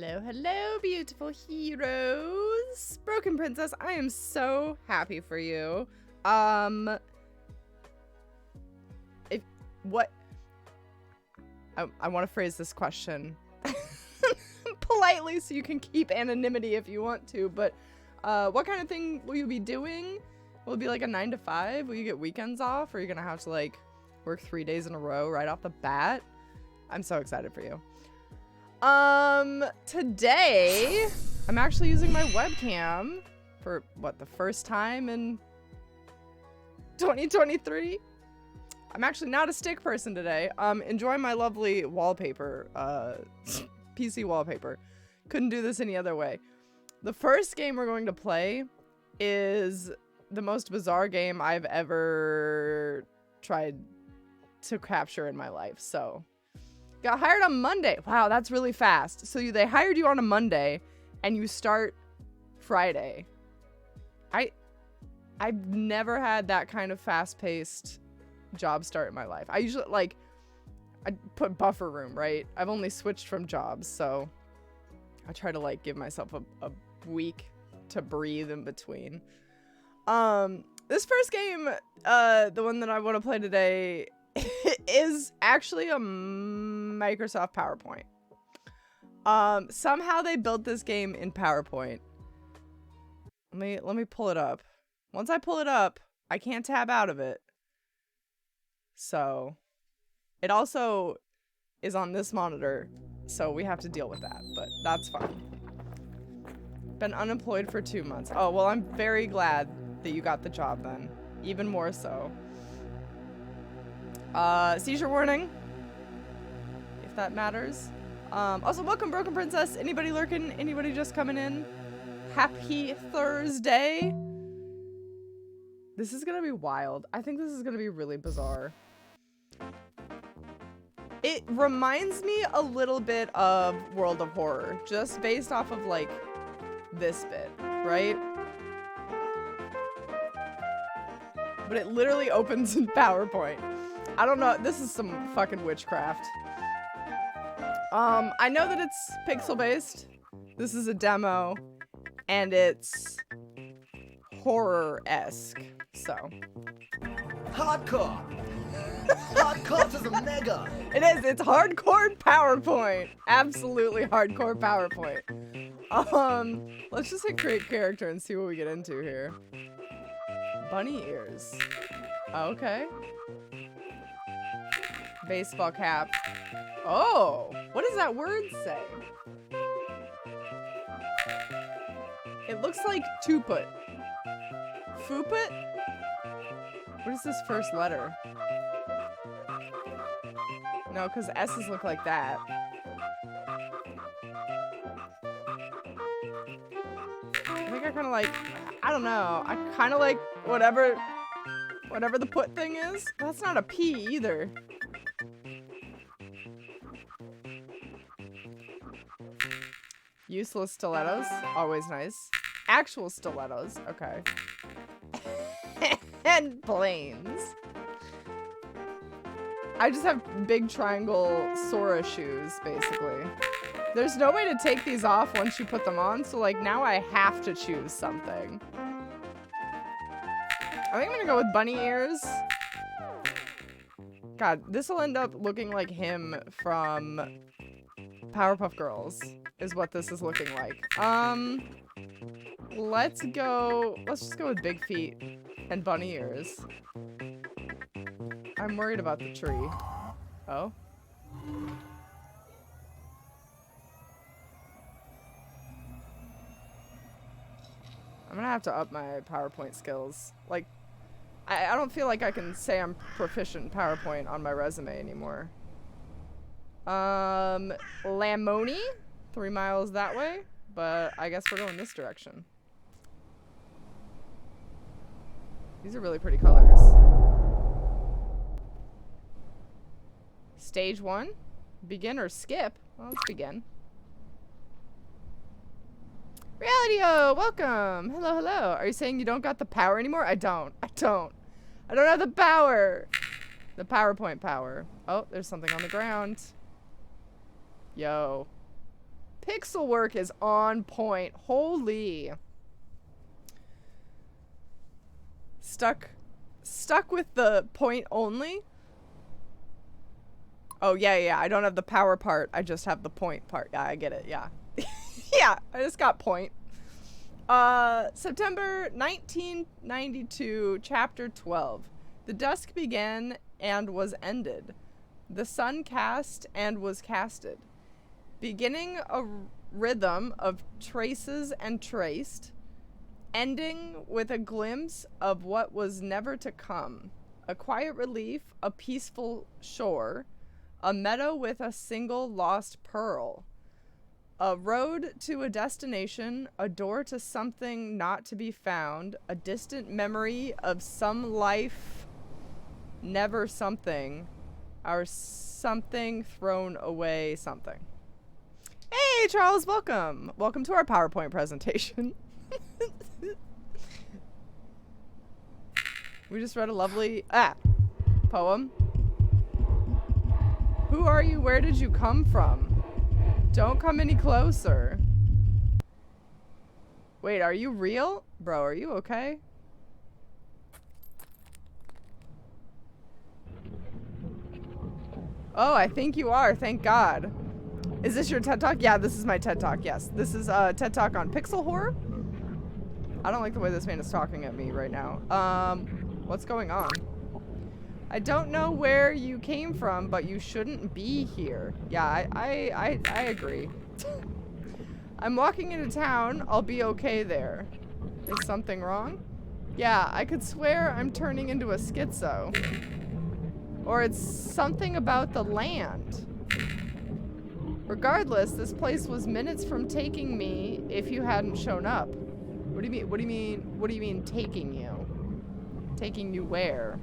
Hello, hello, beautiful heroes. Broken Princess, I am so happy for you. I want to phrase this question politely so you can keep anonymity if you want to, but what kind of thing will you be doing? Will it be like a 9 to 5? Will you get weekends off? Or are you gonna have to like work 3 days in a row right off the bat? I'm so excited for you. Today I'm actually using my webcam for what, the first time in 2023. I'm actually not a stick person today. Enjoying my lovely wallpaper, PC wallpaper. Couldn't do this any other way. The first game we're going to play is the most bizarre game I've ever tried to capture in my life. So, got hired on Monday. Wow, that's really fast. So they hired you on a Monday and you start Friday. I've never had that kind of fast-paced job start in my life. I usually, like, I put buffer room, right? I've only switched from jobs, so I try to, like, give myself a week to breathe in between. This first game, the one that I want to play today, is actually a Microsoft PowerPoint. Somehow they built this game in PowerPoint. Let me pull it up. Once I pull it up, I can't tab out of it. So, it also is on this monitor, so we have to deal with that, but that's fine. Been unemployed for 2 months. Oh, well, I'm very glad that you got the job then. Even more so. Seizure warning, if that matters. Also, welcome, Broken Princess. Anybody lurking? Anybody just coming in? Happy Thursday. This is gonna be wild. I think this is gonna be really bizarre. It reminds me a little bit of World of Horror, just based off of, like, this bit, right? But it literally opens in PowerPoint. I don't know. This is some fucking witchcraft. I know that it's pixel-based. This is a demo, and it's horror-esque, so. Hardcore! Hardcore is a mega! It is. It's hardcore PowerPoint. Absolutely hardcore PowerPoint. Let's just hit create character and see what we get into here. Bunny ears. Okay. Baseball cap. Oh, what does that word say? It looks like tuput. Fuput? What is this first letter? No, because S's look like that. I think I kind of like, I don't know. I kind of like whatever the put thing is. That's not a P either. Useless stilettos, always nice. Actual stilettos, okay. And planes. I just have big triangle Sora shoes, basically. There's no way to take these off once you put them on, so like now I have to choose something. I think I'm gonna go with bunny ears. God, this will end up looking like him from Powerpuff Girls, is what this is looking like. Let's just go with big feet and bunny ears. I'm worried about the tree. Oh? I'm gonna have to up my PowerPoint skills. Like, I don't feel like I can say I'm proficient in PowerPoint on my resume anymore. Lamoni? 3 miles that way, but I guess we're going this direction. These are really pretty colors. Stage 1? Begin or skip? Well, let's begin. Reality-o, welcome! Hello, hello. Are you saying you don't got the power anymore? I don't. I don't have the power! The PowerPoint power. Oh, there's something on the ground. Yo. Pixel work is on point. Holy. Stuck with the point only? Oh, yeah. I don't have the power part. I just have the point part. Yeah, I get it. Yeah. Yeah, I just got point. September 1992, chapter 12. The dusk began and was ended. The sun cast and was casted. Beginning a rhythm of traces and traced, ending with a glimpse of what was never to come. A quiet relief, a peaceful shore, a meadow with a single lost pearl. A road to a destination, a door to something not to be found, a distant memory of some life, never something, our something thrown away something. Hey, Charles, welcome. Welcome to our PowerPoint presentation. We just read a lovely poem. Who are you? Where did you come from? Don't come any closer. Wait, are you real? Bro, are you okay? Oh, I think you are. Thank God. Is this your TED Talk? Yeah, this is my TED Talk. Yes. This is a TED Talk on pixel horror. I don't like the way this man is talking at me right now. What's going on? I don't know where you came from, but you shouldn't be here. Yeah, I agree. I'm walking into town. I'll be okay there. Is something wrong? Yeah, I could swear I'm turning into a schizo. Or it's something about the land. Regardless, this place was minutes from taking me if you hadn't shown up. What do you mean? What do you mean? What do you mean taking you? Taking you where?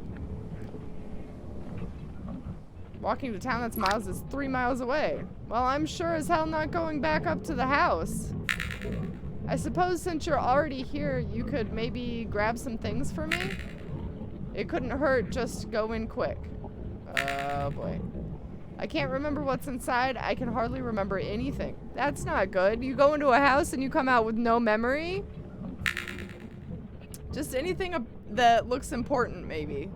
Walking to town that's miles is 3 miles away. Well, I'm sure as hell not going back up to the house. I suppose since you're already here, you could maybe grab some things for me? It couldn't hurt, just go in quick. Oh boy. I can't remember what's inside. I can hardly remember anything. That's not good. You go into a house and you come out with no memory? Just anything that looks important, maybe.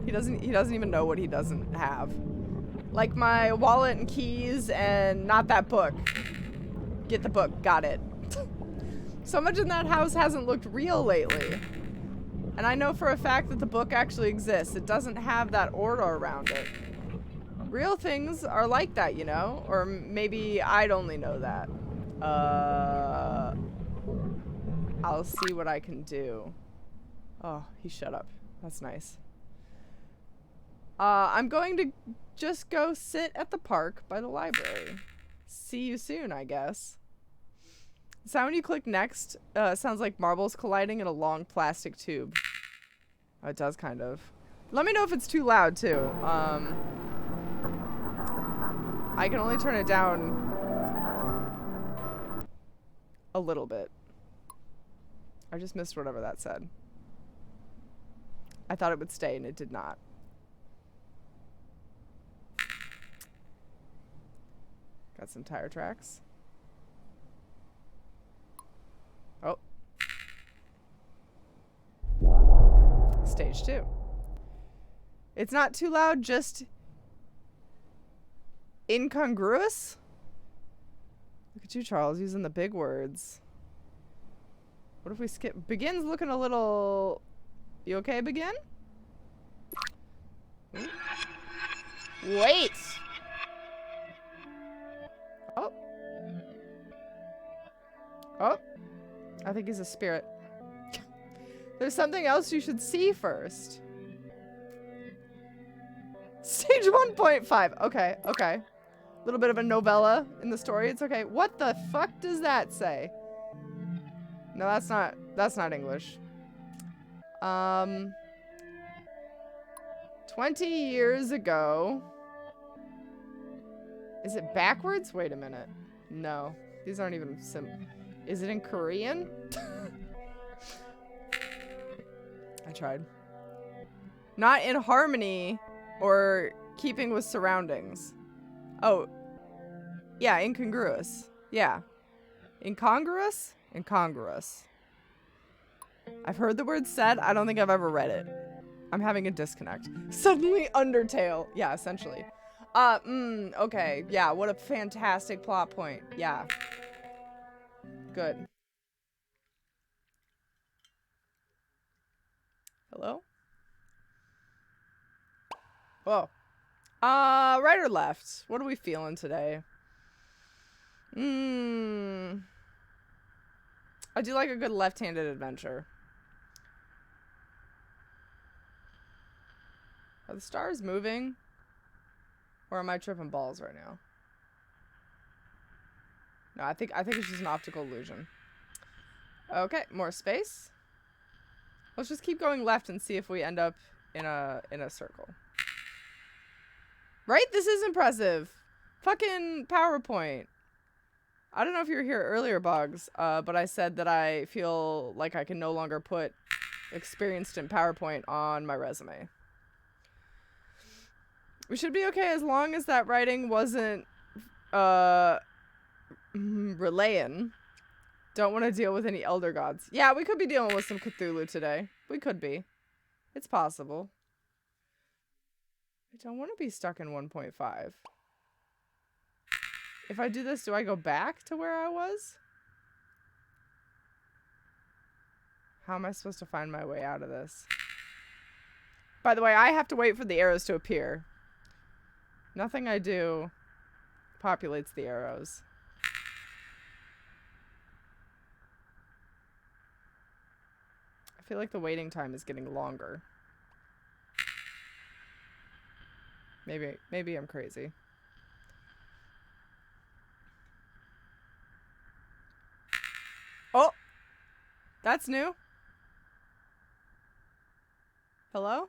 He doesn't even know what he doesn't have. Like my wallet and keys and not that book. Get the book. Got it. So much in that house hasn't looked real lately. And I know for a fact that the book actually exists. It doesn't have that aura around it. Real things are like that, you know? Or maybe I'd only know that. I'll see what I can do. Oh, he shut up. That's nice. I'm going to just go sit at the park by the library. See you soon, I guess. The sound when you click next sounds like marbles colliding in a long plastic tube. Oh, it does kind of. Let me know if it's too loud, too. I can only turn it down a little bit. I just missed whatever that said. I thought it would stay, and it did not. Got some tire tracks. Oh. Stage 2. It's not too loud, just incongruous? Look at you, Charles, using the big words. What if we skip? Begin's looking a little... You okay, Begin? Ooh. Wait! Oh. Oh. I think he's a spirit. There's something else you should see first. Stage 1.5. Okay, okay. A little bit of a novella in the story. It's okay. What the fuck does that say? No, that's not English. 20 years ago. Is it backwards? Wait a minute. No. These aren't even Is it in Korean? I tried. Not in harmony or keeping with surroundings. Oh. Yeah, incongruous. Yeah. Incongruous? Incongruous. I've heard the word said. I don't think I've ever read it. I'm having a disconnect. Suddenly Undertale. Yeah, essentially. Okay. Yeah, what a fantastic plot point. Yeah. Good. Hello? Whoa. Right or left? What are we feeling today? I do like a good left-handed adventure. Are the stars moving? Or am I tripping balls right now? No, I think it's just an optical illusion. Okay, more space. Let's just keep going left and see if we end up in a circle. Right? This is impressive. Fucking PowerPoint. I don't know if you were here earlier, Boggs, but I said that I feel like I can no longer put experienced in PowerPoint on my resume. We should be okay as long as that writing wasn't relaying. Don't want to deal with any elder gods. Yeah, we could be dealing with some Cthulhu today. We could be. It's possible. I don't want to be stuck in 1.5. If I do this, do I go back to where I was? How am I supposed to find my way out of this? By the way, I have to wait for the arrows to appear. Nothing I do populates the arrows. I feel like the waiting time is getting longer. Maybe I'm crazy. Oh! That's new. Hello?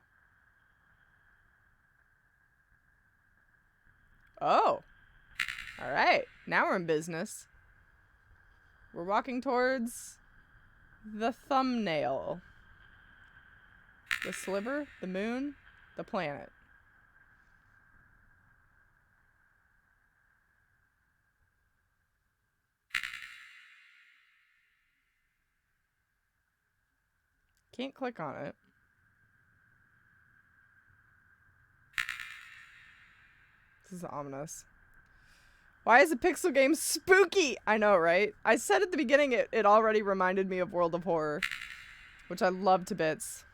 Oh. Alright. Now we're in business. We're walking towards the thumbnail. The sliver, the moon, the planet. Can't click on it. This is ominous. Why is a pixel game spooky? I know, right? I said at the beginning it already reminded me of World of Horror, which I love to bits.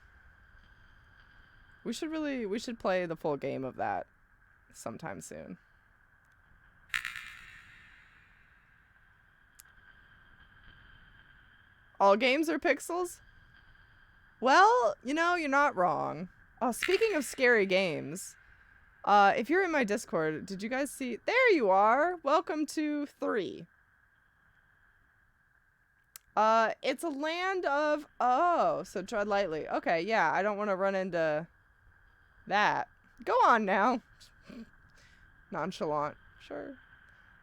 We should play the full game of that sometime soon. All games are pixels? Well, you know, you're not wrong. Oh, speaking of scary games, if you're in my Discord, did you guys see? There you are. Welcome to 3. It's a land of, oh, so tread lightly. Okay, yeah, I don't want to run into that. Go on now. Nonchalant. Sure.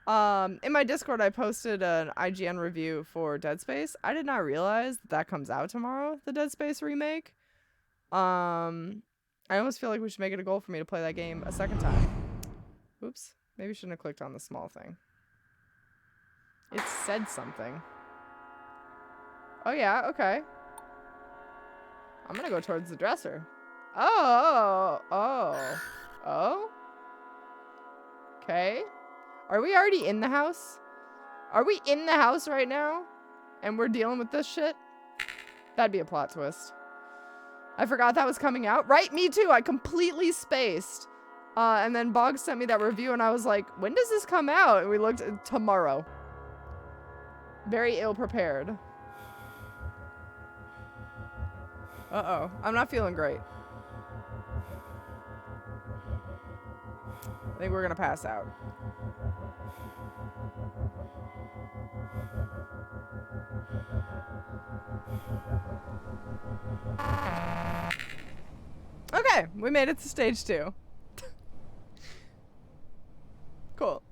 In my Discord, I posted an IGN review for Dead Space. I did not realize that comes out tomorrow, the Dead Space remake. I almost feel like we should make it a goal for me to play that game a second time. Oops. Maybe I shouldn't have clicked on the small thing. It said something. Oh, yeah. Okay. I'm gonna go towards the dresser. Oh. Okay. Are we already in the house? Are we in the house right now? And we're dealing with this shit? That'd be a plot twist. I forgot that was coming out. Right, me too. I completely spaced. And then Boggs sent me that review and I was like, when does this come out? And we looked at tomorrow. Very ill prepared. Uh-oh. I'm not feeling great. I think we're gonna pass out. Okay, we made it to stage 2. Cool.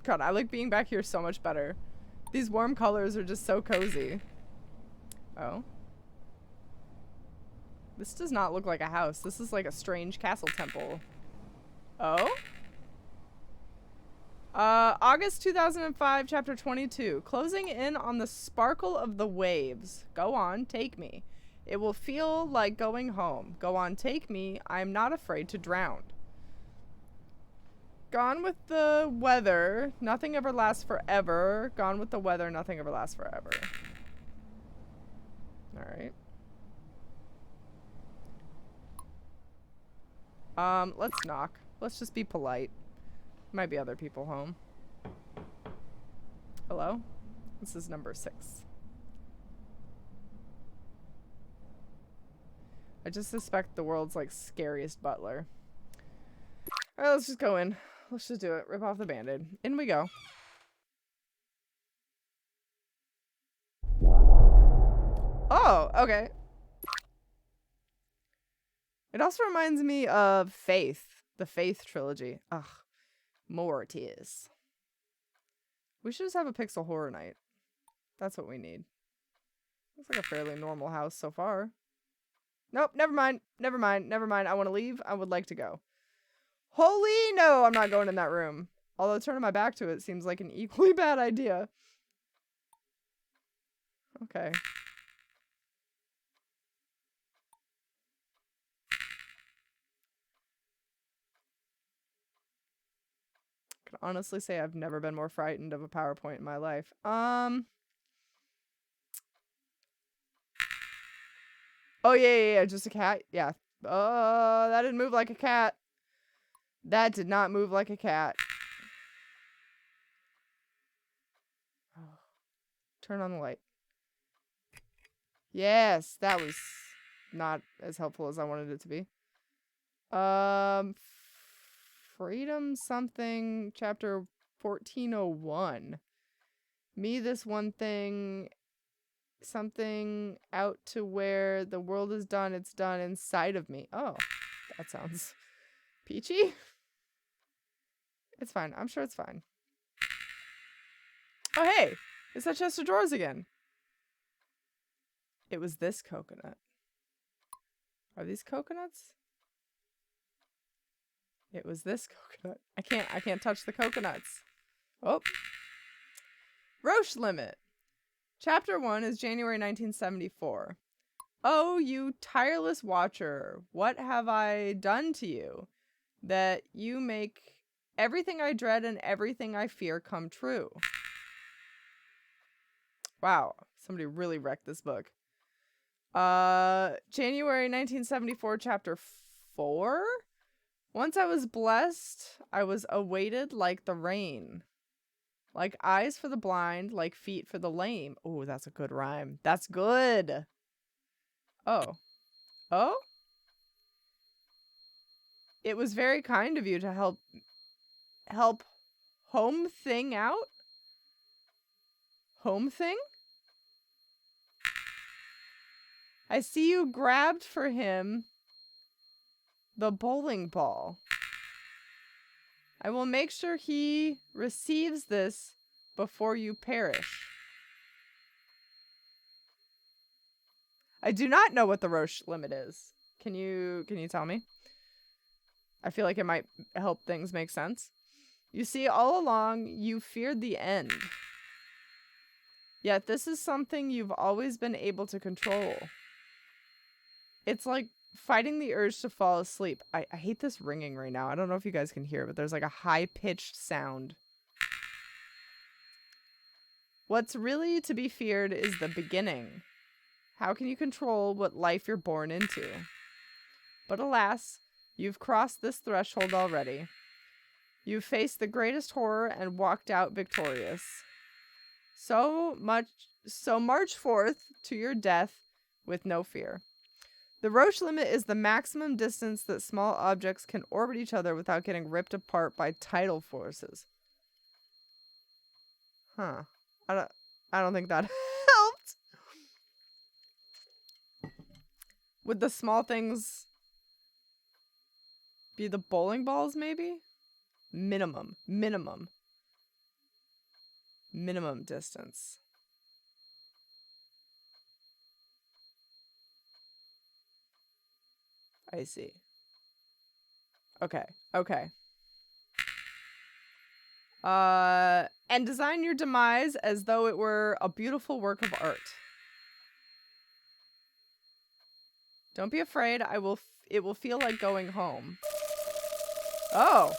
God, I like being back here so much better. These warm colors are just so cozy. Oh. This does not look like a house. This is like a strange castle temple. Oh? August 2005, chapter 22. Closing in on the sparkle of the waves. Go on, take me. It will feel like going home. Go on, take me. I am not afraid to drown. Gone with the weather. Nothing ever lasts forever. Gone with the weather. Nothing ever lasts forever. Alright. Let's knock. Let's just be polite. Might be other people home. Hello? This is number 6. I just suspect the world's, like, scariest butler. Alright, let's just go in. Let's just do it. Rip off the band-aid. In we go. Oh, okay. It also reminds me of Faith. The Faith trilogy. Ugh. More tears. We should just have a pixel horror night. That's what we need. Looks like a fairly normal house so far. Nope, never mind. Never mind. Never mind. I want to leave. I would like to go. Holy no, I'm not going in that room. Although turning my back to it seems like an equally bad idea. Okay. I can honestly say I've never been more frightened of a PowerPoint in my life. Oh, yeah, just a cat. Yeah. That didn't move like a cat. That did not move like a cat. Turn on the light. Yes, that was not as helpful as I wanted it to be. Freedom something, chapter 1401. Me, this one thing, something out to where the world is done, it's done inside of me. Oh, that sounds peachy. It's fine. I'm sure it's fine. Oh, hey, it's that chest of drawers again. It was this coconut. Are these coconuts? It was this coconut. I can't touch the coconuts. Oh. Roche Limit. Chapter 1 is January 1974. Oh, you tireless watcher, what have I done to you that you make everything I dread and everything I fear come true? Wow, somebody really wrecked this book. January 1974, chapter 4. Once I was blessed, I was awaited like the rain. Like eyes for the blind, like feet for the lame. Oh, that's a good rhyme. That's good. Oh. Oh? It was very kind of you to help Home Thing out? Home Thing? I see you grabbed for him the bowling ball. I will make sure he receives this before you perish. I do not know what the Roche Limit is. Can you tell me? I feel like it might help things make sense. You see, all along, you feared the end. Yet this is something you've always been able to control. It's like fighting the urge to fall asleep. I hate this ringing right now. I don't know if you guys can hear it, but there's like a high-pitched sound. What's really to be feared is the beginning. How can you control what life you're born into? But alas, you've crossed this threshold already. You've faced the greatest horror and walked out victorious. So march forth to your death with no fear. The Roche Limit is the maximum distance that small objects can orbit each other without getting ripped apart by tidal forces. Huh. I don't think that helped. Would the small things be the bowling balls, maybe? Minimum distance. I see. Okay. And design your demise as though it were a beautiful work of art. Don't be afraid. It will feel like going home. Oh.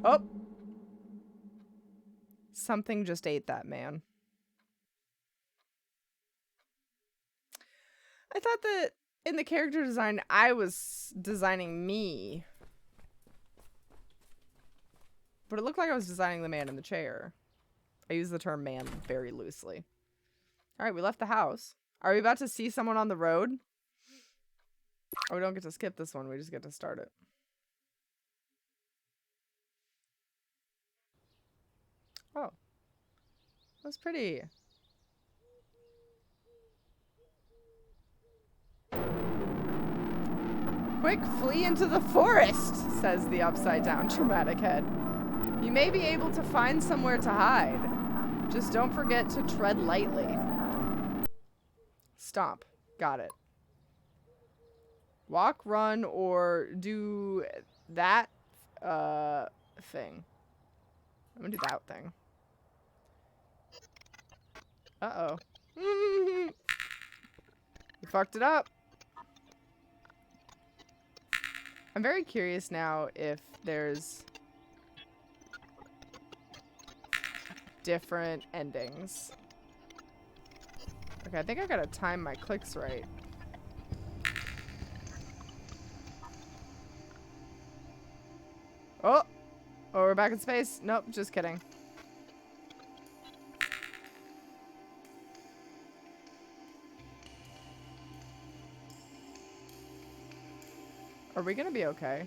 Oh. Something just ate that man. I thought that in the character design, I was designing me. But it looked like I was designing the man in the chair. I use the term man very loosely. Alright, we left the house. Are we about to see someone on the road? Oh, we don't get to skip this one. We just get to start it. Oh. That's pretty. Quick, flee into the forest, says the upside-down dramatic head. You may be able to find somewhere to hide. Just don't forget to tread lightly. Stomp. Got it. Walk, run, or do that thing. I'm gonna do that thing. Uh-oh. We fucked it up. I'm very curious now if there's different endings. Okay, I think I gotta time my clicks right. Oh! Oh, we're back in space. Nope, just kidding. Are we gonna be okay?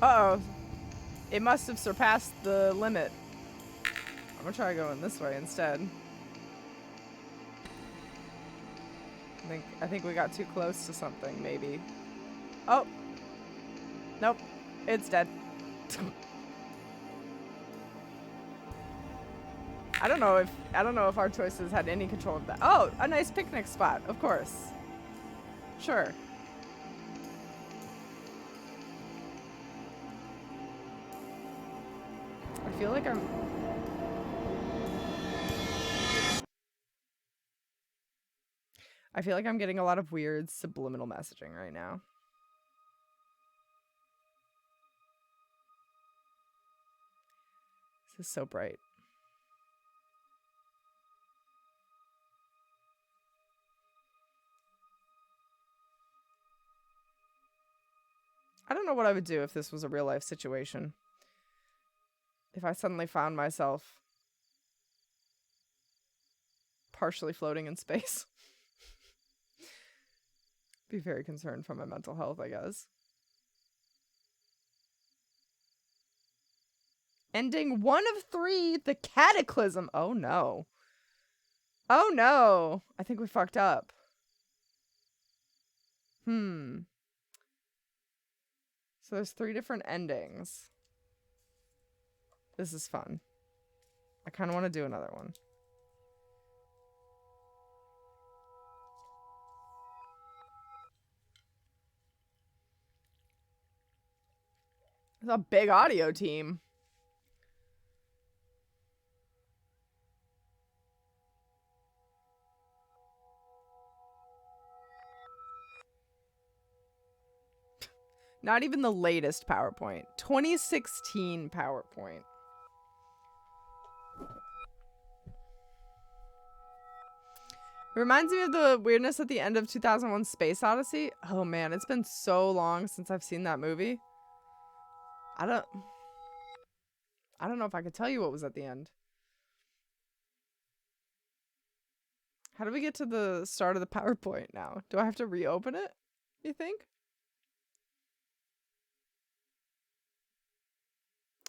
Uh-oh. It must have surpassed the limit. I'm gonna try going this way instead. I think we got too close to something, maybe. Oh! Nope. It's dead. I don't know if our choices had any control of that. Oh, a nice picnic spot, of course. Sure. I feel like I'm getting a lot of weird subliminal messaging right now. This is so bright. I don't know what I would do if this was a real life situation. If I suddenly found myself partially floating in space. Be very concerned for my mental health, I guess. Ending 1 of 3, the cataclysm. Oh no. Oh no. I think we fucked up. So there's 3 different endings. This is fun. I kind of want to do another one. It's a big audio team. Not even the latest PowerPoint. 2016 PowerPoint. It reminds me of the weirdness at the end of 2001 Space Odyssey. Oh man, it's been so long since I've seen that movie. I don't know if I could tell you what was at the end. How do we get to the start of the PowerPoint now? Do I have to reopen it, you think?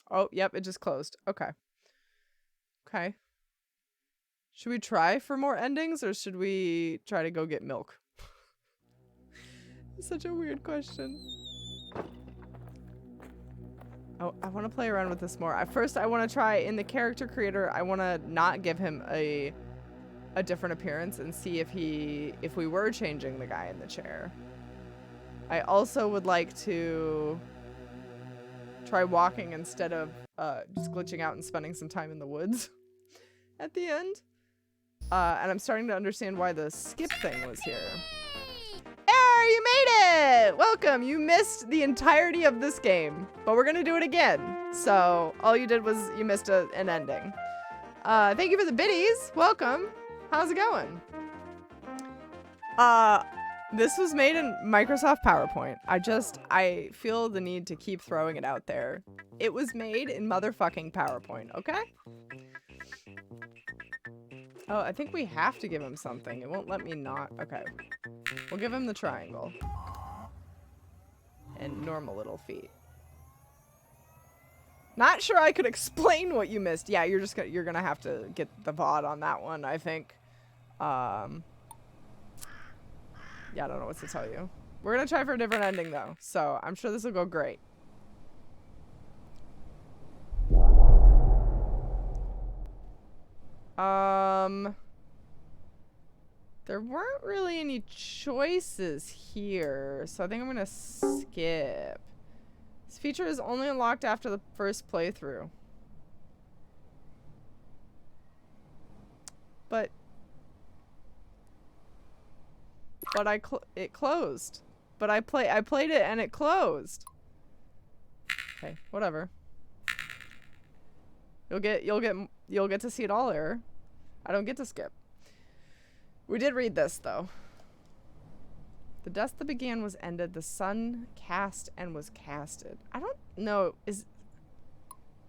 Oh, yep, it just closed. Okay. Okay. Should we try for more endings or should we try to go get milk? It's such a weird question. Oh, I want to play around with this more. First, I want to try in the character creator. I want to not give him a different appearance and see if we were changing the guy in the chair. I also would like to try walking instead of just glitching out and spending some time in the woods at the end. And I'm starting to understand why the skip thing was here. Air, you made it! Welcome. You missed the entirety of this game, but we're gonna do it again. So all you did was you missed an ending. Thank you for the biddies. Welcome. How's it going? This was made in Microsoft PowerPoint. I feel the need to keep throwing it out there. It was made in motherfucking PowerPoint, okay? Oh, I think we have to give him something. It won't let me not. Okay. We'll give him the triangle. And normal little feet. Not sure I could explain what you missed. Yeah, you're gonna have to get the VOD on that one, I think. Yeah, I don't know what to tell you. We're gonna try for a different ending though, so I'm sure this will go great. There weren't really any choices here, so I think I'm gonna skip. This feature is only unlocked after the first playthrough. But it closed. But I played it and it closed. Okay, whatever. You'll get to see it all, Error. I don't get to skip. We did read this though. The dust that began was ended. The sun cast and was casted. I don't know.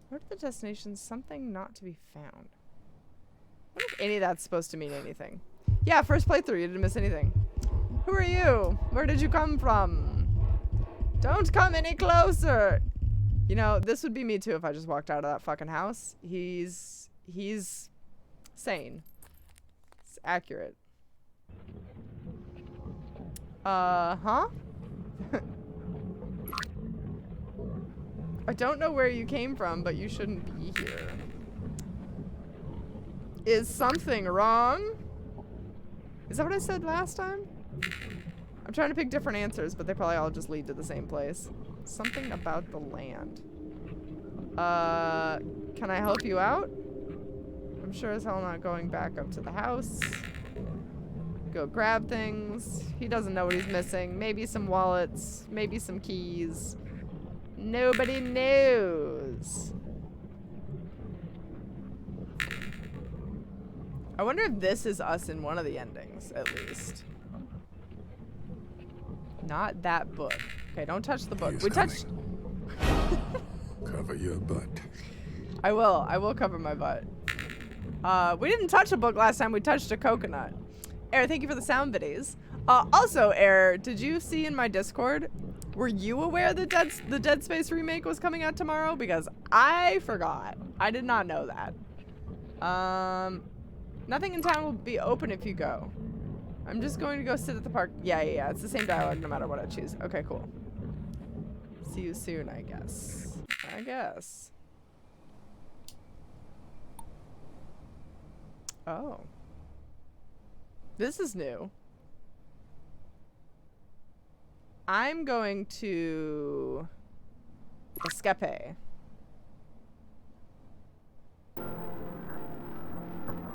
Where did the destination? Something not to be found. I wonder if any of that's supposed to mean anything. Yeah, first playthrough. You didn't miss anything. Who are you? Where did you come from? Don't come any closer. You know, this would be me too if I just walked out of that fucking house. He's sane. It's accurate. Huh? I don't know where you came from, but you shouldn't be here. Is something wrong? Is that what I said last time? I'm trying to pick different answers, but they probably all just lead to the same place. Something about the land. Can I help you out? I'm sure as hell not going back up to the house. Go grab things. He doesn't know what he's missing. Maybe some wallets. Maybe some keys. Nobody knows. I wonder if this is us in one of the endings, at least. Not that book. Okay, don't touch the book. We touched... Cover your butt. I will cover my butt. We didn't touch a book last time. We touched a coconut. Air, thank you for the sound biddies. Also, Air, did you see in my Discord, were you aware that the Dead Space remake was coming out tomorrow? Because I forgot. I did not know that. Nothing in town will be open if you go. I'm just going to go sit at the park. Yeah. It's the same dialogue no matter what I choose. Okay, cool. See you soon, I guess. Oh. This is new. I'm going to escape.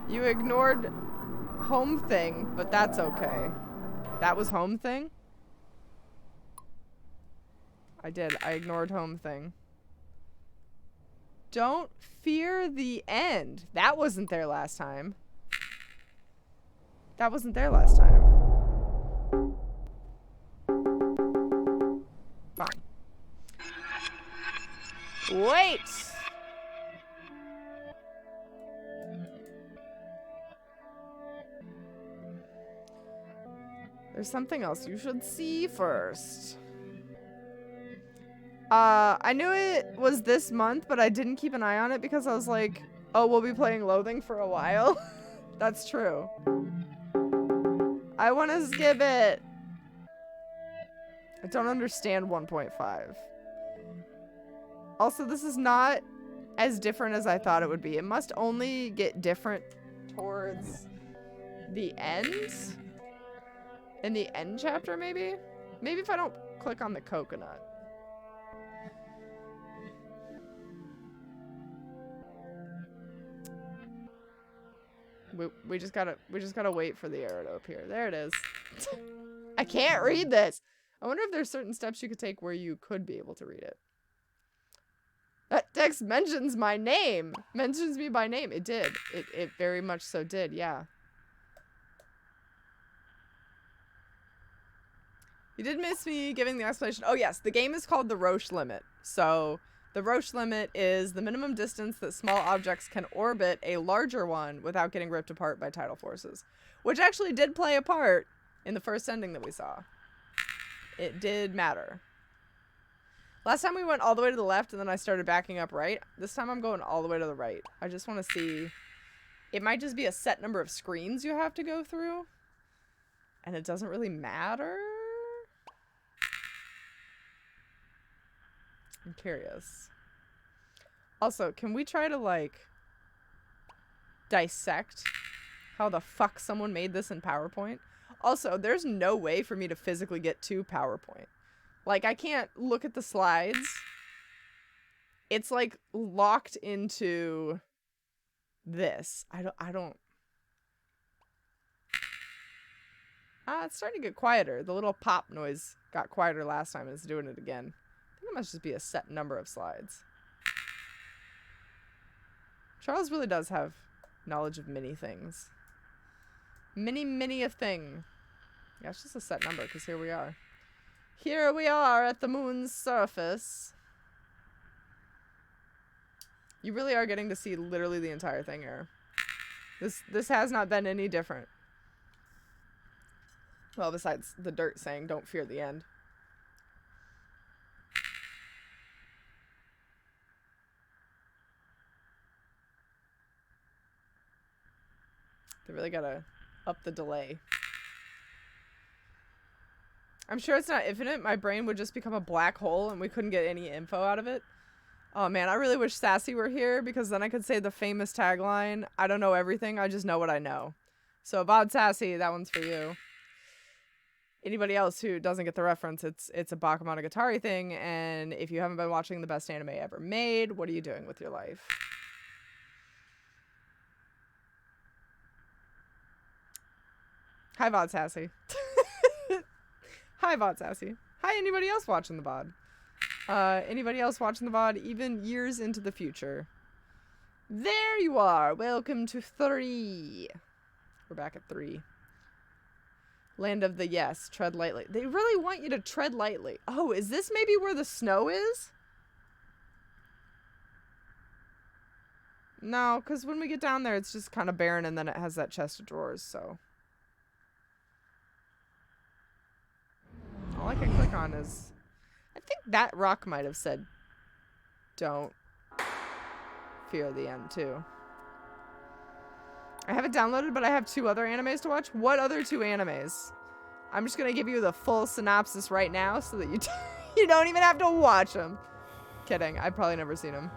You ignored home thing, but that's okay. That was home thing? I did. I ignored home thing. Don't fear the end. That wasn't there last time. That wasn't there last time. Fine. Wait! There's something else you should see first. I knew it was this month, but I didn't keep an eye on it because I was like, oh, we'll be playing Loathing for a while. That's true. I want to skip it. I don't understand 1.5. Also, this is not as different as I thought it would be. It must only get different towards the end. In the end chapter, maybe? Maybe if I don't click on the coconut. We just gotta wait for the arrow to appear. There it is. I can't read this. I wonder if there's certain steps you could take where you could be able to read it. That text mentions my name. Mentions me by name. It did. It very much so did, yeah. You did miss me giving the explanation. Oh yes, the game is called the Roche Limit. So the Roche Limit is the minimum distance that small objects can orbit a larger one without getting ripped apart by tidal forces. Which actually did play a part in the first ending that we saw. It did matter. Last time we went all the way to the left and then I started backing up right. This time I'm going all the way to the right. I just want to see. It might just be a set number of screens you have to go through. And it doesn't really matter. I'm curious. Also, can we try to, like, dissect how the fuck someone made this in PowerPoint? Also, there's no way for me to physically get to PowerPoint. Like, I can't look at the slides. It's, like, locked into this. I don't... it's starting to get quieter. The little pop noise got quieter last time and it's doing it again. I think it must just be a set number of slides. Charles really does have knowledge of many things. Many a thing. Yeah, it's just a set number because here we are. Here we are at the moon's surface. You really are getting to see literally the entire thing here. This has not been any different. Well, besides the dirt saying, don't fear the end. They really gotta up the delay. I'm sure it's not infinite. My brain would just become a black hole and we couldn't get any info out of it. Oh man, I really wish Sassy were here because then I could say the famous tagline, I don't know everything, I just know what I know. So Vod Sassy, that one's for you. Anybody else who doesn't get the reference, it's a Bakemonogatari thing, and if you haven't been watching the best anime ever made, what are you doing with your life? Hi, Vod Sassy. Hi, Vod Sassy. Hi, anybody else watching the VOD? Anybody else watching the VOD even years into the future? There you are. Welcome to 3. We're back at 3. Land of the yes. Tread lightly. They really want you to tread lightly. Oh, is this maybe where the snow is? No, because when we get down there, it's just kind of barren and then it has that chest of drawers, so. All I can click on is... I think that rock might have said, don't fear the end, too. I have it downloaded, but I have 2 other animes to watch. What other 2 animes? I'm just going to give you the full synopsis right now so that you don't even have to watch them. Kidding. I've probably never seen them.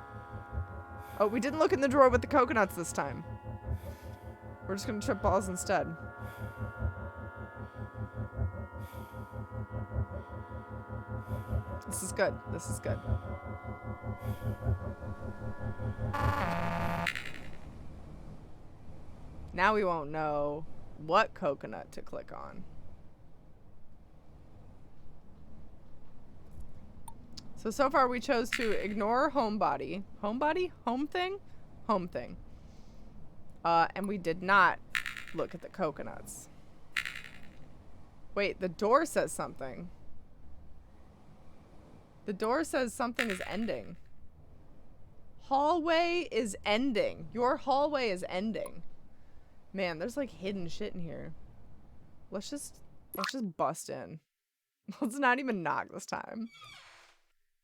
Oh, we didn't look in the drawer with the coconuts this time. We're just going to trip balls instead. This is good. This is good. Now we won't know what coconut to click on. So far we chose to ignore homebody. Homebody? Home thing? Home thing. And we did not look at the coconuts. Wait, the door says something. The door says something is ending. Hallway is ending. Your hallway is ending. Man, there's like hidden shit in here. Let's just bust in. Let's not even knock this time.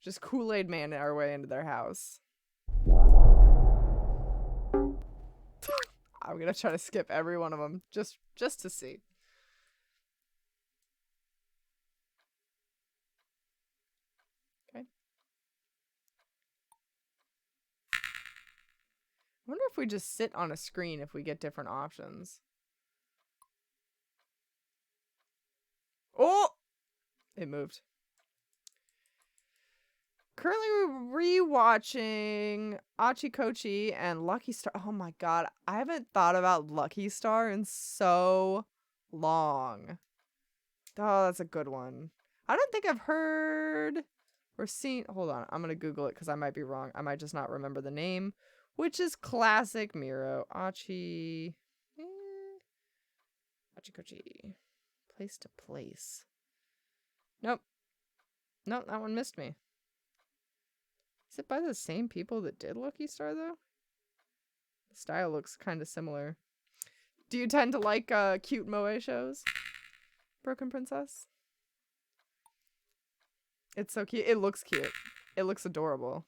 Just Kool-Aid Man our way into their house. I'm gonna try to skip every one of them just to see. Okay. wonder if we just sit on a screen if we get different options. Oh! It moved. Currently rewatching Achikochi and Lucky Star. Oh my god, I haven't thought about Lucky Star in so long. Oh, that's a good one. I don't think I've heard or seen. Hold on, I'm gonna Google it because I might be wrong. I might just not remember the name, which is classic Miro. Achikochi. Place to place. Nope. Nope, that one missed me. Is it by the same people that did Lucky Star, though? The style looks kind of similar. Do you tend to like cute moe shows? Broken Princess? It's so cute. It looks cute. It looks adorable.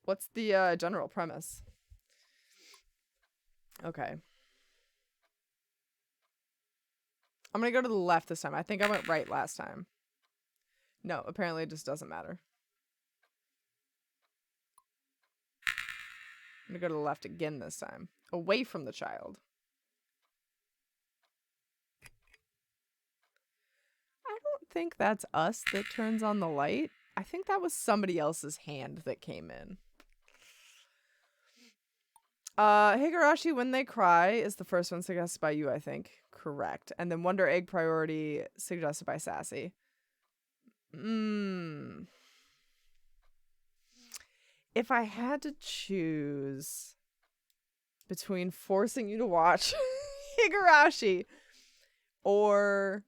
What's the general premise? Okay. I'm gonna go to the left this time. I think I went right last time. No, apparently it just doesn't matter. I'm gonna go to the left again this time. Away from the child. I don't think that's us that turns on the light. I think that was somebody else's hand that came in. Higurashi When They Cry is the first one suggested by you, I think. Correct. And then Wonder Egg Priority suggested by Sassy. If I had to choose between forcing you to watch Higurashi or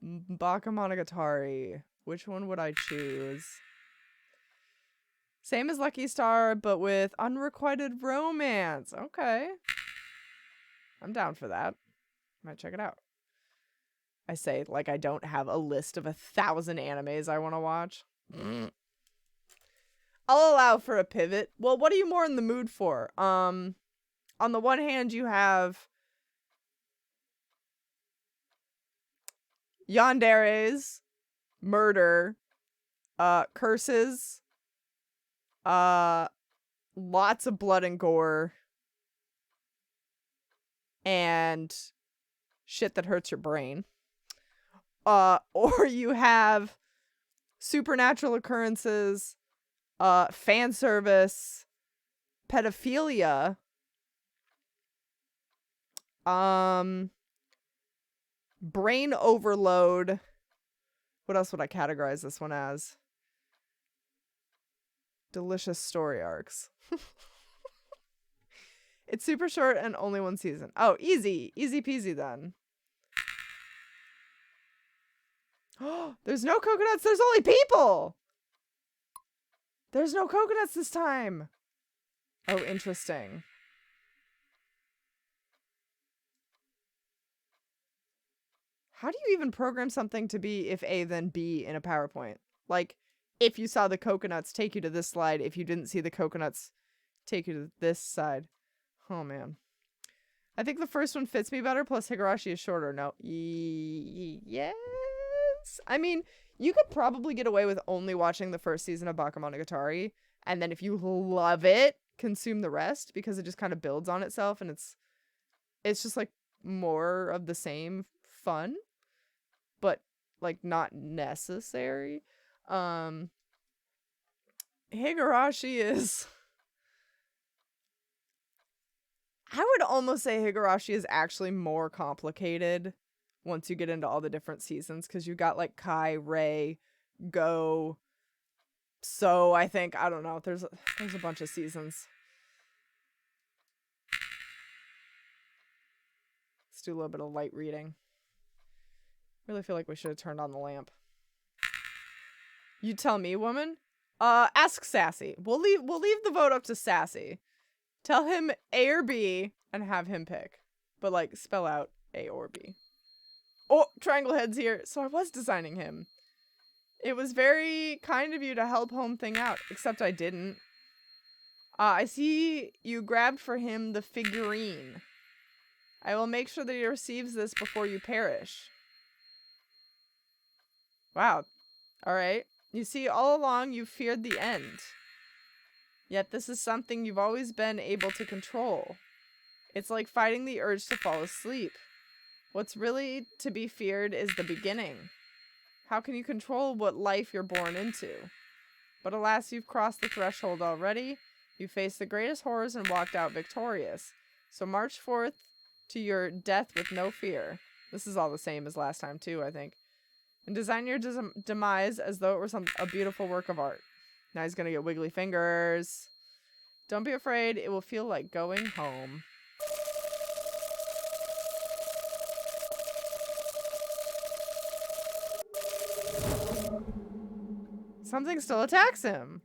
Bakemonogatari, which one would I choose? Same as Lucky Star, but with unrequited romance. Okay. I'm down for that. Might check it out. I say, like, I don't have a list of 1,000 animes I want to watch. I'll allow for a pivot. Well, what are you more in the mood for? On the one hand, you have yanderes, murder, curses, lots of blood and gore, and shit that hurts your brain. Or you have supernatural occurrences, fan service, pedophilia, brain overload. What else would I categorize this one as? Delicious story arcs. It's super short and only one season. Oh, easy. Easy peasy then. There's no coconuts. There's only people. There's no coconuts this time. Oh, interesting. How do you even program something to be if A then B in a PowerPoint? Like, if you saw the coconuts, take you to this slide. If you didn't see the coconuts, take you to this side. Oh, man. I think the first one fits me better, plus Higurashi is shorter. No. Yes. I mean, you could probably get away with only watching the first season of Bakemonogatari, and then if you love it, consume the rest, because it just kind of builds on itself, and it's just, like, more of the same fun, but, like, not necessary. Higurashi is... I would almost say Higurashi is actually more complicated once you get into all the different seasons, because you got, like, Kai, Rei, Go, So, I think, I don't know, there's a bunch of seasons. Let's do a little bit of light reading. Really feel like we should have turned on the lamp. You tell me, woman. Ask Sassy. We'll leave the vote up to Sassy. Tell him A or B and have him pick. But, like, spell out A or B. Oh, Triangle Head's here. So I was designing him. It was very kind of you to help Home Thing out, except I didn't. I see you grabbed for him the figurine. I will make sure that he receives this before you perish. Wow. Alright. You see, all along you feared the end. Yet this is something you've always been able to control. It's like fighting the urge to fall asleep. What's really to be feared is the beginning. How can you control what life you're born into? But alas, you've crossed the threshold already. You faced the greatest horrors and walked out victorious. So march forth to your death with no fear. This is all the same as last time too, I think. And design your demise as though it were a beautiful work of art. Now he's gonna get wiggly fingers. Don't be afraid, it will feel like going home. Something still attacks him.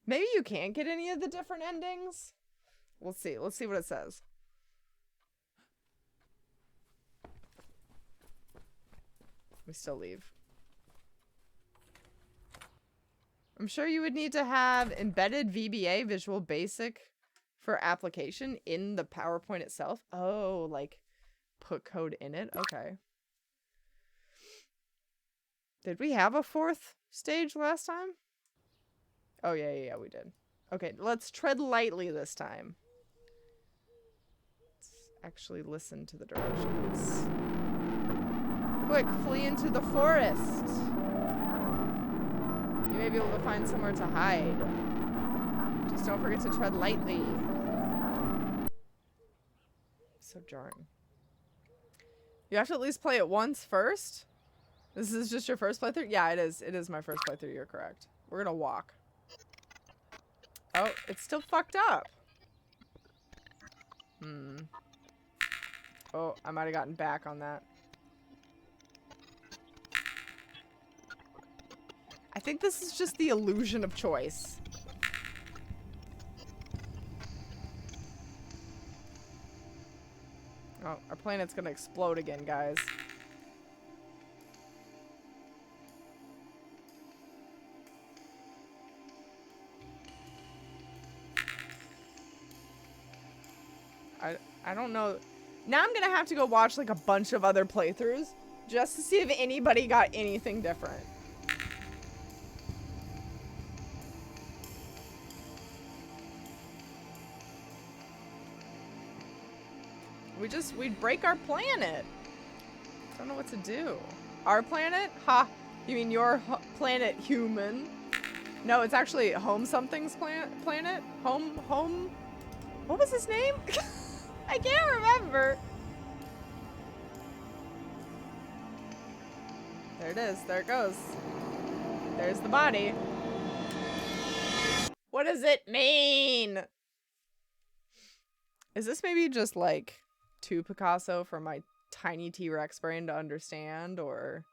Maybe you can't get any of the different endings. We'll see. Let's see what it says. We still leave. I'm sure you would need to have embedded VBA, Visual Basic, for application in the PowerPoint itself. Oh, like put code in it? Okay. Did we have a fourth stage last time? Oh, yeah, we did. Okay, let's tread lightly this time. Let's actually listen to the directions. Quick, flee into the forest. You may be able to find somewhere to hide. Just don't forget to tread lightly. So jarring. You have to at least play it once first? This is just your first playthrough? Yeah, it is. It is my first playthrough. You're correct. We're gonna walk. Oh, it's still fucked up. Oh, I might have gotten back on that. I think this is just the illusion of choice. Oh, our planet's gonna explode again, guys. I don't know. Now I'm gonna have to go watch like a bunch of other playthroughs just to see if anybody got anything different. We'd break our planet. Don't know what to do. Our planet? Ha! You mean your planet, human? No, it's actually Home Something's planet? Home? What was his name? I can't remember. There it is. There it goes. There's the body. What does it mean? Is this maybe just like too Picasso for my tiny T-Rex brain to understand, or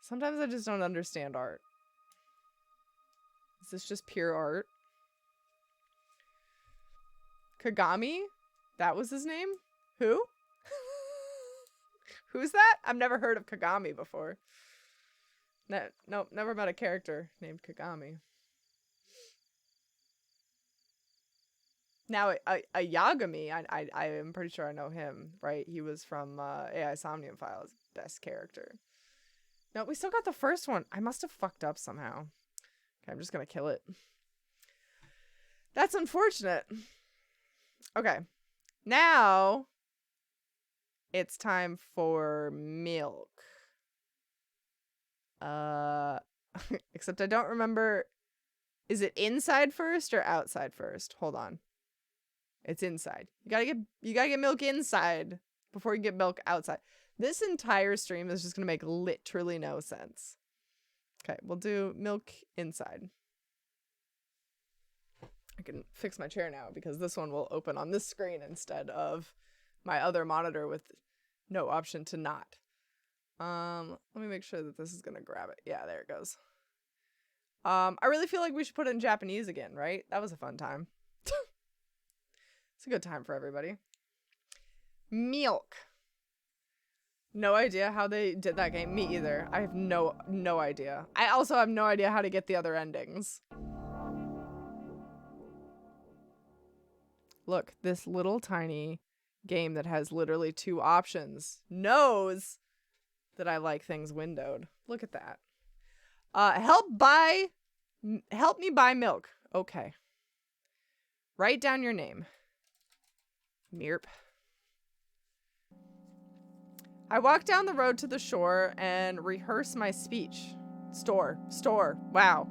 sometimes I just don't understand art. Is this just pure art? Kagami? That was his name? Who? Who's that? I've never heard of Kagami before. Nope, never met a character named Kagami. Now, a Yagami, I am pretty sure I know him, right? He was from AI Somnium Files. Best character. No, we still got the first one. I must have fucked up somehow. Okay, I'm just gonna kill it. That's unfortunate. Okay. Now, it's time for milk. Except I don't remember. Is it inside first or outside first? Hold on. It's inside. You gotta get milk inside before you get milk outside. This entire stream is just gonna make literally no sense. Okay, we'll do milk inside. I can fix my chair now because this one will open on this screen instead of my other monitor with no option to not. Let me make sure that this is gonna grab it. Yeah, there it goes. I really feel like we should put it in Japanese again, right? That was a fun time. It's a good time for everybody. Milk. No idea how they did that game. Me either. I have no idea. I also have no idea how to get the other endings. Look, this little tiny game that has literally 2 options knows that I like things windowed. Look at that. Help buy Help me buy milk. Okay. Write down your name. Mirp. I walk down the road to the shore and rehearse my speech. Store. Wow.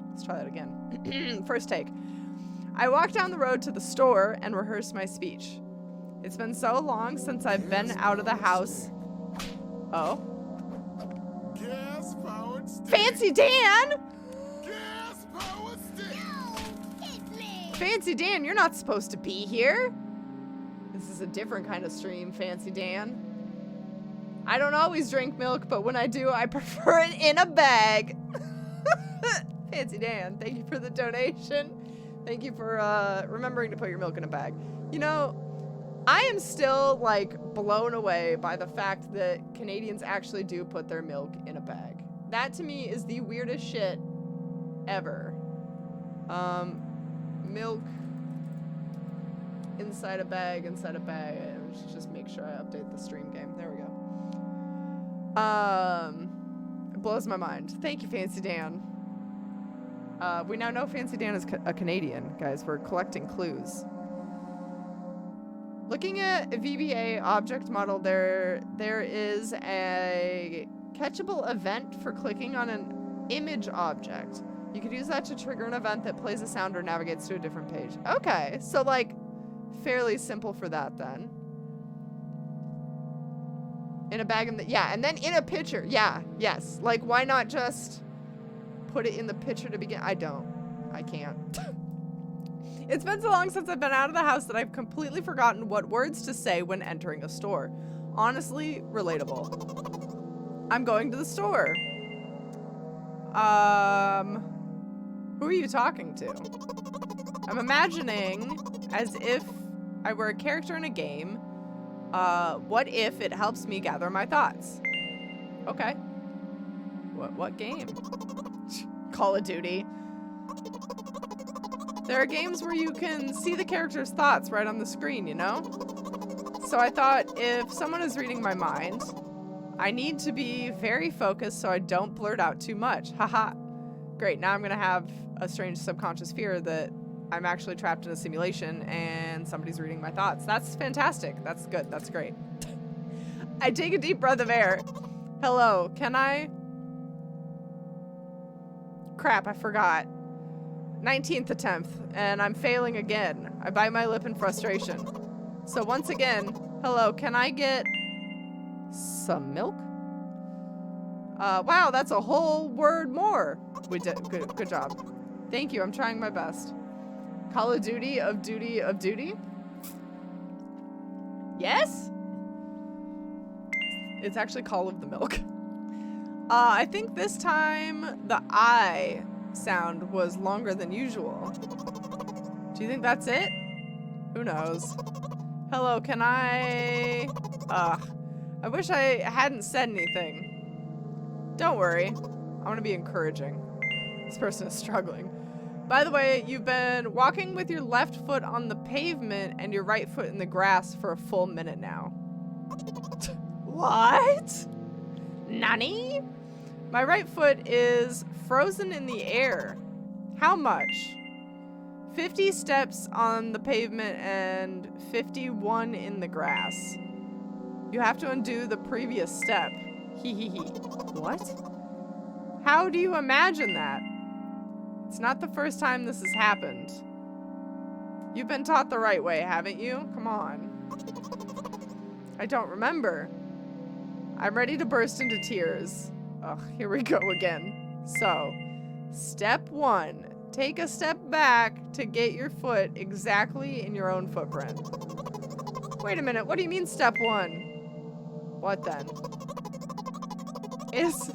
Let's try that again. First take. I walk down the road to the store and rehearse my speech. It's been so long since I've been out of the house. Oh. Gas-powered stick. Fancy Dan! Gas-powered stick. No, hit me. Fancy Dan, you're not supposed to be here. This is a different kind of stream, Fancy Dan. I don't always drink milk, but when I do, I prefer it in a bag. Fancy Dan, thank you for the donation. Thank you for remembering to put your milk in a bag. You know, I am still, like, blown away by the fact that Canadians actually do put their milk in a bag. That, to me, is the weirdest shit ever. Milk inside a bag. Just make sure I update the stream game. There we go. It blows my mind. Thank you, Fancy Dan. We now know Fancy Dan is a Canadian, guys. We're collecting clues. Looking at a VBA object model, there is a catchable event for clicking on an image object. You could use that to trigger an event that plays a sound or navigates to a different page. Okay, so like fairly simple for that then. In a bag and then in a picture. Yeah, yes. Like, why not just put it in the picture to begin? I can't. It's been so long since I've been out of the house that I've completely forgotten what words to say when entering a store. Honestly, relatable. I'm going to the store. Who are you talking to? I'm imagining as if I were a character in a game. What if it helps me gather my thoughts? Okay. What game? Call of Duty. There are games where you can see the character's thoughts right on the screen, you know? So I thought if someone is reading my mind, I need to be very focused so I don't blurt out too much. Haha. Great, now I'm gonna have a strange subconscious fear that I'm actually trapped in a simulation and somebody's reading my thoughts. That's fantastic. That's good. That's great. I take a deep breath of air. Hello, can I? Crap, I forgot. 19th attempt, and I'm failing again. I bite my lip in frustration. So once again, hello, can I get some milk? Wow, that's a whole word more. We did, good job. Thank you, I'm trying my best. Call of Duty of duty? Yes? It's actually Call of the Milk. I think this time the I sound was longer than usual. Do you think that's it? Who knows? Hello, can I... I wish I hadn't said anything. Don't worry. I want to be encouraging. This person is struggling. By the way, you've been walking with your left foot on the pavement and your right foot in the grass for a full minute now. What? Nani? My right foot is frozen in the air. How much? 50 steps on the pavement and 51 in the grass. You have to undo the previous step. Hee hee hee. What? How do you imagine that? It's not the first time this has happened. You've been taught the right way, haven't you? Come on. I don't remember. I'm ready to burst into tears. Ugh, here we go again. So, step 1. Take a step back to get your foot exactly in your own footprint. Wait a minute, what do you mean step 1? What then? It's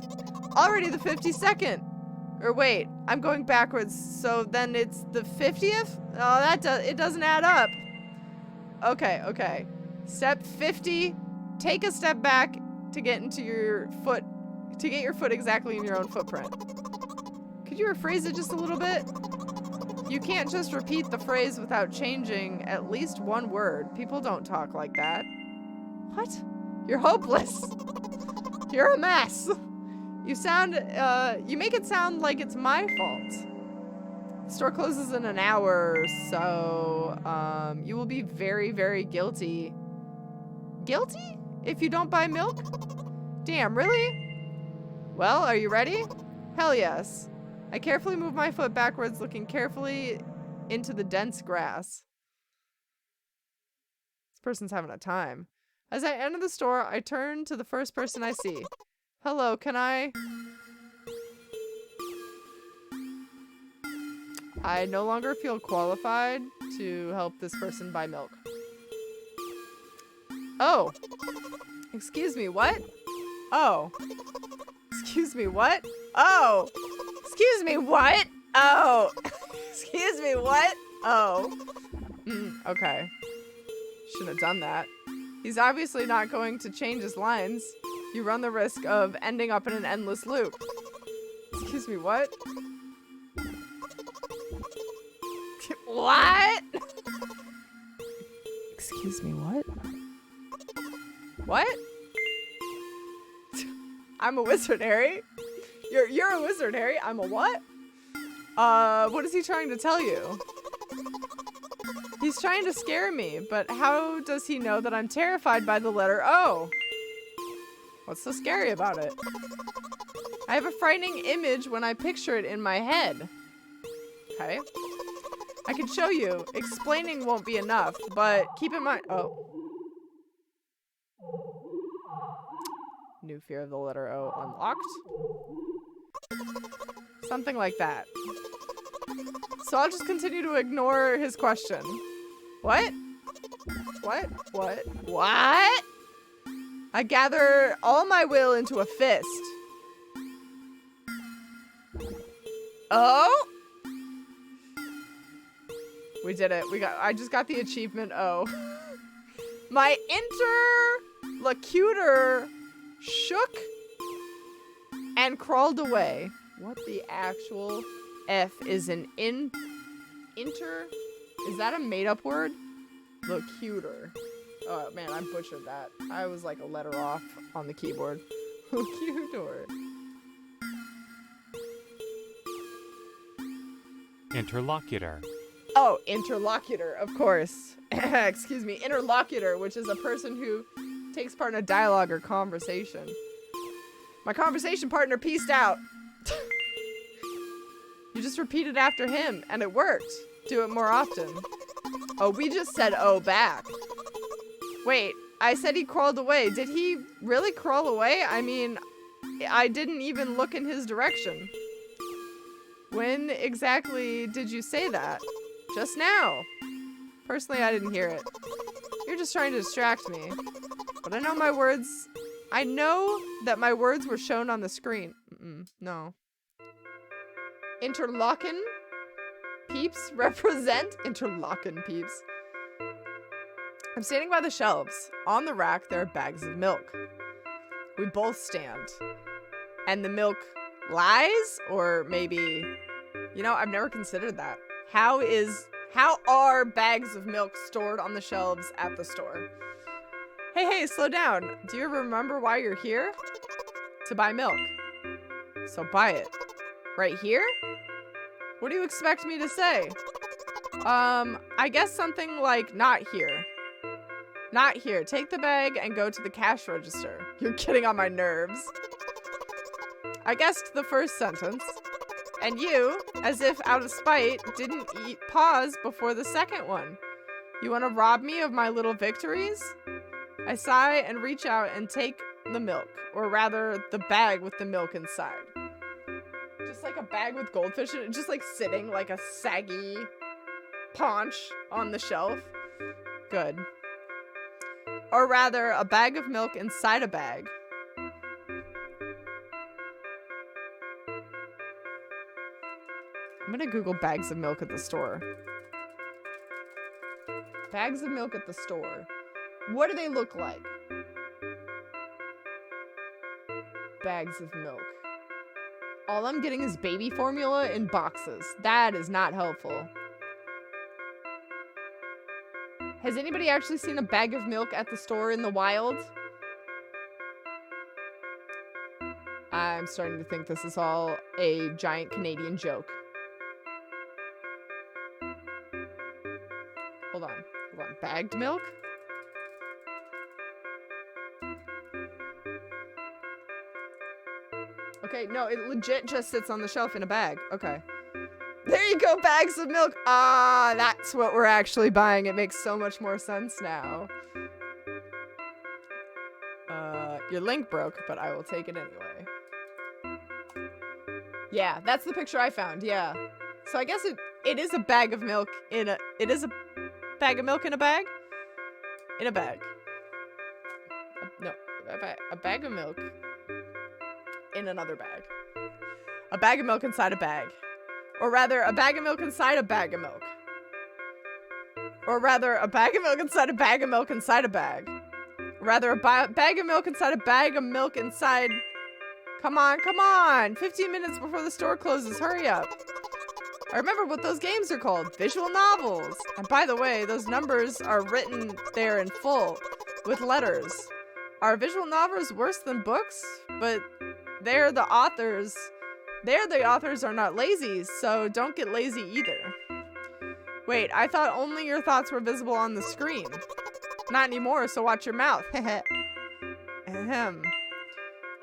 already the 52nd. Or wait, I'm going backwards, so then it's the 50th? Oh, it doesn't add up. Okay. Step 50, take a step back to get your foot exactly in your own footprint. Could you rephrase it just a little bit? You can't just repeat the phrase without changing at least one word. People don't talk like that. What? You're hopeless. You're a mess. You make it sound like it's my fault. The store closes in an hour, so, you will be very, very guilty. Guilty? If you don't buy milk? Damn, really? Well, are you ready? Hell yes. I carefully move my foot backwards, looking carefully into the dense grass. This person's having a time. As I enter the store, I turn to the first person I see. Hello, can I no longer feel qualified to help this person buy milk. Oh. Excuse me, what? Oh. Excuse me, what? Oh. Excuse me, what? Oh. Excuse me, what? Oh. Okay. Shouldn't have done that. He's obviously not going to change his lines. You run the risk of ending up in an endless loop. Excuse me, what? What? Excuse me, what? What? I'm a wizard, Harry. You're a wizard, Harry. I'm a what? What is he trying to tell you? He's trying to scare me, but how does he know that I'm terrified by the letter O? What's so scary about it? I have a frightening image when I picture it in my head. Okay. I can show you. Explaining won't be enough, but keep in mind— oh. New fear of the letter O unlocked. Something like that. So I'll just continue to ignore his question. What? What? What? What? I gather all my will into a fist. Oh? We did it. I just got the achievement O. My interlocutor shook and crawled away. What the actual F is an inter? Is that a made-up word? Locutor. Oh man, I butchered that. I was like a letter off on the keyboard. Locutor. Interlocutor. Oh, interlocutor, of course. Excuse me, interlocutor, which is a person who takes part in a dialogue or conversation. My conversation partner pieced out. You just repeated after him, and it worked. Do it more often. Oh, we just said oh back. Wait, I said he crawled away. Did he really crawl away? I mean, I didn't even look in his direction. When exactly did you say that? Just now. Personally, I didn't hear it. You're just trying to distract me. But I know my words. I know that my words were shown on the screen. No. Interlockin' peeps represent interlockin' peeps. I'm standing by the shelves. On the rack, there are bags of milk. We both stand. And the milk lies? Or maybe, you know, I've never considered that. How are bags of milk stored on the shelves at the store? Hey, slow down. Do you remember why you're here? To buy milk. So buy it. Right here? What do you expect me to say? I guess something like not here. Not here. Take the bag and go to the cash register. You're getting on my nerves. I guessed the first sentence. And you, as if out of spite, didn't pause before the second one. You want to rob me of my little victories? I sigh and reach out and take the milk, or rather, the bag with the milk inside. Just like a bag with goldfish in it, just like sitting like a saggy paunch on the shelf. Good. Or rather, a bag of milk inside a bag. I'm gonna Google bags of milk at the store. Bags of milk at the store. What do they look like? Bags of milk. All I'm getting is baby formula in boxes. That is not helpful. Has anybody actually seen a bag of milk at the store in the wild? I'm starting to think this is all a giant Canadian joke. Hold on. Bagged milk? Okay, no, it legit just sits on the shelf in a bag. Okay. There you go, bags of milk. Ah, that's what we're actually buying. It makes so much more sense now. Your link broke, but I will take it anyway. Yeah, that's the picture I found. Yeah. So I guess it is a bag of milk in a... It is a bag of milk in a bag? In a bag. No, a bag of milk in another bag. A bag of milk inside a bag. Or rather, a bag of milk inside a bag of milk. Or rather, a bag of milk inside a bag of milk inside a bag. Or rather, a bag of milk inside a bag of milk inside... Come on! 15 minutes before the store closes, hurry up. I remember what those games are called, visual novels. And by the way, those numbers are written there in full, with letters. Are visual novels worse than books? But they're the authors are not lazy, so don't get lazy either. Wait, I thought only your thoughts were visible on the screen. Not anymore, so watch your mouth. Ahem.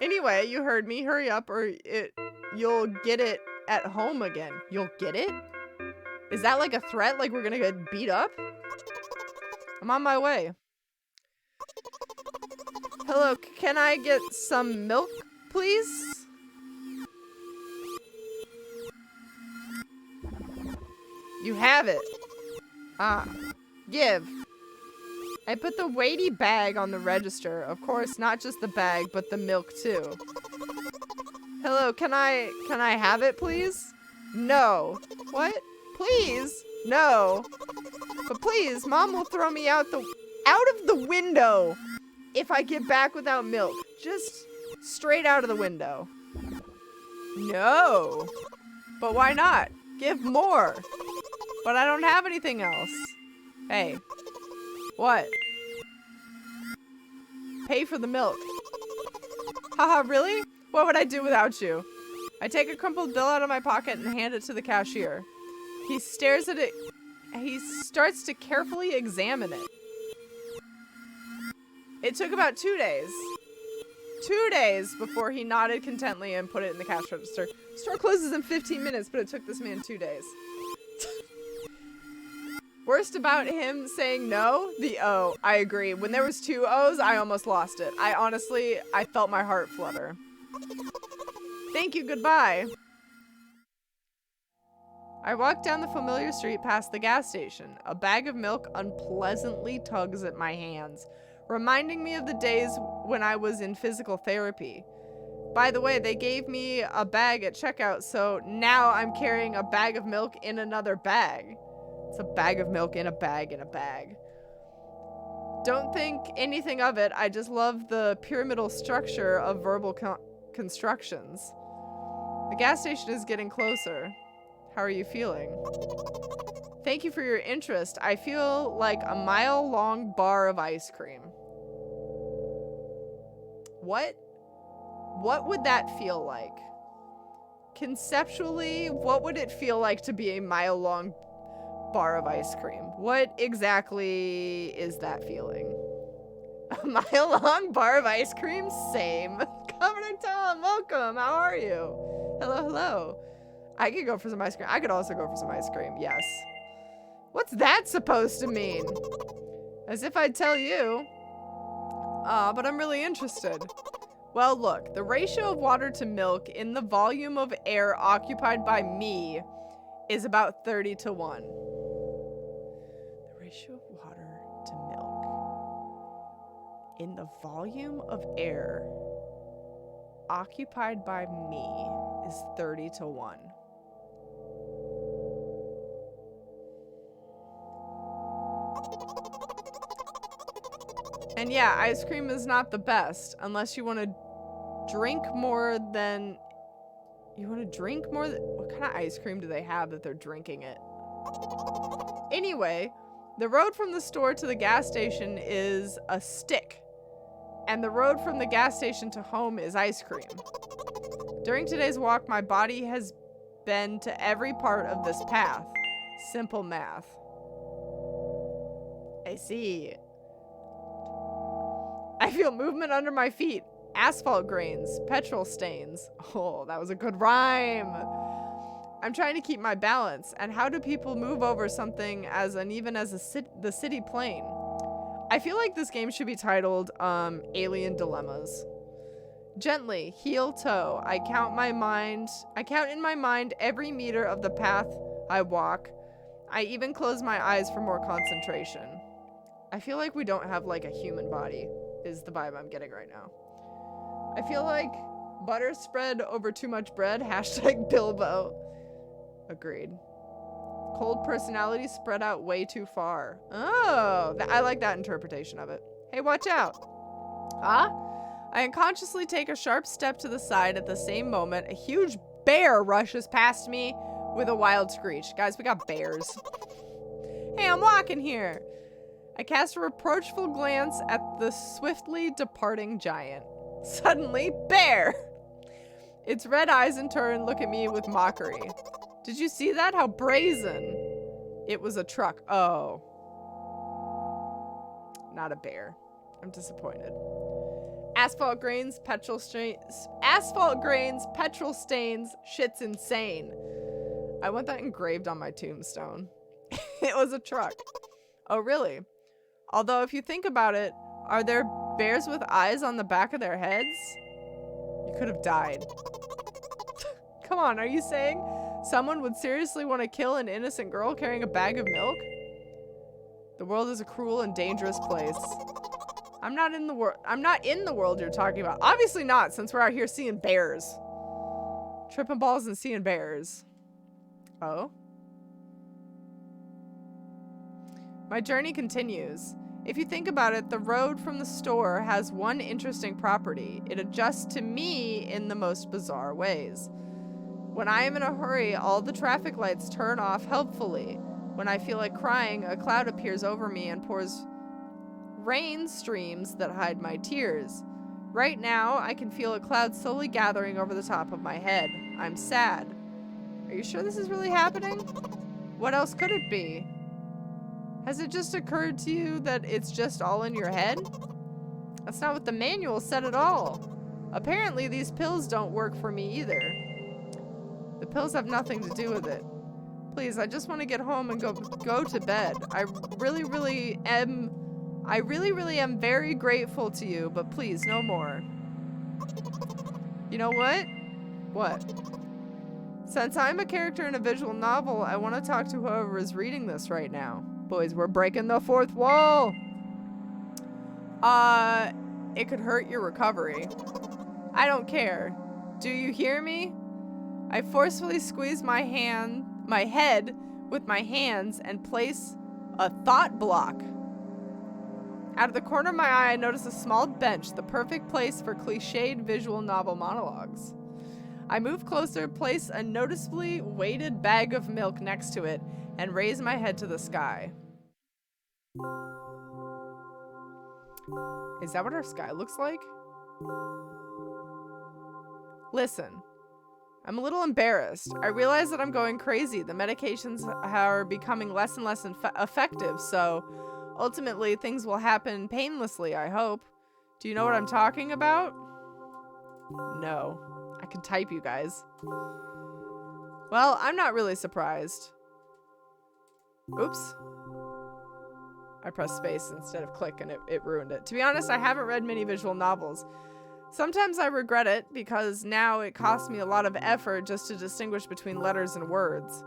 Anyway, you heard me. Hurry up or you'll get it at home again. You'll get it? Is that like a threat? Like we're gonna get beat up? I'm on my way. Hello, can I get some milk, please? You have it. Give. I put the weighty bag on the register. Of course, not just the bag, but the milk too. Hello, can I have it, please? No. What? Please? No. But please, Mom will throw me out of the window if I get back without milk. Just straight out of the window. No. But why not? Give more. But I don't have anything else. Hey. What? Pay for the milk. Haha, really? What would I do without you? I take a crumpled bill out of my pocket and hand it to the cashier. He stares at it. He starts to carefully examine it. It took about 2 days. 2 days before he nodded contently and put it in the cash register. Store closes in 15 minutes, but it took this man 2 days. Worst about him saying no? The O. I agree. When there was 2 O's, I almost lost it. I felt my heart flutter. Thank you, goodbye. I walk down the familiar street past the gas station. A bag of milk unpleasantly tugs at my hands, reminding me of the days when I was in physical therapy. By the way, they gave me a bag at checkout, so now I'm carrying a bag of milk in another bag. It's a bag of milk in a bag in a bag. Don't think anything of it. I just love the pyramidal structure of verbal constructions. The gas station is getting closer. How are you feeling? Thank you for your interest. I feel like a mile-long bar of ice cream. What? What would that feel like? Conceptually, what would it feel like to be a mile-long bar of ice cream? What exactly is that feeling? A mile-long bar of ice cream? Same. Governor Tom, welcome. How are you? Hello. I could go for some ice cream. I could also go for some ice cream. Yes. What's that supposed to mean? As if I'd tell you. But I'm really interested. Well, look. The ratio of water to milk in the volume of air occupied by me is about 30 to 1. The ratio of water to milk in the volume of air occupied by me is 30 to 1. And yeah, ice cream is not the best unless you want to drink more than... What kind of ice cream do they have that they're drinking it? Anyway, the road from the store to the gas station is a stick. And the road from the gas station to home is ice cream. During today's walk, my body has been to every part of this path. Simple math. I see. I feel movement under my feet. Asphalt grains, petrol stains. Oh, that was a good rhyme. I'm trying to keep my balance. And how do people move over something as uneven as the city plane? I feel like this game should be titled Alien Dilemmas. Gently, heel toe, I count in my mind every meter of the path I walk. I even close my eyes for more concentration. I feel like we don't have like a human body, is the vibe I'm getting right now. I feel like butter spread over too much bread, hashtag Bilbo. Agreed. Cold personality spread out way too far. Oh, I like that interpretation of it. Hey, watch out. Huh? I unconsciously take a sharp step to the side. At the same moment, a huge bear rushes past me with a wild screech. Guys, we got bears. Hey, I'm walking here. I cast a reproachful glance at the swiftly departing giant. Suddenly, bear! Its red eyes in turn look at me with mockery. Did you see that? How brazen. It was a truck. Oh. Not a bear. I'm disappointed. Asphalt grains, petrol stains. Shit's insane. I want that engraved on my tombstone. It was a truck. Oh, really? Although, if you think about it, are there bears with eyes on the back of their heads? You could have died. Come on, are you saying someone would seriously want to kill an innocent girl carrying a bag of milk? The world is a cruel and dangerous place. I'm not in the world you're talking about. Obviously not, since we're out here seeing bears. Tripping balls and seeing bears. Oh? My journey continues. If you think about it, the road from the store has one interesting property. It adjusts to me in the most bizarre ways. When I am in a hurry, all the traffic lights turn off helpfully. When I feel like crying, a cloud appears over me and pours rain streams that hide my tears. Right now, I can feel a cloud slowly gathering over the top of my head. I'm sad. Are you sure this is really happening? What else could it be? Has it just occurred to you that it's just all in your head? That's not what the manual said at all. Apparently, these pills don't work for me either. The pills have nothing to do with it. Please, I just want to get home and go to bed. I really am very grateful to you, but please, no more. You know what? What? Since I'm a character in a visual novel, I want to talk to whoever is reading this right now. Boys, we're breaking the fourth wall. It could hurt your recovery. I don't care. Do you hear me? I forcefully squeeze my head with my hands and place a thought block. Out of the corner of my eye, I notice a small bench, the perfect place for cliched visual novel monologues. I move closer, place a noticeably weighted bag of milk next to it, and raise my head to the sky. Is that what our sky looks like? Listen, I'm a little embarrassed. I realize that I'm going crazy. The medications are becoming less and less effective, so ultimately things will happen painlessly, I hope. Do you know what I'm talking about? No. I can type, you guys. Well, I'm not really surprised. Oops. I pressed space instead of click and it ruined it. To be honest, I haven't read many visual novels. Sometimes I regret it because now it costs me a lot of effort just to distinguish between letters and words.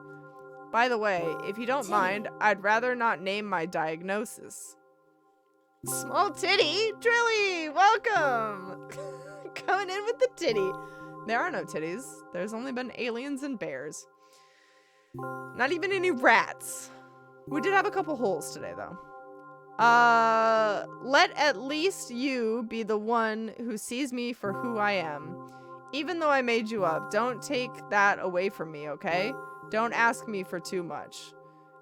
By the way, if you don't mind, I'd rather not name my diagnosis. Small titty, Drilly, welcome! Coming in with the titty. There are no titties. There's only been aliens and bears. Not even any rats. We did have a couple holes today, though. Let at least you be the one who sees me for who I am. Even though I made you up, don't take that away from me, okay? Don't ask me for too much.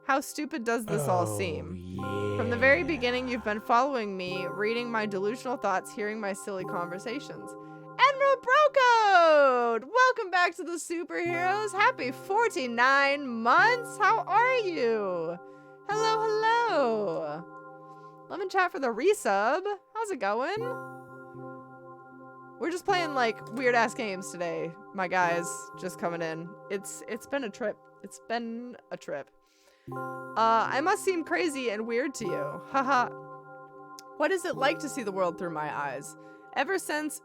How stupid does this all seem? Yeah. From the very beginning, you've been following me, reading my delusional thoughts, hearing my silly conversations. And Admiral Brocode! Welcome back to the superheroes. Happy 49 months. How are you? Hello, hello. Love and chat for the resub. How's it going? We're just playing like weird ass games today, my guys. Just coming in. It's been a trip. It's been a trip. I must seem crazy and weird to you. Haha. What is it like to see the world through my eyes? Ever since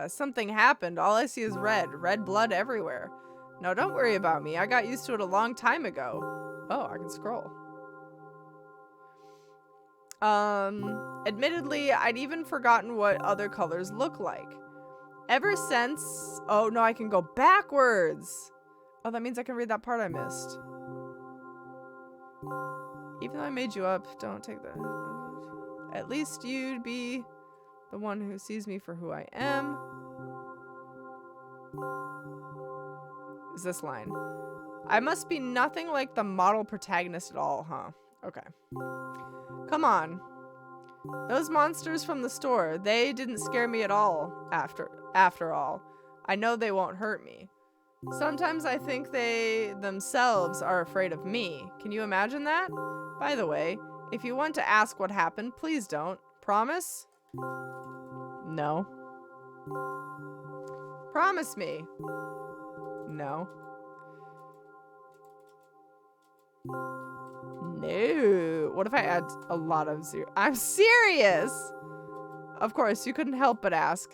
something happened, all I see is red blood everywhere. No, don't worry about me. I got used to it a long time ago. Oh, I can scroll. Admittedly, I'd even forgotten what other colors look like. Ever since, oh no, I can go backwards. Oh, that means I can read that part I missed. Even though I made you up, don't take that. At least you'd be the one who sees me for who I am. Is this line? I must be nothing like the model protagonist at all, huh? Okay. Come on. Those monsters from the store, they didn't scare me at all after all. I know they won't hurt me. Sometimes I think they themselves are afraid of me. Can you imagine that? By the way, if you want to ask what happened, please don't. Promise? No. Promise me. No. No. What if I add a lot of zero? I'm serious! Of course, you couldn't help but ask.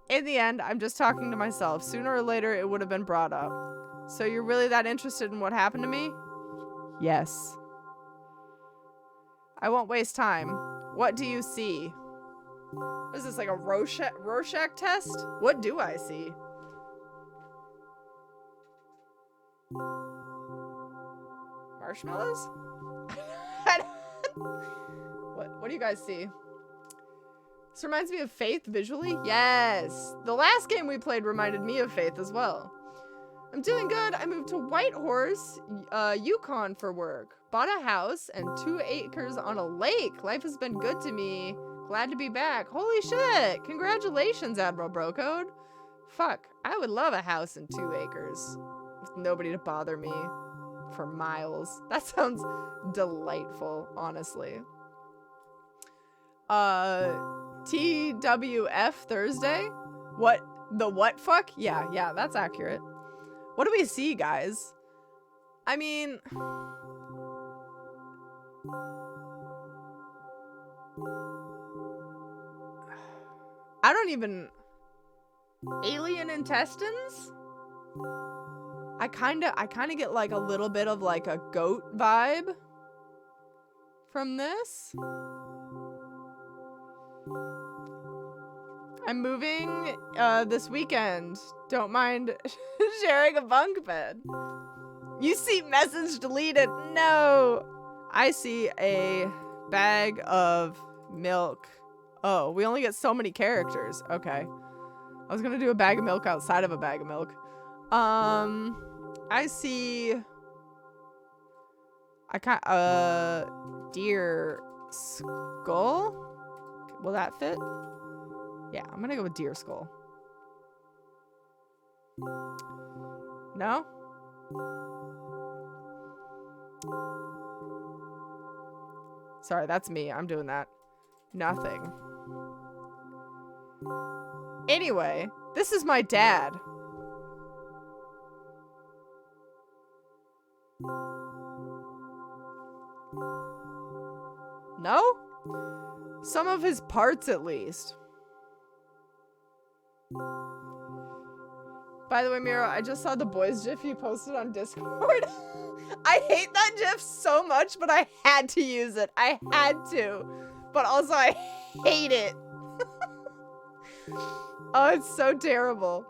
In the end, I'm just talking to myself. Sooner or later, it would have been brought up. So you're really that interested in what happened to me? Yes. I won't waste time. What do you see? What is this, like a Rorschach test? What do I see? Marshmallows? What do you guys see? This reminds me of Faith visually? Yes! The last game we played reminded me of Faith as well. I'm doing good. I moved to Whitehorse, Yukon for work. Bought a house and 2 acres on a lake. Life has been good to me. Glad to be back. Holy shit! Congratulations, Admiral Brocode. Fuck, I would love a house and 2 acres. With nobody to bother me for miles. That sounds delightful, honestly. TWF Thursday? What? The what fuck? Yeah, that's accurate. What do we see, guys? I mean... I don't even... Alien intestines? I kinda get like a little bit of like a goat vibe from this. I'm moving this weekend. Don't mind sharing a bunk bed. You see message deleted. No. I see a bag of milk. Oh, we only get so many characters. Okay. I was gonna do a bag of milk outside of a bag of milk. I see... deer skull? Will that fit? Yeah, I'm gonna go with deer skull. No? Sorry, that's me. I'm doing that. Nothing. Anyway, this is my dad. No? Some of his parts, at least. By the way, Miro, I just saw the boys GIF you posted on Discord. I hate that GIF so much, but I had to use it. I had to. But also, I hate it. Oh, it's so terrible.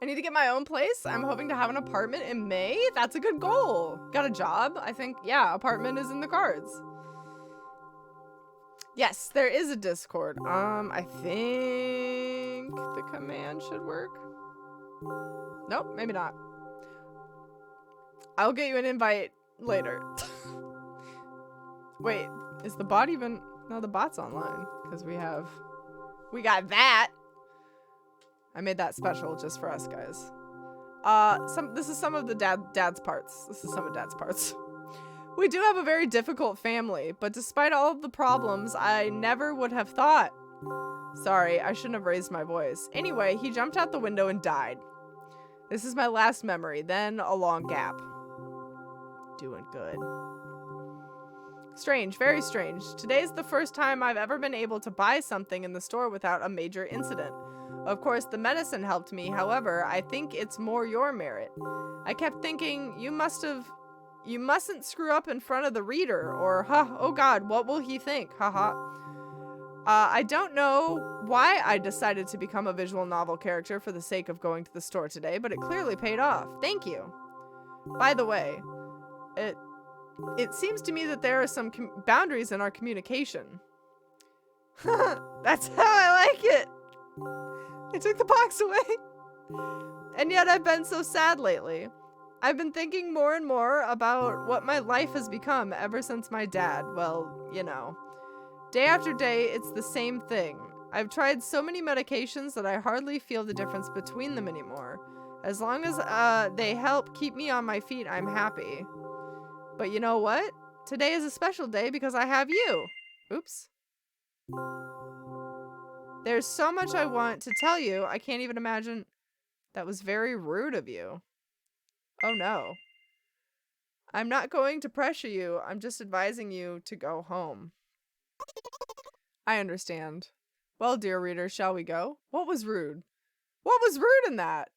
I need to get my own place. I'm hoping to have an apartment in May. That's a good goal. Got a job? I think, yeah, apartment is in the cards. Yes, there is a Discord. I think the command should work. Nope, maybe not. I'll get you an invite later. Wait, is the bot even... No, the bot's online. Because we got that. I made that special just for us guys. This is some of the dad's parts. This is some of dad's parts. We do have a very difficult family, but despite all of the problems, I never would have thought. Sorry, I shouldn't have raised my voice. Anyway, he jumped out the window and died. This is my last memory, then a long gap. Doing good. Strange, very strange. Today's the first time I've ever been able to buy something in the store without a major incident. Of course, the medicine helped me, however, I think it's more your merit. I kept thinking, you mustn't screw up in front of the reader, or, oh god, what will he think, haha. I don't know why I decided to become a visual novel character for the sake of going to the store today, but it clearly paid off. Thank you. By the way, it seems to me that there are some boundaries in our communication. That's how I like it. I took the box away. And yet I've been so sad lately. I've been thinking more and more about what my life has become ever since my dad, well, you know. Day after day, it's the same thing. I've tried so many medications that I hardly feel the difference between them anymore. As long as they help keep me on my feet, I'm happy. But you know what? Today is a special day because I have you. Oops. There's so much I want to tell you, I can't even imagine. That was very rude of you. Oh no. I'm not going to pressure you, I'm just advising you to go home. I understand. Well, dear reader, shall we go? What was rude? What was rude in that?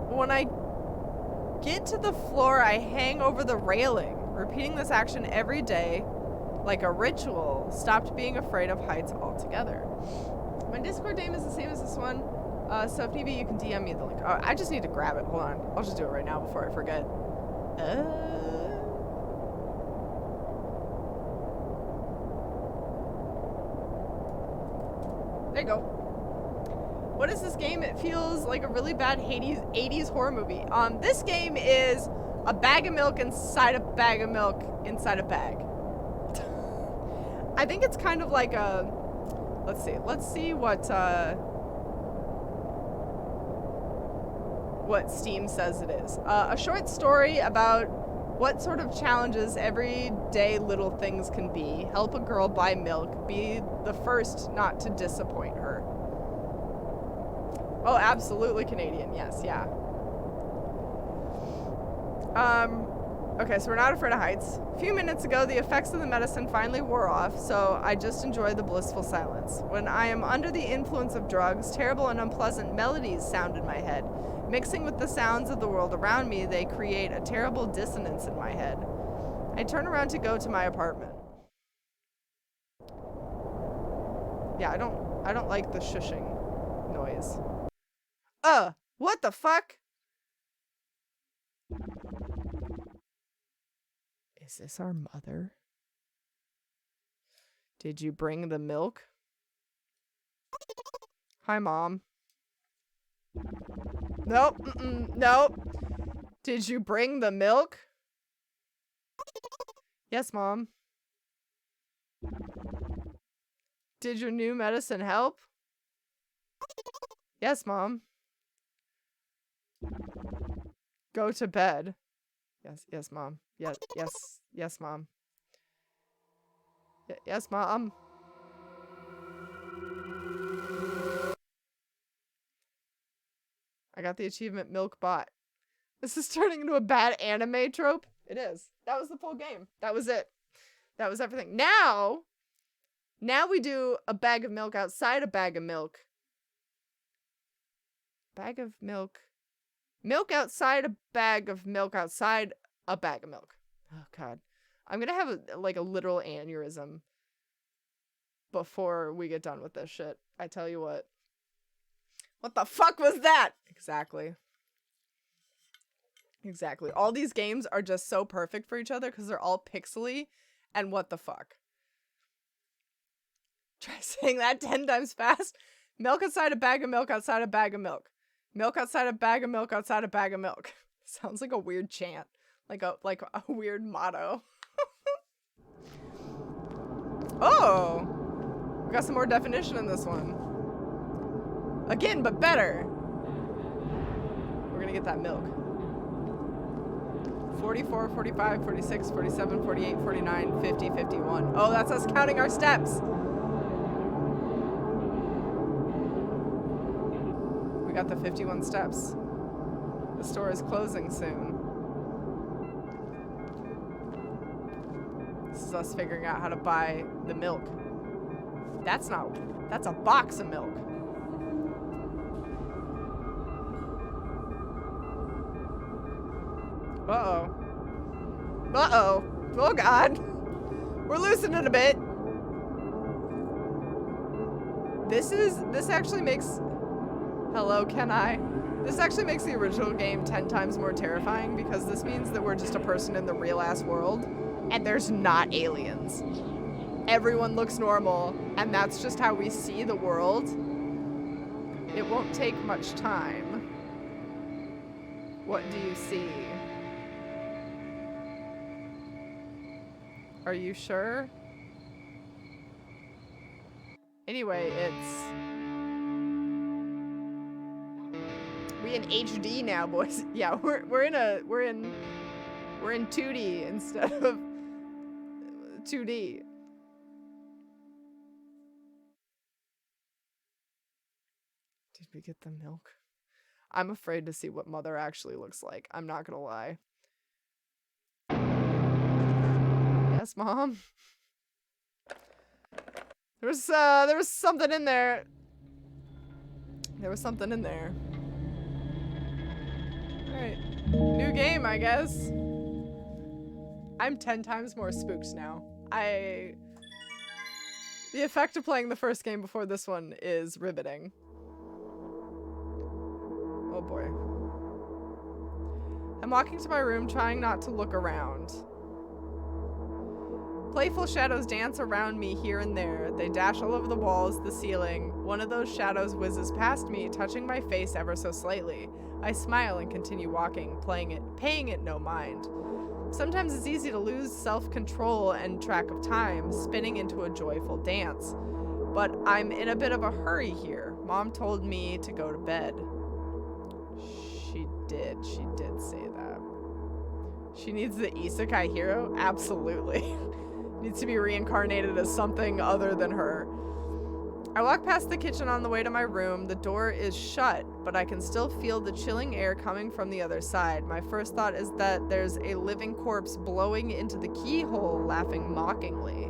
When I get to the floor, I hang over the railing. Repeating this action every day, like a ritual, stopped being afraid of heights altogether. My Discord name is the same as this one, so if need be, you can DM me the link. Oh, I just need to grab it. Hold on. I'll just do it right now before I forget. There you go. What is this game? It feels like a really bad 80s horror movie. This game is a bag of milk inside a bag of milk inside a bag. I think it's kind of like a... Let's see what Steam says it is. A short story about what sort of challenges everyday little things can be. Help a girl buy milk. Be the first not to disappoint her. Oh, absolutely Canadian. Yes, yeah. Okay, so we're not afraid of heights. A few minutes ago, the effects of the medicine finally wore off, so I just enjoy the blissful silence. When I am under the influence of drugs, terrible and unpleasant melodies sound in my head. Mixing with the sounds of the world around me, they create a terrible dissonance in my head. I turn around to go to my apartment. Yeah, I don't like the shushing noise. What the fuck? Is this our mother? Did you bring the milk? Hi, Mom. Nope. Nope. Did you bring the milk? Yes, Mom. Did your new medicine help? Yes, Mom. Go to bed. Yes, Mom. Yes, Mom. Yes, Mom. I got the achievement milk bot. This is turning into a bad anime trope. It is. That was the full game. That was it. That was everything. Now we do a bag of milk outside a bag of milk. Bag of milk. Milk outside a bag of milk outside a bag of milk. Oh, God. I'm gonna have a literal aneurysm before we get done with this shit. I tell you what. What the fuck was that? Exactly. All these games are just so perfect for each other because they're all pixely and what the fuck. Try saying that 10 times fast. Milk outside a bag of milk outside a bag of milk. Milk outside a bag of milk outside a bag of milk. Sounds like a weird chant. Like a weird motto. Oh! We got some more definition in this one. Again, but better. We're gonna get that milk. 44, 45, 46, 47, 48, 49, 50, 51. Oh, that's us counting our steps. We got the 51 steps. The store is closing soon. This is us figuring out how to buy the milk. That's a box of milk. Uh-oh. Uh-oh. Oh, God. We're loosening it a bit. This actually makes... Hello, can I? This actually makes the original game 10 times more terrifying because this means that we're just a person in the real-ass world and there's not aliens. Everyone looks normal and that's just how we see the world. It won't take much time. What do you see? Are you sure? Anyway, it's... We in HD now, boys. Yeah, we're in 2D instead of 2D. Did we get the milk? I'm afraid to see what Mother actually looks like. I'm not gonna lie. Yes, Mom. There was something in there. There was something in there. Alright. New game, I guess. I'm 10 times more spooked now. The effect of playing the first game before this one is riveting. Oh boy. I'm walking to my room, trying not to look around. Playful shadows dance around me here and there. They dash all over the walls, the ceiling. One of those shadows whizzes past me, touching my face ever so slightly. I smile and continue walking, paying it no mind. Sometimes it's easy to lose self-control and track of time, spinning into a joyful dance. But I'm in a bit of a hurry here. Mom told me to go to bed. She did say that. She needs the isekai hero? Absolutely. Needs to be reincarnated as something other than her. I walk past the kitchen on the way to my room. The door is shut, but I can still feel the chilling air coming from the other side. My first thought is that there's a living corpse blowing into the keyhole, laughing mockingly.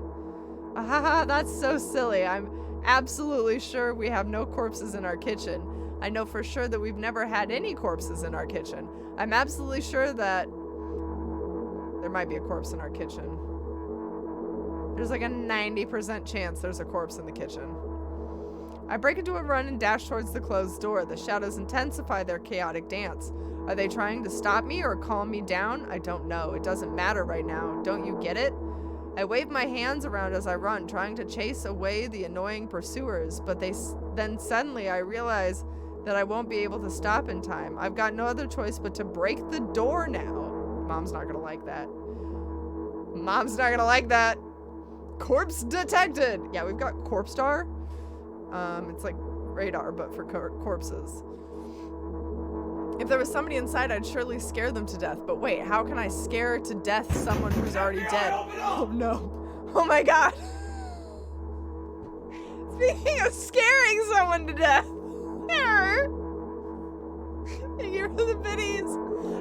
Ahaha, that's so silly. I'm absolutely sure we have no corpses in our kitchen. I know for sure that we've never had any corpses in our kitchen. I'm absolutely sure that there might be a corpse in our kitchen. There's like a 90% chance there's a corpse in the kitchen. I break into a run and dash towards the closed door. The shadows intensify their chaotic dance. Are they trying to stop me or calm me down? I don't know. It doesn't matter right now. Don't you get it? I wave my hands around as I run, trying to chase away the annoying pursuers, but then suddenly I realize that I won't be able to stop in time. I've got no other choice but to break the door now. Mom's not gonna like that. Mom's not gonna like that. Corpse detected! Yeah, we've got Corpse Star. It's like radar, but for corpses. If there was somebody inside, I'd surely scare them to death. But wait, how can I scare to death someone who's already dead? Oh no. Oh my god. Speaking of scaring someone to death. Thank you for the biddies.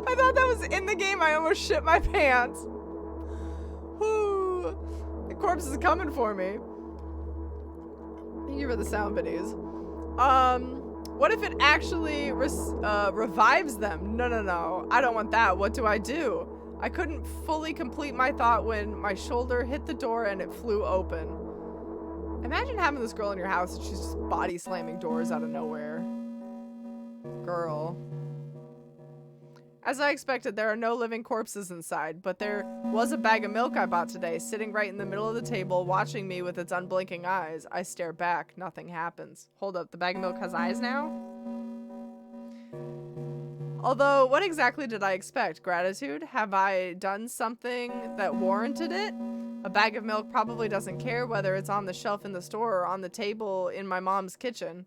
I thought that was in the game. I almost shit my pants. Whew. The corpse is coming for me. Thank you for the sound biddies. What if it actually revives them? No. I don't want that. What do? I couldn't fully complete my thought when my shoulder hit the door and it flew open. Imagine having this girl in your house and she's just body slamming doors out of nowhere. Girl. As I expected, there are no living corpses inside, but there was a bag of milk I bought today, sitting right in the middle of the table, watching me with its unblinking eyes. I stare back. Nothing happens. Hold up, the bag of milk has eyes now? Although, what exactly did I expect? Gratitude? Have I done something that warranted it? A bag of milk probably doesn't care whether it's on the shelf in the store or on the table in my mom's kitchen.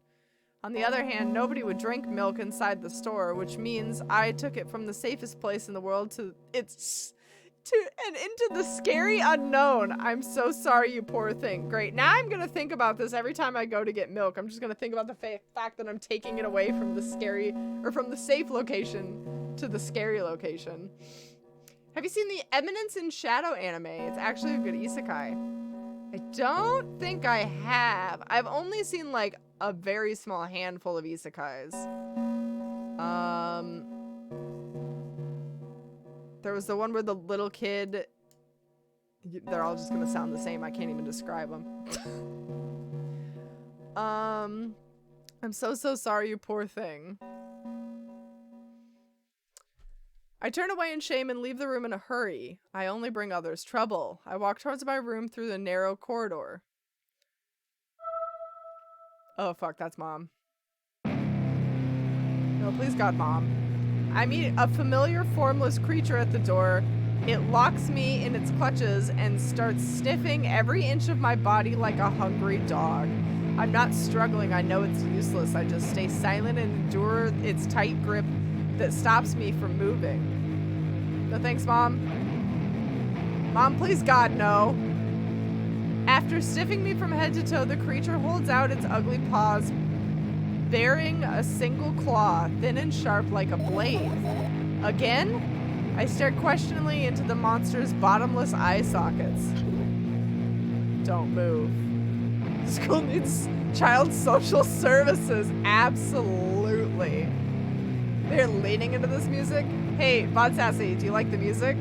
On the other hand, nobody would drink milk inside the store, which means I took it from the safest place in the world and into the scary unknown. I'm so sorry, you poor thing. Great. Now I'm gonna think about this every time I go to get milk. I'm just gonna think about the fact that I'm taking it away from the safe location to the scary location. Have you seen the Eminence in Shadow anime? It's actually a good isekai. I don't think I have. I've only seen like a very small handful of isekais. There was the one where the little kid... They're all just gonna sound the same. I can't even describe them. I'm so sorry, you poor thing. I turn away in shame and leave the room in a hurry. I only bring others trouble. I walk towards my room through the narrow corridor. Oh fuck, that's Mom. No, please God, Mom. I meet a familiar formless creature at the door. It locks me in its clutches and starts sniffing every inch of my body like a hungry dog. I'm not struggling, I know it's useless. I just stay silent and endure its tight grip that stops me from moving. No thanks, Mom. Mom, please God, no. After sniffing me from head to toe, the creature holds out its ugly paws, bearing a single claw, thin and sharp like a blade. Again? I stare questioningly into the monster's bottomless eye sockets. Don't move. School needs child social services. Absolutely. They're leaning into this music. Hey, Bod Sassy, do you like the music?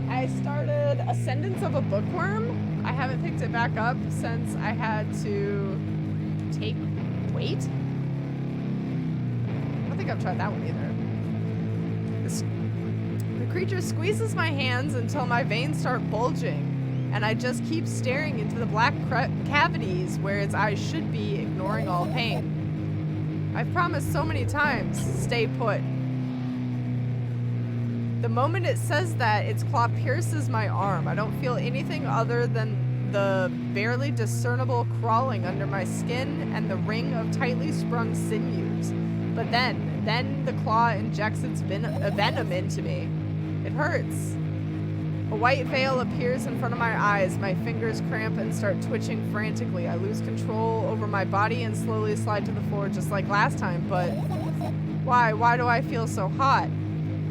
I started Ascendance of a Bookworm. I haven't picked it back up since I had to take weight. I don't think I've tried that one either. The creature squeezes my hands until my veins start bulging, and I just keep staring into the black cavities where its eyes should be, ignoring all pain. I've promised so many times, stay put. The moment it says that, its claw pierces my arm. I don't feel anything other than the barely discernible crawling under my skin and the ring of tightly sprung sinews. But then the claw injects its venom into me. It hurts. A white veil appears in front of my eyes. My fingers cramp and start twitching frantically. I lose control over my body and slowly slide to the floor just like last time, but why? Why do I feel so hot?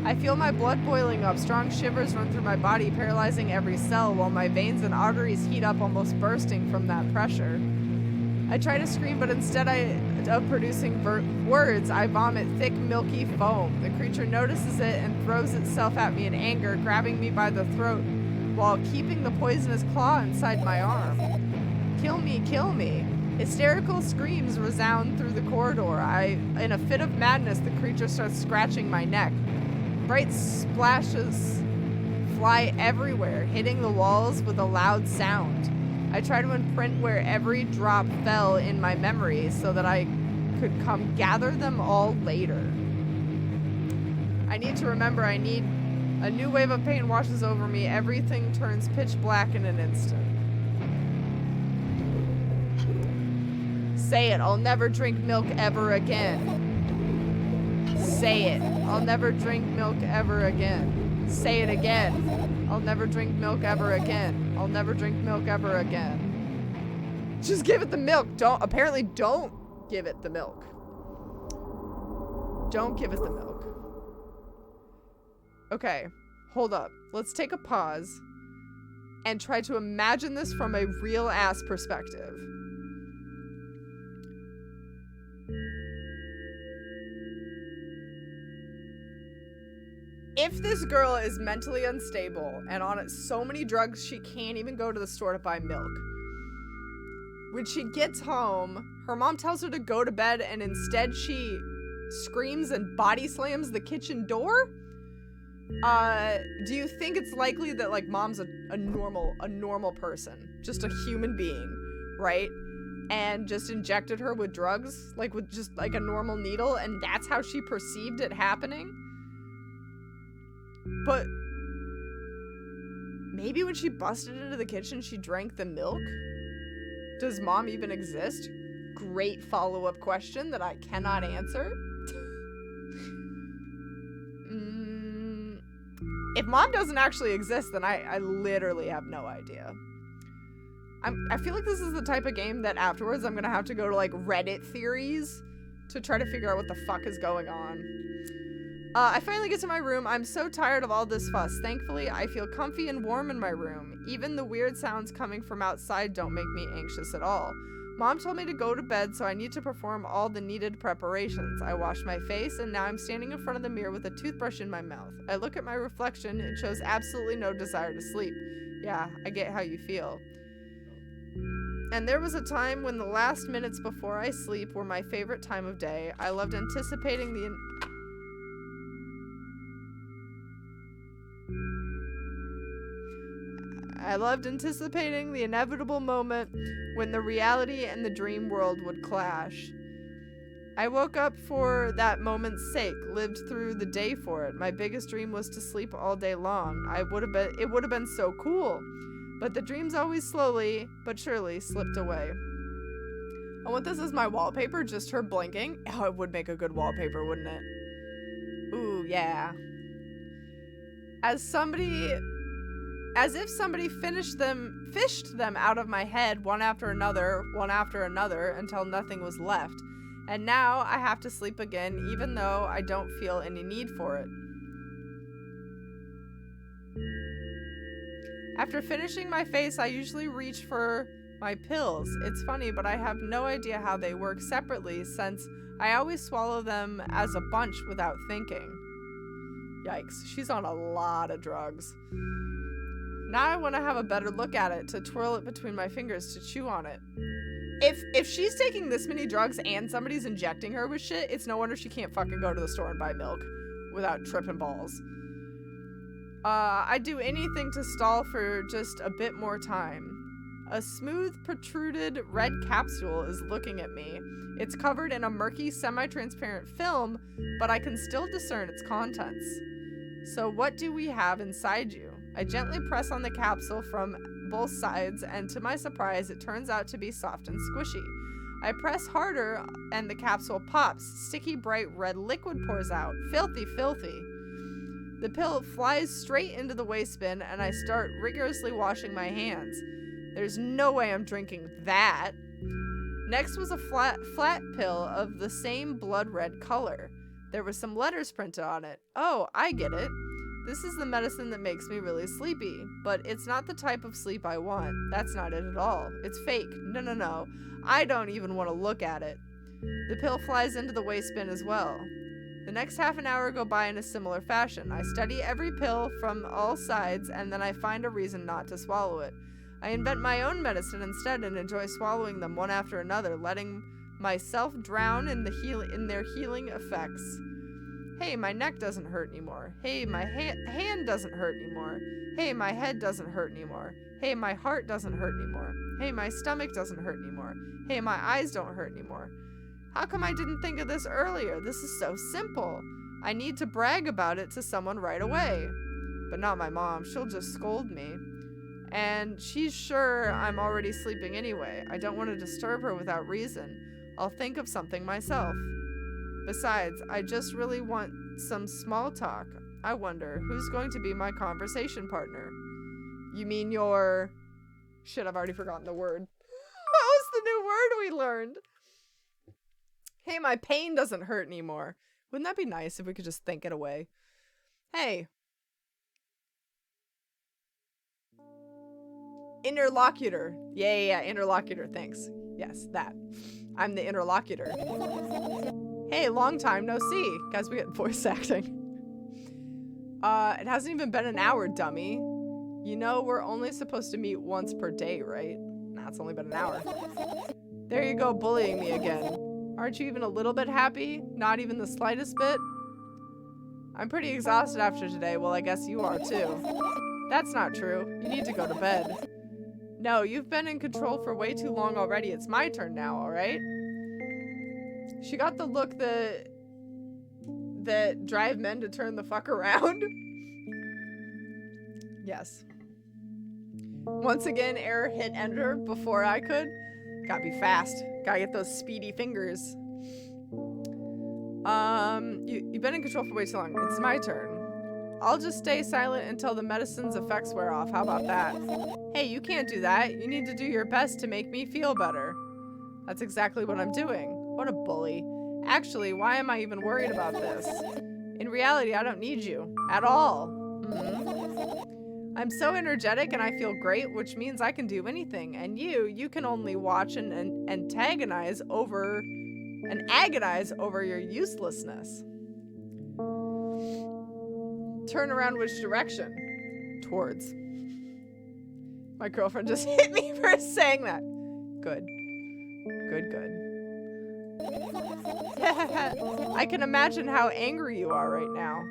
I feel my blood boiling up. Strong shivers run through my body, paralyzing every cell, while my veins and arteries heat up, almost bursting from that pressure. I try to scream, but instead of producing words, I vomit thick, milky foam. The creature notices it and throws itself at me in anger, grabbing me by the throat while keeping the poisonous claw inside my arm. Kill me, kill me. Hysterical screams resound through the corridor. In a fit of madness, the creature starts scratching my neck. Bright splashes fly everywhere, hitting the walls with a loud sound. I try to imprint where every drop fell in my memory so that I could come gather them all later. I need to remember. A new wave of pain washes over me. Everything turns pitch black in an instant. Say it. I'll never drink milk ever again. Say it. I'll never drink milk ever again. Say it again. I'll never drink milk ever again. I'll never drink milk ever again. Just give it the milk. Don't give it the milk. Don't give it the milk. Okay, hold up. Let's take a pause and try to imagine this from a real ass perspective. If this girl is mentally unstable and on so many drugs she can't even go to the store to buy milk, when she gets home, her mom tells her to go to bed and instead she screams and body slams the kitchen door? Do you think it's likely that like mom's a normal person, just a human being, right? And just injected her with drugs, like with just like a normal needle, and that's how she perceived it happening? But Maybe when she busted into the kitchen, she drank the milk? Does mom even exist? Great follow-up question that I cannot answer. If mom doesn't actually exist, then I literally have no idea. I feel like this is the type of game that afterwards I'm gonna have to go to like Reddit theories to try to figure out what the fuck is going on. I finally get to my room. I'm so tired of all this fuss. Thankfully, I feel comfy and warm in my room. Even the weird sounds coming from outside don't make me anxious at all. Mom told me to go to bed, so I need to perform all the needed preparations. I wash my face, and now I'm standing in front of the mirror with a toothbrush in my mouth. I look at my reflection. It shows absolutely no desire to sleep. Yeah, I get how you feel. And there was a time when the last minutes before I sleep were my favorite time of day. I loved anticipating the inevitable moment when the reality and the dream world would clash. I woke up for that moment's sake, lived through the day for it. My biggest dream was to sleep all day long. It would have been so cool. But the dreams always slowly but surely slipped away. I want this as my wallpaper, just her blinking. Oh, it would make a good wallpaper, wouldn't it? Ooh, yeah. As if somebody fished them out of my head one after another, until nothing was left. And now I have to sleep again, even though I don't feel any need for it. After finishing my face, I usually reach for my pills. It's funny, but I have no idea how they work separately since I always swallow them as a bunch without thinking. Yikes, she's on a lot of drugs. Now I want to have a better look at it, to twirl it between my fingers, to chew on it. If she's taking this many drugs and somebody's injecting her with shit, it's no wonder she can't fucking go to the store and buy milk without tripping balls. I'd do anything to stall for just a bit more time. A smooth, protruded red capsule is looking at me. It's covered in a murky, semi-transparent film, but I can still discern its contents. So what do we have inside you? I gently press on the capsule from both sides, and to my surprise, it turns out to be soft and squishy. I press harder, and the capsule pops. Sticky, bright red liquid pours out. Filthy, filthy. The pill flies straight into the waste bin, and I start rigorously washing my hands. There's no way I'm drinking that. Next was a flat pill of the same blood red color. There were some letters printed on it. Oh, I get it. This is the medicine that makes me really sleepy, but it's not the type of sleep I want. That's not it at all. It's fake. No. I don't even want to look at it. The pill flies into the waste bin as well. The next half an hour go by in a similar fashion. I study every pill from all sides, and then I find a reason not to swallow it. I invent my own medicine instead and enjoy swallowing them one after another, letting myself drown in their healing effects. Hey, my neck doesn't hurt anymore. Hey, my hand doesn't hurt anymore. Hey, my head doesn't hurt anymore. Hey, my heart doesn't hurt anymore. Hey, my stomach doesn't hurt anymore. Hey, my eyes don't hurt anymore. How come I didn't think of this earlier? This is so simple. I need to brag about it to someone right away. But not my mom. She'll just scold me. And she's sure I'm already sleeping anyway. I don't want to disturb her without reason. I'll think of something myself. Besides, I just really want some small talk. I wonder, who's going to be my conversation partner? You mean your... Shit, I've already forgotten the word. What was the new word we learned? Hey, my pain doesn't hurt anymore. Wouldn't that be nice if we could just think it away? Hey. Interlocutor. Yeah, interlocutor, thanks. Yes, that. I'm the interlocutor. Hey, long time no see. Guys, we get voice acting. It hasn't even been an hour, dummy. You know, we're only supposed to meet once per day, right? Nah, it's only been an hour. There you go, bullying me again. Aren't you even a little bit happy? Not even the slightest bit? I'm pretty exhausted after today. Well, I guess you are too. That's not true. You need to go to bed. No, you've been in control for way too long already. It's my turn now, alright? She got the look that drive men to turn the fuck around. Yes. Once again, error hit enter before I could. Gotta be fast. Gotta get those speedy fingers. You've been in control for way too long. It's my turn. I'll just stay silent until the medicine's effects wear off. How about that? Hey, you can't do that. You need to do your best to make me feel better. That's exactly what I'm doing. What a bully. Actually, why am I even worried about this? In reality, I don't need you. At all. I'm so energetic and I feel great, which means I can do anything. And you can only watch and agonize over your uselessness. Turn around which direction? Towards. My girlfriend just hit me for saying that. Good. Good. I can imagine how angry you are right now.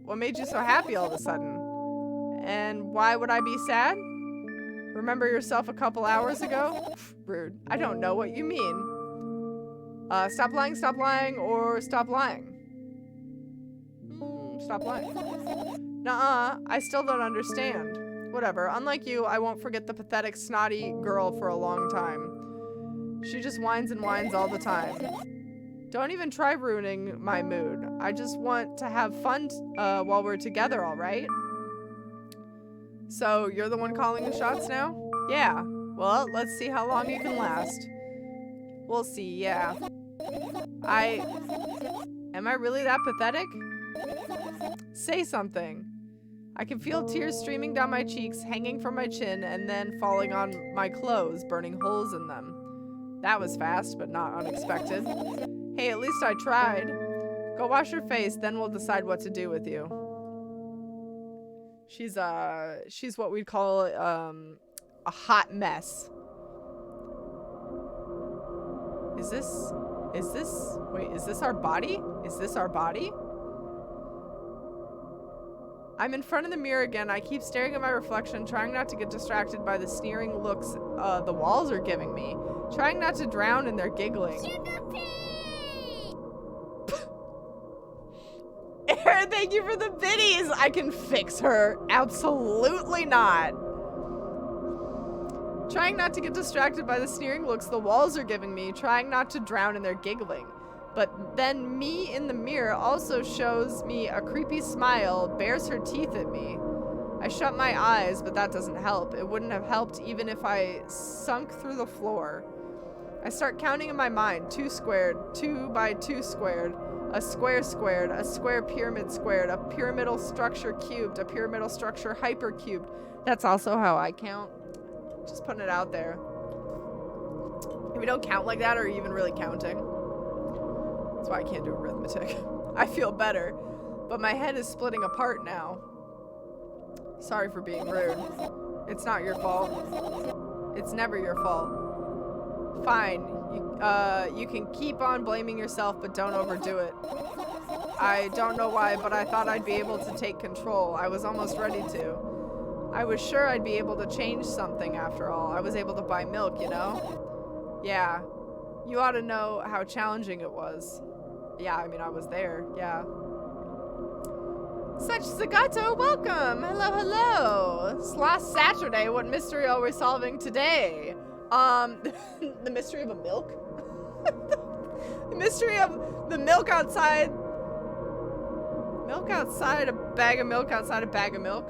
What made you so happy all of a sudden? And why would I be sad? Remember yourself a couple hours ago? Rude. I don't know what you mean. Stop lying, or stop lying. Stop lying. Nuh-uh, I still don't understand. Whatever, unlike you, I won't forget the pathetic, snotty girl for a long time. She just whines and whines all the time. Don't even try ruining my mood. I just want to have fun while we're together, alright? So, you're the one calling the shots now? Yeah. Well, let's see how long you can last. We'll see, yeah. Am I really that pathetic? Say something. I can feel tears streaming down my cheeks, hanging from my chin, and then falling on my clothes, burning holes in them. That was fast, but not unexpected. Hey, at least I tried. Go wash your face, then we'll decide what to do with you. She's what we'd call a hot mess. Is this our body? Is this our body? I'm in front of the mirror again. I keep staring at my reflection, trying not to get distracted by the sneering looks the walls are giving me. Trying not to drown in their giggling. Aaron, thank you for the biddies. I can fix her. Absolutely not. Trying not to get distracted by the sneering looks the walls are giving me. Trying not to drown in their giggling. But then me in the mirror also shows me a creepy smile, bares her teeth at me. I shut my eyes, but that doesn't help. It wouldn't have helped even if I sunk through the floor. I start counting in my mind. 2 squared, 2 by 2 squared, a square squared, a square pyramid squared, a pyramidal structure cubed, a pyramidal structure hypercubed. That's also how I count. Just putting it out there. If we don't count like that, are you even really counting? That's why I can't do arithmetic. I feel better, but my head is splitting apart now. Sorry for being rude. It's not your fault. It's never your fault. Fine. You can keep on blaming yourself, but don't overdo it. I don't know why, but I thought I'd be able to take control. I was almost ready to. I was sure I'd be able to change something after all. I was able to buy milk, you know? Yeah. You ought to know how challenging it was. Yeah, I mean, I was there. Yeah. Such Zagato, welcome! Hello, hello! It's last Saturday. What mystery are we solving today? The mystery of a milk? The mystery of the milk outside. Milk outside a bag of milk outside a bag of milk.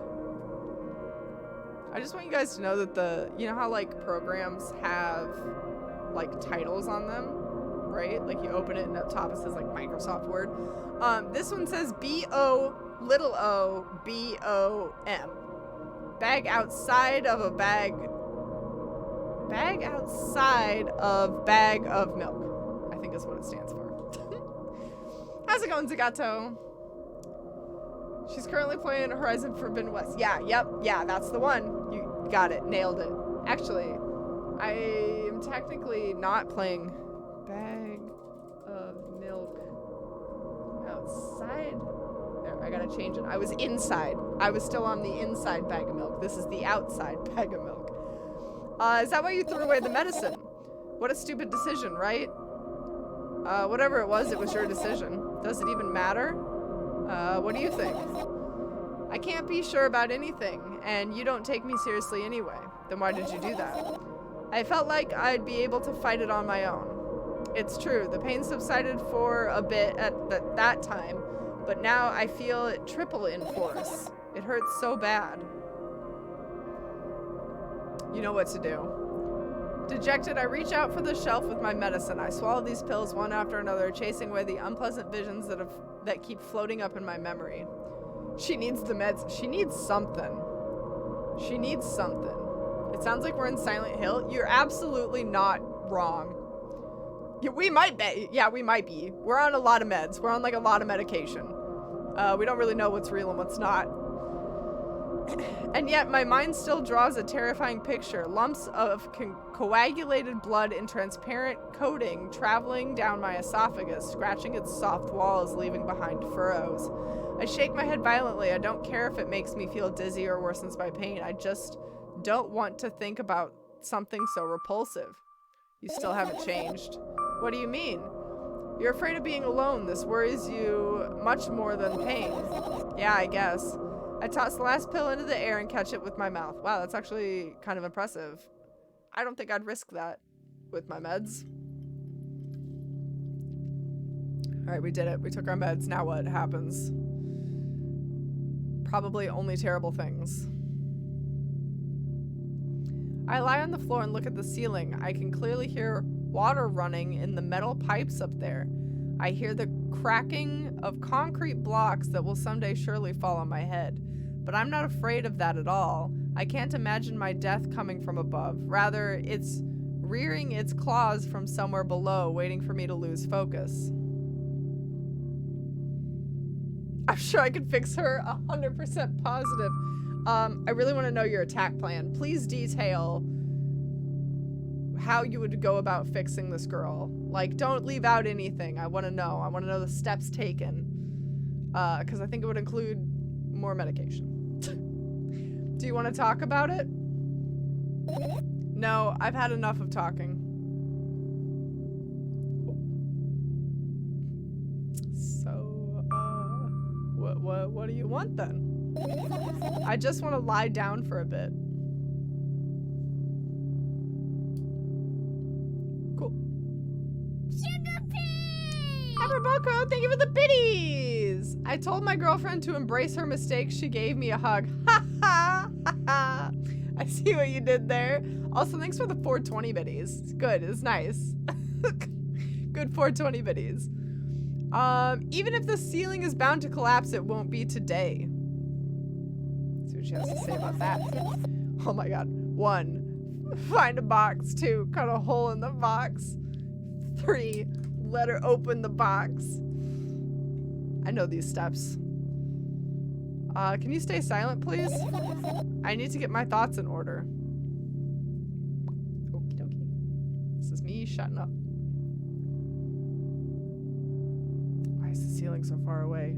I just want you guys to know that you know how like programs have like titles on them, right? Like you open it and up top it says like Microsoft Word. This one says B-O-O-B-O-M. Bag outside of a bag. Bag outside of bag of milk, I think is what it stands for. How's it going, Zagato? She's currently playing Horizon Forbidden West. Yeah, yep, yeah, that's the one. You got it, nailed it. Actually, I am technically not playing bag of milk outside. There, I gotta change it. I was inside. I was still on the inside bag of milk. This is the outside bag of milk. Is that why you threw away the medicine? What a stupid decision, right? Whatever it was your decision. Does it even matter? What do you think? I can't be sure about anything, and you don't take me seriously anyway. Then why did you do that? I felt like I'd be able to fight it on my own. It's true, the pain subsided for a bit at that time, but now I feel it triple in force. It hurts so bad. You know what to do. Dejected, I reach out for the shelf with my medicine. I swallow these pills one after another, chasing away the unpleasant visions that keep floating up in my memory. She needs the meds. She needs something. She needs something. It sounds like we're in Silent Hill. You're absolutely not wrong. Yeah, we might be. Yeah, we might be. We're on a lot of meds. We're on like a lot of medication. We don't really know what's real and what's not. And yet my mind still draws a terrifying picture. Lumps of coagulated blood in transparent coating traveling down my esophagus, scratching its soft walls, leaving behind furrows. I shake my head violently. I don't care if it makes me feel dizzy or worsens my pain. I just don't want to think about something so repulsive. You still haven't changed. What do you mean? You're afraid of being alone. This worries you much more than pain. Yeah, I guess. I toss the last pill into the air and catch it with my mouth. Wow, that's actually kind of impressive. I don't think I'd risk that with my meds. All right, we did it. We took our meds. Now what happens? Probably only terrible things. I lie on the floor and look at the ceiling. I can clearly hear water running in the metal pipes up there. I hear the cracking of concrete blocks that will someday surely fall on my head. But I'm not afraid of that at all. I can't imagine my death coming from above. Rather, it's rearing its claws from somewhere below, waiting for me to lose focus. I'm sure I could fix her 100% positive. I really want to know your attack plan. Please detail how you would go about fixing this girl. Like, don't leave out anything. I want to know. I want to know the steps taken. Because I think it would include more medication. Do you want to talk about it? No, I've had enough of talking. So, what do you want then? I just want to lie down for a bit. Cool. Sugar pea! Abraboko, thank you for the biddies! I told my girlfriend to embrace her mistakes. She gave me a hug. Ha ha ha ha! I see what you did there. Also, thanks for the 420 biddies. It's good. It's nice. Good 420 biddies. Even if the ceiling is bound to collapse, it won't be today. Let's see what she has to say about that. Oh my god. 1. Find a box. 2. Cut a hole in the box. 3. Let her open the box. I know these steps. Can you stay silent, please? I need to get my thoughts in order. Okie dokie. This is me shutting up. Why is the ceiling so far away?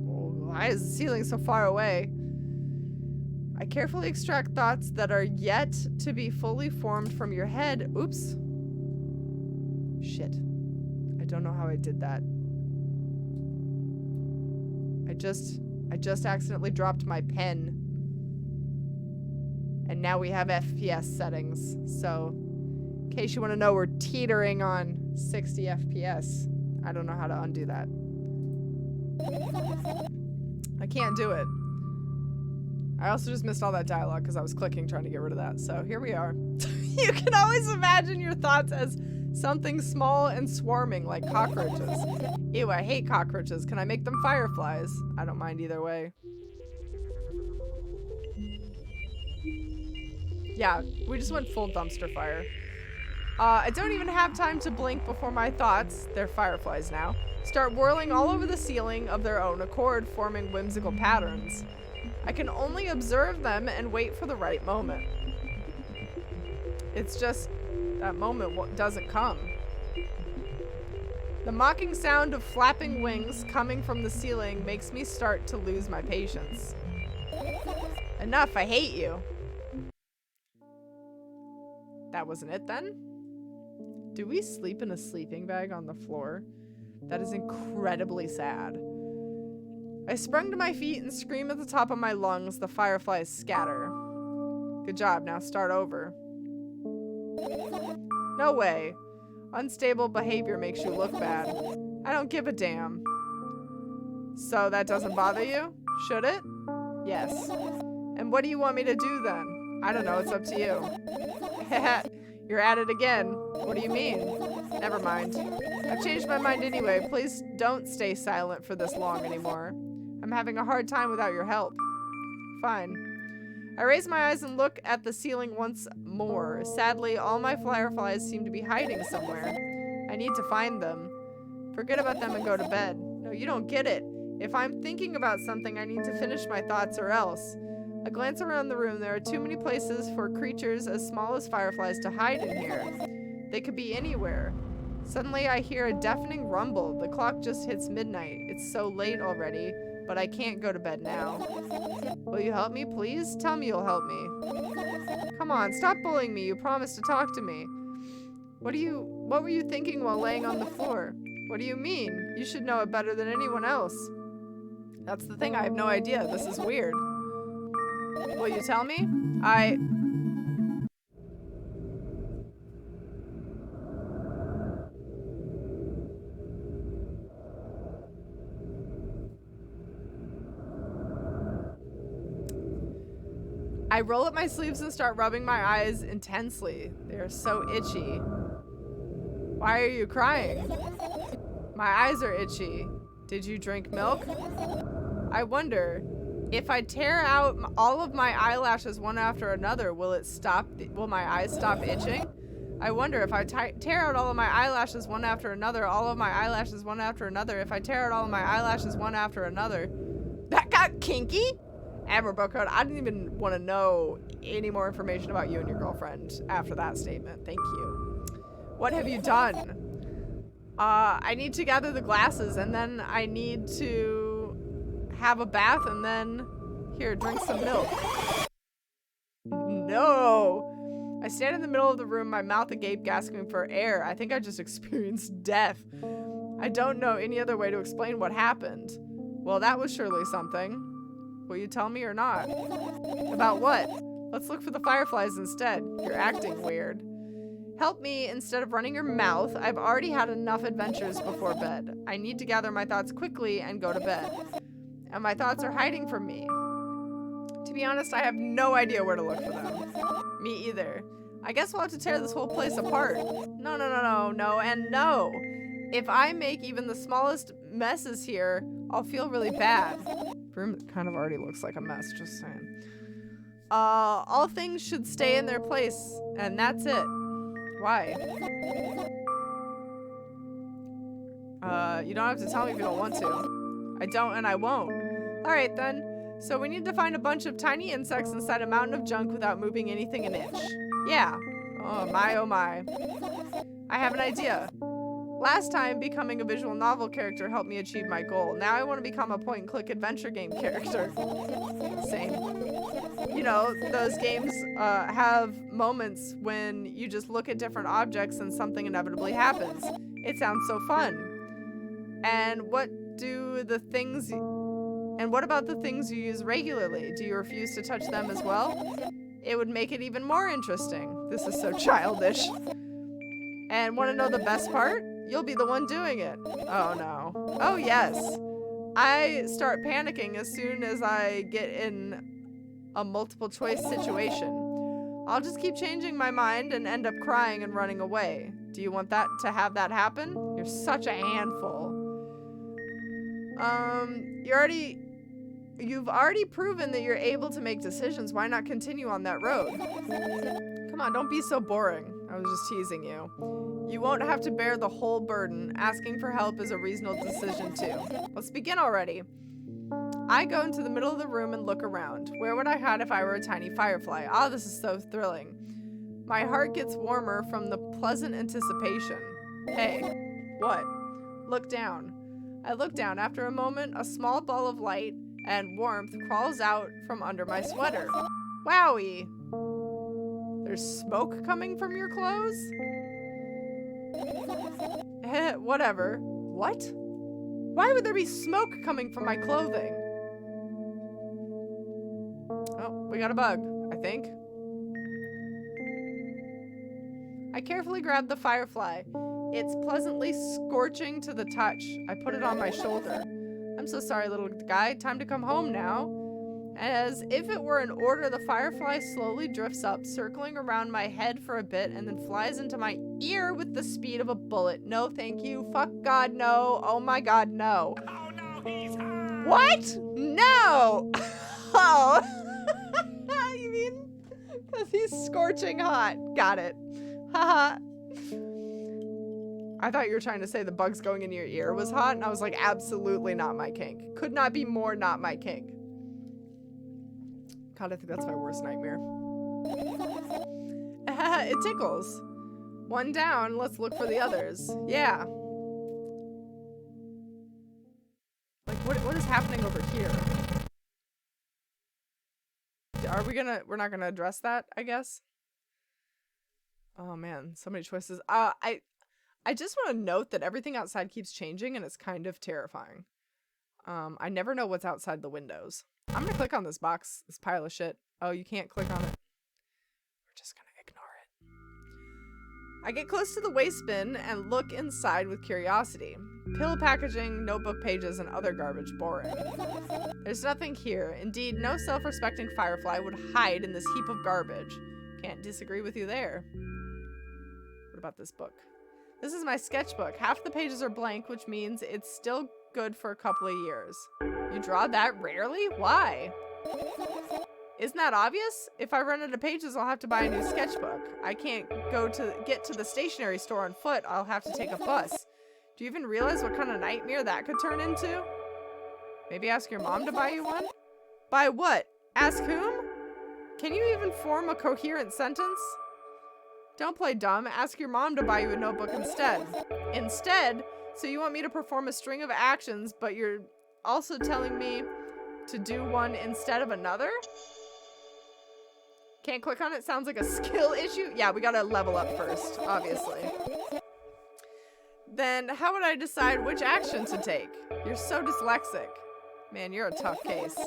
Why is the ceiling so far away? I carefully extract thoughts that are yet to be fully formed from your head. Oops. Shit. I don't know how I did that. I just accidentally dropped my pen. And now we have FPS settings. So, in case you want to know, we're teetering on 60 FPS. I don't know how to undo that. I can't do it. I also just missed all that dialogue because I was clicking trying to get rid of that. So here we are. You can always imagine your thoughts as something small and swarming like cockroaches. Ew, I hate cockroaches. Can I make them fireflies? I don't mind either way. Yeah, we just went full dumpster fire. I don't even have time to blink before my thoughts, they're fireflies now, start whirling all over the ceiling of their own accord, forming whimsical patterns. I can only observe them and wait for the right moment. It's just that moment doesn't come. The mocking sound of flapping wings coming from the ceiling makes me start to lose my patience. Enough, I hate you. That wasn't it then? Do we sleep in a sleeping bag on the floor? That is incredibly sad. I sprung to my feet and scream at the top of my lungs. The fireflies scatter. Good job, now start over. No way. Unstable behavior makes you look bad. I don't give a damn. So that doesn't bother you? Should it? Yes. And what do you want me to do then? I don't know, it's up to you. You're at it again. What do you mean? Never mind. I've changed my mind anyway. Please don't stay silent for this long anymore. I'm having a hard time without your help. Fine. I raise my eyes and look at the ceiling once more. Sadly, all my fireflies seem to be hiding somewhere. I need to find them. Forget about them and go to bed. No, you don't get it. If I'm thinking about something, I need to finish my thoughts or else. I glance around the room. There are too many places for creatures as small as fireflies to hide in here. They could be anywhere. Suddenly, I hear a deafening rumble. The clock just hits midnight. It's so late already, but I can't go to bed now. Will you help me, please? Tell me you'll help me. Come on, stop bullying me. You promised to talk to me. What were you thinking while laying on the floor? What do you mean? You should know it better than anyone else. That's the thing, I have no idea. This is weird. Will you tell me? I roll up my sleeves and start rubbing my eyes intensely. They are so itchy. Why are you crying? My eyes are itchy. Did you drink milk? I wonder, if I tear out all of my eyelashes one after another, will my eyes stop itching? I wonder if I tear out all of my eyelashes one after another, all of my eyelashes one after another, if I tear out all of my eyelashes one after another. That got kinky? Admiral Code, I didn't even want to know any more information about you and your girlfriend after that statement. Thank you. What have you done? I need to gather the glasses, and then I need to have a bath, and then here, drink some milk. No! I stand in the middle of the room, my mouth agape, gasping for air. I think I just experienced death. I don't know any other way to explain what happened. Well, that was surely something. Will you tell me or not? About what? Let's look for the fireflies instead. You're acting weird. Help me instead of running your mouth. I've already had enough adventures before bed. I need to gather my thoughts quickly and go to bed. And my thoughts are hiding from me. To be honest, I have no idea where to look for them. Me either. I guess we'll have to tear this whole place apart. No, and no. If I make even the smallest messes here, I'll feel really bad. Room kind of already looks like a mess, just saying. All things should stay in their place, and that's it. Why? You don't have to tell me if you don't want to. I don't and I won't. Alright then. So we need to find a bunch of tiny insects inside a mountain of junk without moving anything an inch. Yeah. Oh my. I have an idea. Last time, becoming a visual novel character helped me achieve my goal. Now I want to become a point-and-click adventure game character. Same. You know, those games have moments when you just look at different objects and something inevitably happens. It sounds so fun. And what about the things you use regularly? Do you refuse to touch them as well? It would make it even more interesting. This is so childish. And want to know the best part? You'll be the one doing it. Oh no. Oh yes. I start panicking as soon as I get in a multiple choice situation. I'll just keep changing my mind and end up crying and running away. Do you want to have that happen? You're such a handful. You've already proven that you're able to make decisions. Why not continue on that road? Come on, don't be so boring. I was just teasing you. You won't have to bear the whole burden. Asking for help is a reasonable decision too. Let's begin already. I go into the middle of the room and look around. Where would I hide if I were a tiny firefly? Ah, this is so thrilling. My heart gets warmer from the pleasant anticipation. Hey, what? Look down. I look down. After a moment, a small ball of light and warmth crawls out from under my sweater. Wowie! There's smoke coming from your clothes? Whatever. What? Why would there be smoke coming from my clothing? Oh, we got a bug, I think. I carefully grabbed the firefly. It's pleasantly scorching to the touch. I put it on my shoulder. I'm so sorry, little guy. Time to come home now. As if it were an order, the firefly slowly drifts up, circling around my head for a bit, and then flies into my ear with the speed of a bullet. No, thank you. Fuck God, no. Oh my God, no. Oh no, he's hot! What? No! Oh. You mean? Because he's scorching hot. Got it. Haha. I thought you were trying to say the bugs going in your ear was hot, and I was like, absolutely not my kink. Could not be more not my kink. God, I think that's my worst nightmare. It tickles. One down, let's look for the others. Yeah. Like, what is happening over here? We're not gonna address that, I guess? Oh man, so many choices. I just want to note that everything outside keeps changing and it's kind of terrifying. I never know what's outside the windows. I'm gonna click on this box, this pile of shit. Oh, you can't click on it. We're just gonna ignore it. I get close to the waste bin and look inside with curiosity. Pill packaging, notebook pages, and other garbage. Boring. There's nothing here. Indeed, no self-respecting firefly would hide in this heap of garbage. Can't disagree with you there. What about this book? This is my sketchbook. Half the pages are blank, which means it's still good for a couple of years. You draw that rarely? Why? Isn't that obvious? If I run out of pages, I'll have to buy a new sketchbook. I can't get to the stationery store on foot. I'll have to take a bus. Do you even realize what kind of nightmare that could turn into? Maybe ask your mom to buy you one? Buy what? Ask whom? Can you even form a coherent sentence? Don't play dumb. Ask your mom to buy you a notebook instead. Instead? So you want me to perform a string of actions, but you're also telling me to do one instead of another? Can't click on it? Sounds like a skill issue? Yeah, we gotta level up first, obviously. Then how would I decide which action to take? You're so dyslexic. Man, you're a tough case.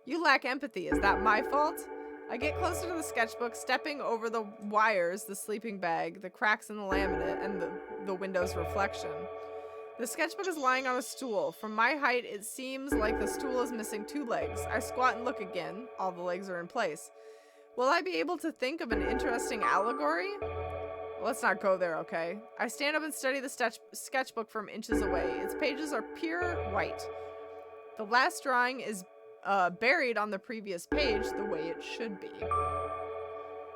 You lack empathy. Is that my fault? I get closer to the sketchbook, stepping over the wires, the sleeping bag, the cracks in the laminate, and the window's reflection. The sketchbook is lying on a stool. From my height, it seems like the stool is missing 2 legs. I squat and look again. All the legs are in place. Will I be able to think of an interesting allegory? Let's not go there, okay? I stand up and study the sketchbook from inches away. Its pages are pure white. The last drawing is buried on the previous page the way it should be.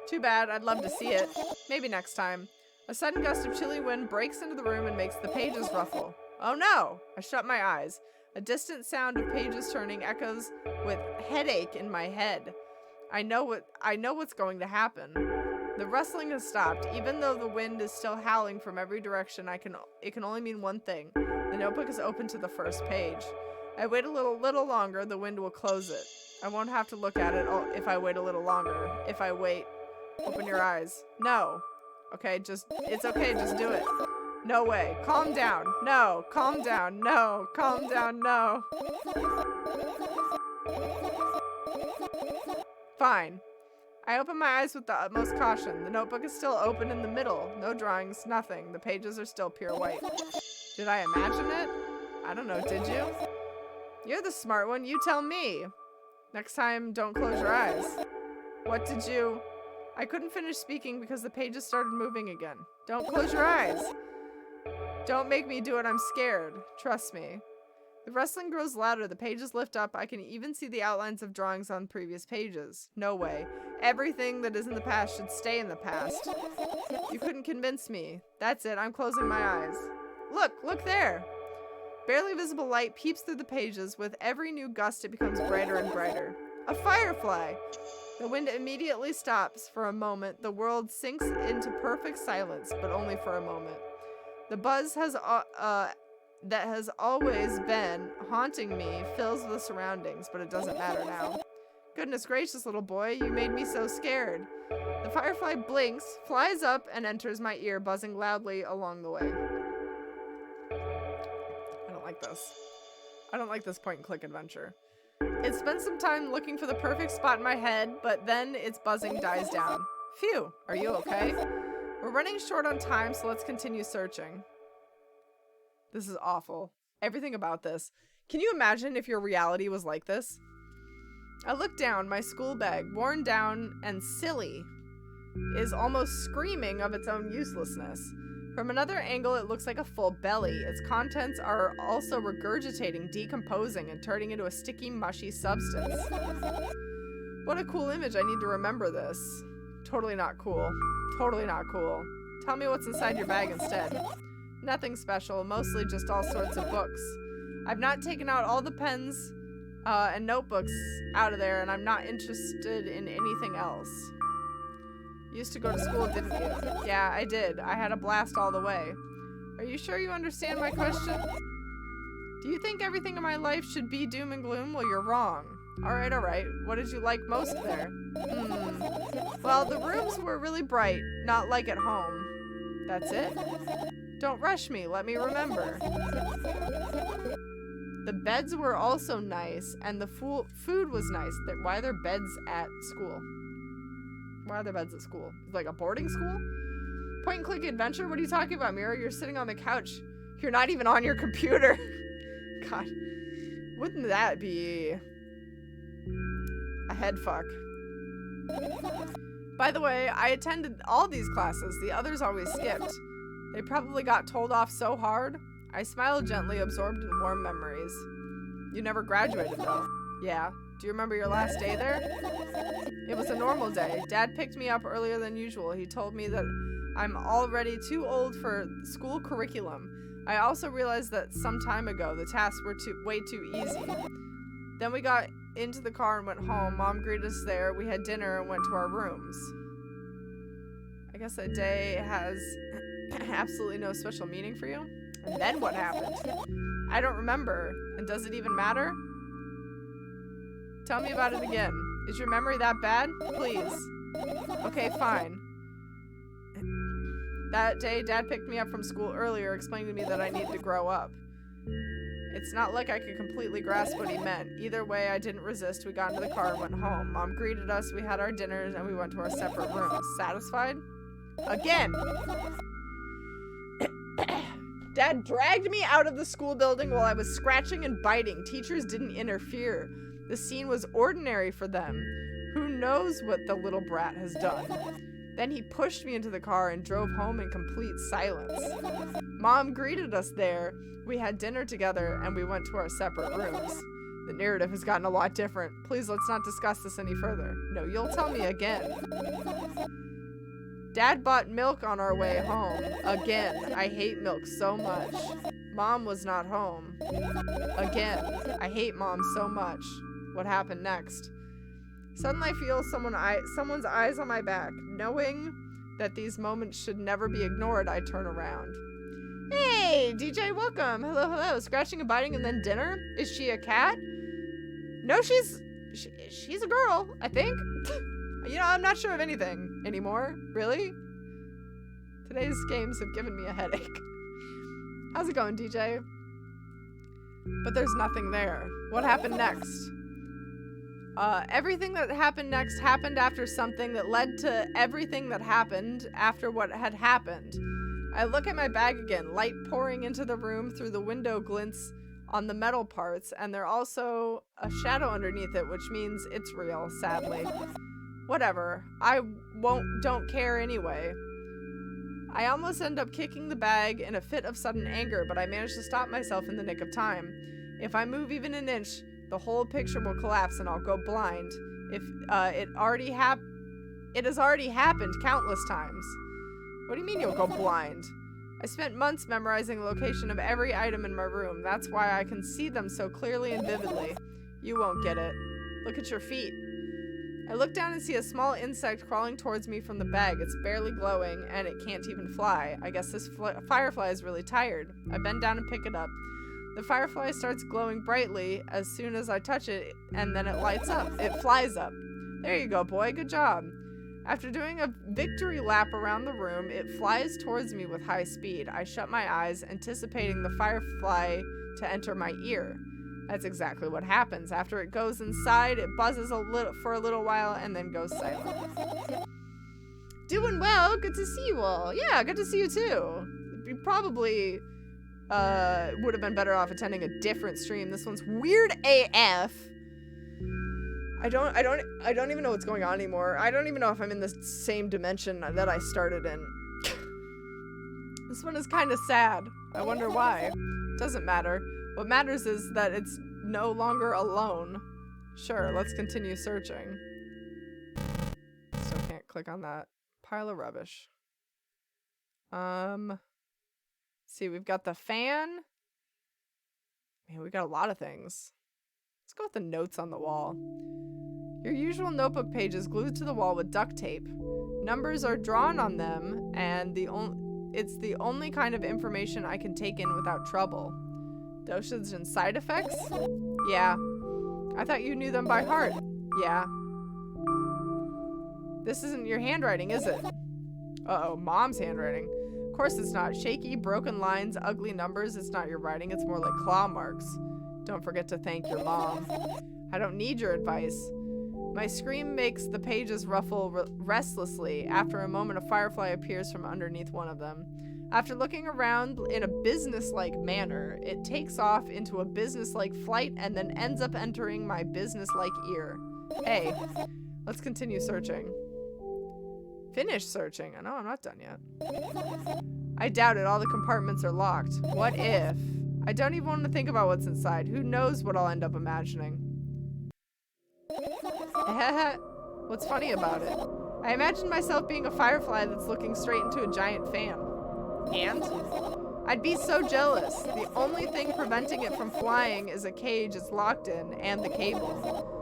Too bad, I'd love to see it. Maybe next time. A sudden gust of chilly wind breaks into the room and makes the pages ruffle. Oh no! I shut my eyes. A distant sound of pages turning echoes with headache in my head. I know what's going to happen. The rustling has stopped. Even though the wind is still howling from every direction, it can only mean one thing. The notebook is open to the first page. I wait a little longer, the wind will close it. I won't have to look at it if I wait a little longer. If I wait, open your eyes. No. Okay, it's okay, just do it. No way. Calm down. No. Calm down. No. Calm down. No. Fine. I open my eyes with the utmost caution. The notebook is still open in the middle. No drawings, nothing. The pages are still pure white. Did I imagine it? I don't know, did you? You're the smart one, you tell me. Next time, don't close your eyes. What did you... I couldn't finish speaking because the pages started moving again. Don't close your eyes. Don't make me do it, I'm scared. Trust me. The rustling grows louder, the pages lift up, I can even see the outlines of drawings on previous pages. No way. Everything that is in the past should stay in the past. You couldn't convince me. That's it, I'm closing my eyes. Look there! Barely visible light peeps through the pages. With every new gust, it becomes brighter and brighter. A firefly! The wind immediately stops for a moment. The world sinks into perfect silence, but only for a moment. The buzz that has always been haunting me fills the surroundings, but it doesn't matter now. Goodness gracious, little boy, you made me so scared. The firefly blinks, flies up, and enters my ear, buzzing loudly along the way. I don't like this. I don't like this point and click adventure. It spends some time looking for the perfect spot in my head, but then its buzzing dies down. Phew, are you okay? We're running short on time, so let's continue searching. This is awful. Everything about this. Can you imagine if your reality was like this? I look down, my school bag, worn down and silly, is almost screaming of its own uselessness. From another angle, it looks like a full belly. Its contents are also regurgitating, decomposing, and turning into a sticky, mushy substance. What a cool image. I need to remember this. Totally not cool. Totally not cool. Tell me what's inside your bag instead. Nothing special, mostly just all sorts of books. I've not taken out all the pens and notebooks out of there, and I'm not interested in anything else. You used to go to school, didn't you? Yeah, I did. I had a blast all the way. Are you sure you understand my question? Do you think everything in my life should be doom and gloom? Well, you're wrong. Alright, alright. What did you like most there? Well, the rooms were really bright, not like at home. That's it? Don't rush me, let me remember. The beds were also nice, and the food was nice. Why are there beds at school? Why are there beds at school? Like a boarding school? Point and click adventure? What are you talking about, Miro? You're sitting on the couch. You're not even on your computer. God. Wouldn't that be a head fuck? By the way, I attended all these classes. The others always skipped. They probably got told off so hard. I smiled gently, absorbed in warm memories. You never graduated, though. Yeah. Do you remember your last day there? It was a normal day. Dad picked me up earlier than usual. He told me that I'm already too old for school curriculum. I also realized that some time ago the tasks were way too easy. Then we got into the car and went home. Mom greeted us there. We had dinner and went to our rooms. I guess that day has absolutely no special meaning for you. And then what happened? I don't remember. And does it even matter? Tell me about it again. Is your memory that bad? Please. Okay, fine. That day, Dad picked me up from school earlier, explaining to me that I needed to grow up. It's not like I could completely grasp what he meant. Either way, I didn't resist. We got into the car and went home. Mom greeted us, we had our dinners, and we went to our separate rooms. Satisfied? Again! Dad dragged me out of the school building while I was scratching and biting. Teachers didn't interfere. The scene was ordinary for them. Who knows what the little brat has done? Then he pushed me into the car and drove home in complete silence. Mom greeted us there. We had dinner together and we went to our separate rooms. The narrative has gotten a lot different. Please, let's not discuss this any further. No, you'll tell me again. Dad bought milk on our way home. Again, I hate milk so much. Mom was not home. Again, I hate Mom so much. What happened next? Suddenly I feel someone's eyes on my back. Knowing that these moments should never be ignored, I turn around. Hey, DJ, welcome. Hello, hello. Scratching and biting and then dinner? Is she a cat? No, she's a girl, I think. You know, I'm not sure of anything anymore. Really? Today's games have given me a headache. How's it going, DJ? But there's nothing there. What happened next? Everything that happened next happened after something that led to everything that happened after what had happened. I look at my bag again, light pouring into the room through the window glints on the metal parts, and there's also a shadow underneath it, which means it's real, sadly. Whatever. I don't care anyway. I almost end up kicking the bag in a fit of sudden anger, but I manage to stop myself in the nick of time. If I move even an inch, the whole picture will collapse and I'll go blind. It has already happened countless times. What do you mean you'll go blind? I spent months memorizing the location of every item in my room. That's why I can see them so clearly and vividly. You won't get it. Look at your feet. I look down and see a small insect crawling towards me from the bag. It's barely glowing, and it can't even fly. I guess this firefly is really tired. I bend down and pick it up. The firefly starts glowing brightly as soon as I touch it, and then it lights up. It flies up. There you go, boy. Good job. After doing a victory lap around the room, it flies towards me with high speed. I shut my eyes, anticipating the firefly to enter my ear. That's exactly what happens. After it goes inside, it buzzes for a little while and then goes silent. Doing well. Good to see you all. Yeah, good to see you too. You probably would have been better off attending a different stream. This one's weird AF. I don't even know what's going on anymore. I don't even know if I'm in the same dimension that I started in. This one is kind of sad. I wonder why. Doesn't matter. What matters is that it's no longer alone. Sure, let's continue searching. Still can't click on that pile of rubbish. See, we've got the fan. Man, we got a lot of things. Let's go with the notes on the wall. Your usual notebook page is glued to the wall with duct tape. Numbers are drawn on them, and it's the only kind of information I can take in without trouble. Dosage and side effects? Yeah. I thought you knew them by heart. Yeah. This isn't your handwriting, is it? Uh-oh, Mom's handwriting. Of course it's not. Shaky, broken lines, ugly numbers. It's not your writing. It's more like claw marks. Don't forget to thank your mom. I don't need your advice. My scream makes the pages ruffle restlessly. After a moment, a firefly appears from underneath one of them. After looking around in a business-like manner, it takes off into a business-like flight and then ends up entering my business-like ear. Hey, let's continue searching. Finish searching. I know I'm not done yet. I doubt it. All the compartments are locked. What if? I don't even want to think about what's inside. Who knows what I'll end up imagining? What's funny about it? I imagine myself being a firefly that's looking straight into a giant fan. And? I'd be so jealous. The only thing preventing it from flying is a cage it's locked in and the cable.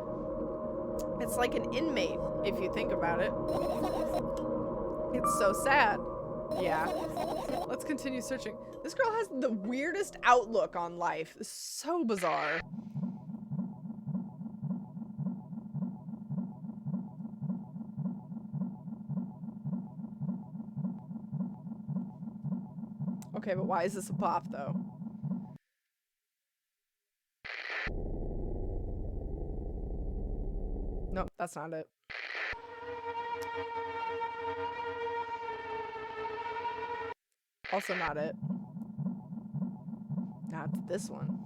It's like an inmate, if you think about it. It's so sad. Yeah. Let's continue searching. This girl has the weirdest outlook on life. It's so bizarre. Okay, but why is this a pop, though? Nope, that's not it. Also not it. Now it's this one.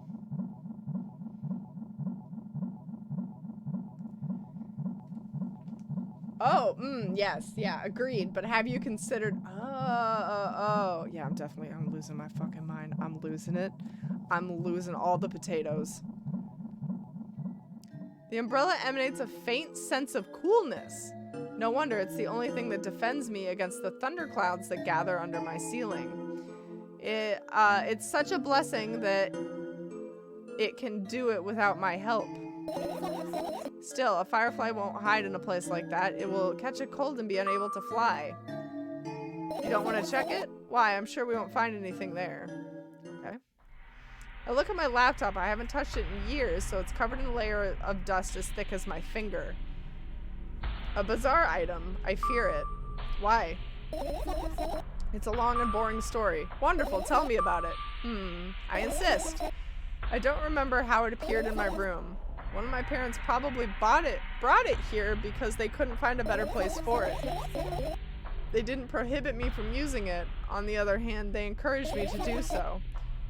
Oh, yes, yeah, agreed. But have you considered? Oh, yeah, I'm losing my fucking mind. I'm losing it. I'm losing all the potatoes. The umbrella emanates a faint sense of coolness. No wonder, it's the only thing that defends me against the thunderclouds that gather under my ceiling. It's such a blessing that it can do it without my help. Still, a firefly won't hide in a place like that. It will catch a cold and be unable to fly. You don't want to check it? Why? I'm sure we won't find anything there. Okay. I look at my laptop. I haven't touched it in years, so it's covered in a layer of dust as thick as my finger. A bizarre item. I fear it. Why? It's a long and boring story. Wonderful. Tell me about it. I insist. I don't remember how it appeared in my room. One of my parents probably brought it here because they couldn't find a better place for it. They didn't prohibit me from using it. On the other hand, they encouraged me to do so.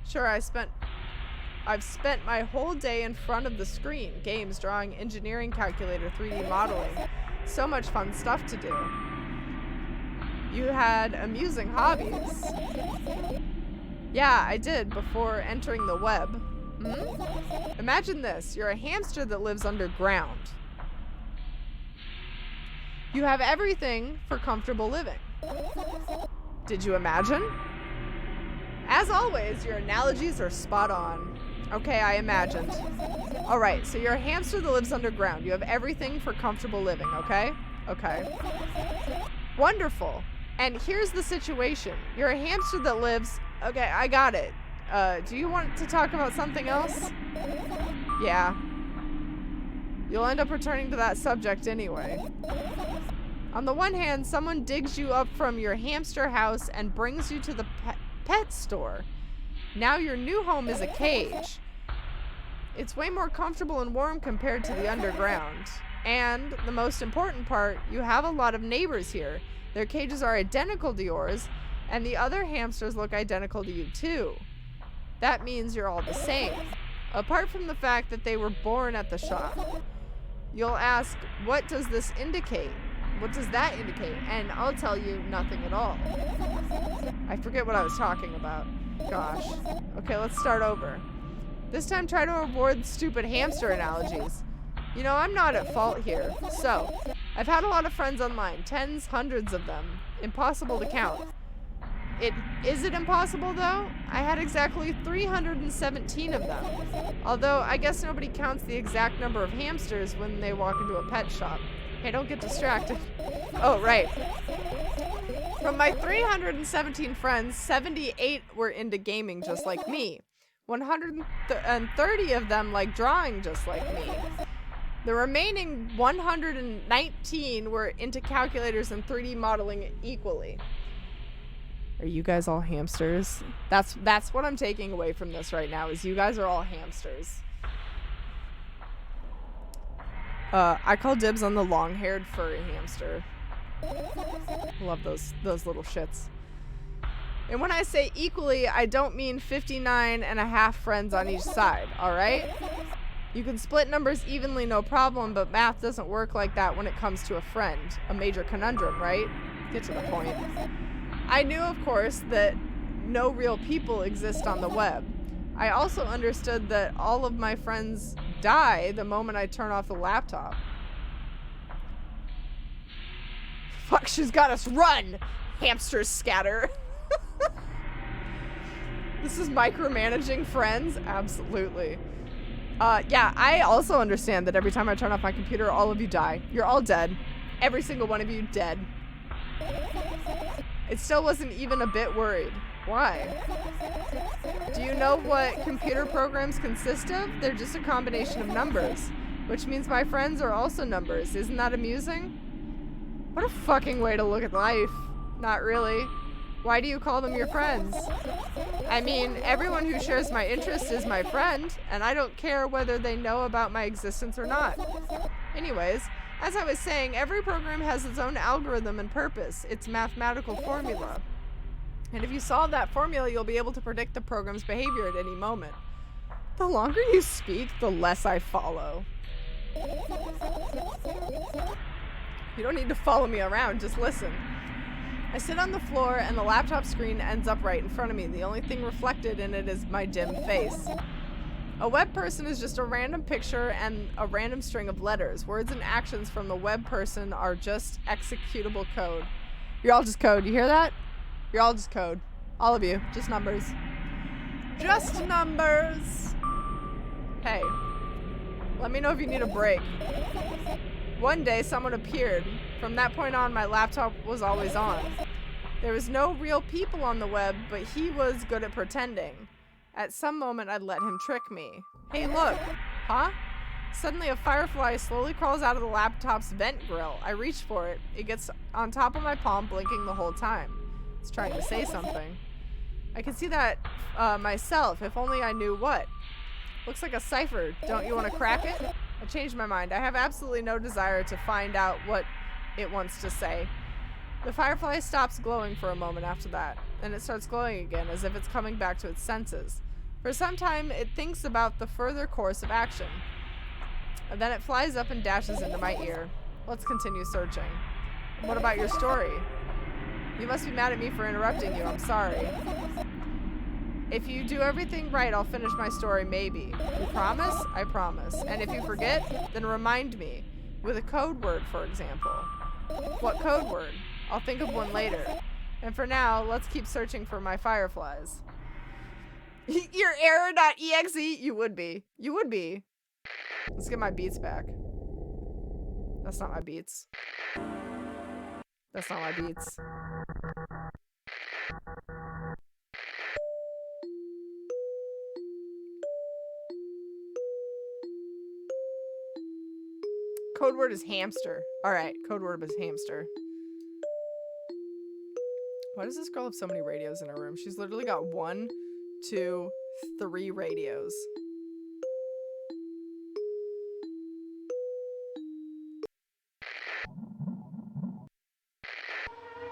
Sure, I've spent my whole day in front of the screen. Games, drawing, engineering calculator, 3D modeling. So much fun stuff to do. You had amusing hobbies. Yeah, I did before entering the web. Imagine this. You're a hamster that lives underground. You have everything for comfortable living. Did you imagine? As always, your analogies are spot on. Okay, I imagined. Alright, so you're a hamster that lives underground. You have everything for comfortable living, okay? Okay. Wonderful. And here's the situation. You're a hamster that lives... Okay, I got it. Do you want to talk about something else? Yeah. You'll end up returning to that subject anyway. On the one hand, someone digs you up from your hamster house and brings you to the pet store. Now your new home is a cage. It's way more comfortable and warm compared to the underground. And the most important part, you have a lot of neighbors here. Their cages are identical to yours, and the other hamsters look identical to you too. That means you're all the same, apart from the fact that they were born at the shop. You'll ask, what does this indicate? What does that indicate? And I'll tell you, nothing at all. I forget what I was talking about. Gosh. Okay, let's start over. This time try to avoid stupid hamster analogies. You know, I'm not at fault here. So, I've had a lot of friends online, tens, hundreds of them. Impossible to count. Is it impossible though? I had exactly 317 of them. Although, I guess nobody counts the exact number of hamsters when they walk into a pet shop. Hey, don't get distracted. Oh, right. From my 317 friends, 78 were into gaming just like me. 130 of them like drawing just like me. The remaining 119 were into calculators and 3D modeling equally. Are you guys all hamsters? That's what I'm taking away from this right now, is you guys are all hamsters. I call dibs on the long-haired furry hamster. Love those little shits. And when I say equally, I don't mean 59 and a half friends on each side, alright? You can split numbers evenly, no problem, but math doesn't work like that when it comes to a friend. A major conundrum, right? Get to the point. I knew, of course, that no real people exist on the web. I also understood that all of my friends die the moment I turn off the laptop. Fuck, she's got us. Run! Hamsters scatter. This is micromanaging friends? Absolutely. Yeah, I also understand that every time I turn off my computer, all of you die. You're all dead. Every single one of you dead. It still wasn't even a bit worried. Why? Do you know what computer programs consist of? They're just a combination of numbers, which means my friends are also numbers. Isn't that amusing? What a fucking way to look at life. Not really. Why do you call them your friends? I mean, everyone who shares my interests is my friend, and I don't care whether they know about my existence or not. Anyways, as I was saying, every program has its own algorithm and purpose, its mathematical formula. And if you solve that formula, you'll be able to predict the program's behavior at any moment. The longer you speak, the less I follow. You don't need to follow me around, just listen. I sit on the floor and the laptop screen ends up right in front of me. The only thing reflected in it is my dim face. A web person is just a random picture and a random string of letters. Words and actions from the web person are just executable code. You're all just code. You hear that? You're all just code. All of you. Just numbers. Just numbers. Hey, let me know if you need a break. One day, someone appeared. From that point on, my laptop was always on. There was no real people on the web, but he was good at pretending. At some moment, I'd let him trick me. Hey, look. Huh? Suddenly, a firefly slowly crawls out of the laptop's vent grill. I reach for it. It gets on top of my palm, blinking the whole time. It's trying to say something. I can see that myself, if only I knew what. Looks like a cipher. Don't you want to crack it? I changed my mind. I have absolutely no desire to find out what it wants to say. The firefly stops glowing for a moment after that, and it starts glowing again as if it's coming back to its senses. For some time, it thinks about the further course of action. And then it flies up and dashes into my ear. Let's continue searching. What about your story? You must be mad at me for interrupting you. I'm sorry. If you do everything right, I'll finish my story, maybe. You promise? I promise. And if you forget, then remind me. With a code word, for example. What code word? I'll think of one later. And for now, let's keep searching for my fireflies. Your error.exe? You would be. You would be. Let's get my beats back. That's not my beats. That's not my beats. Code word is hamster. Alright, code word is hamster. Why does this girl have so many radios in her room? She's literally got 1, 2, 3 radios.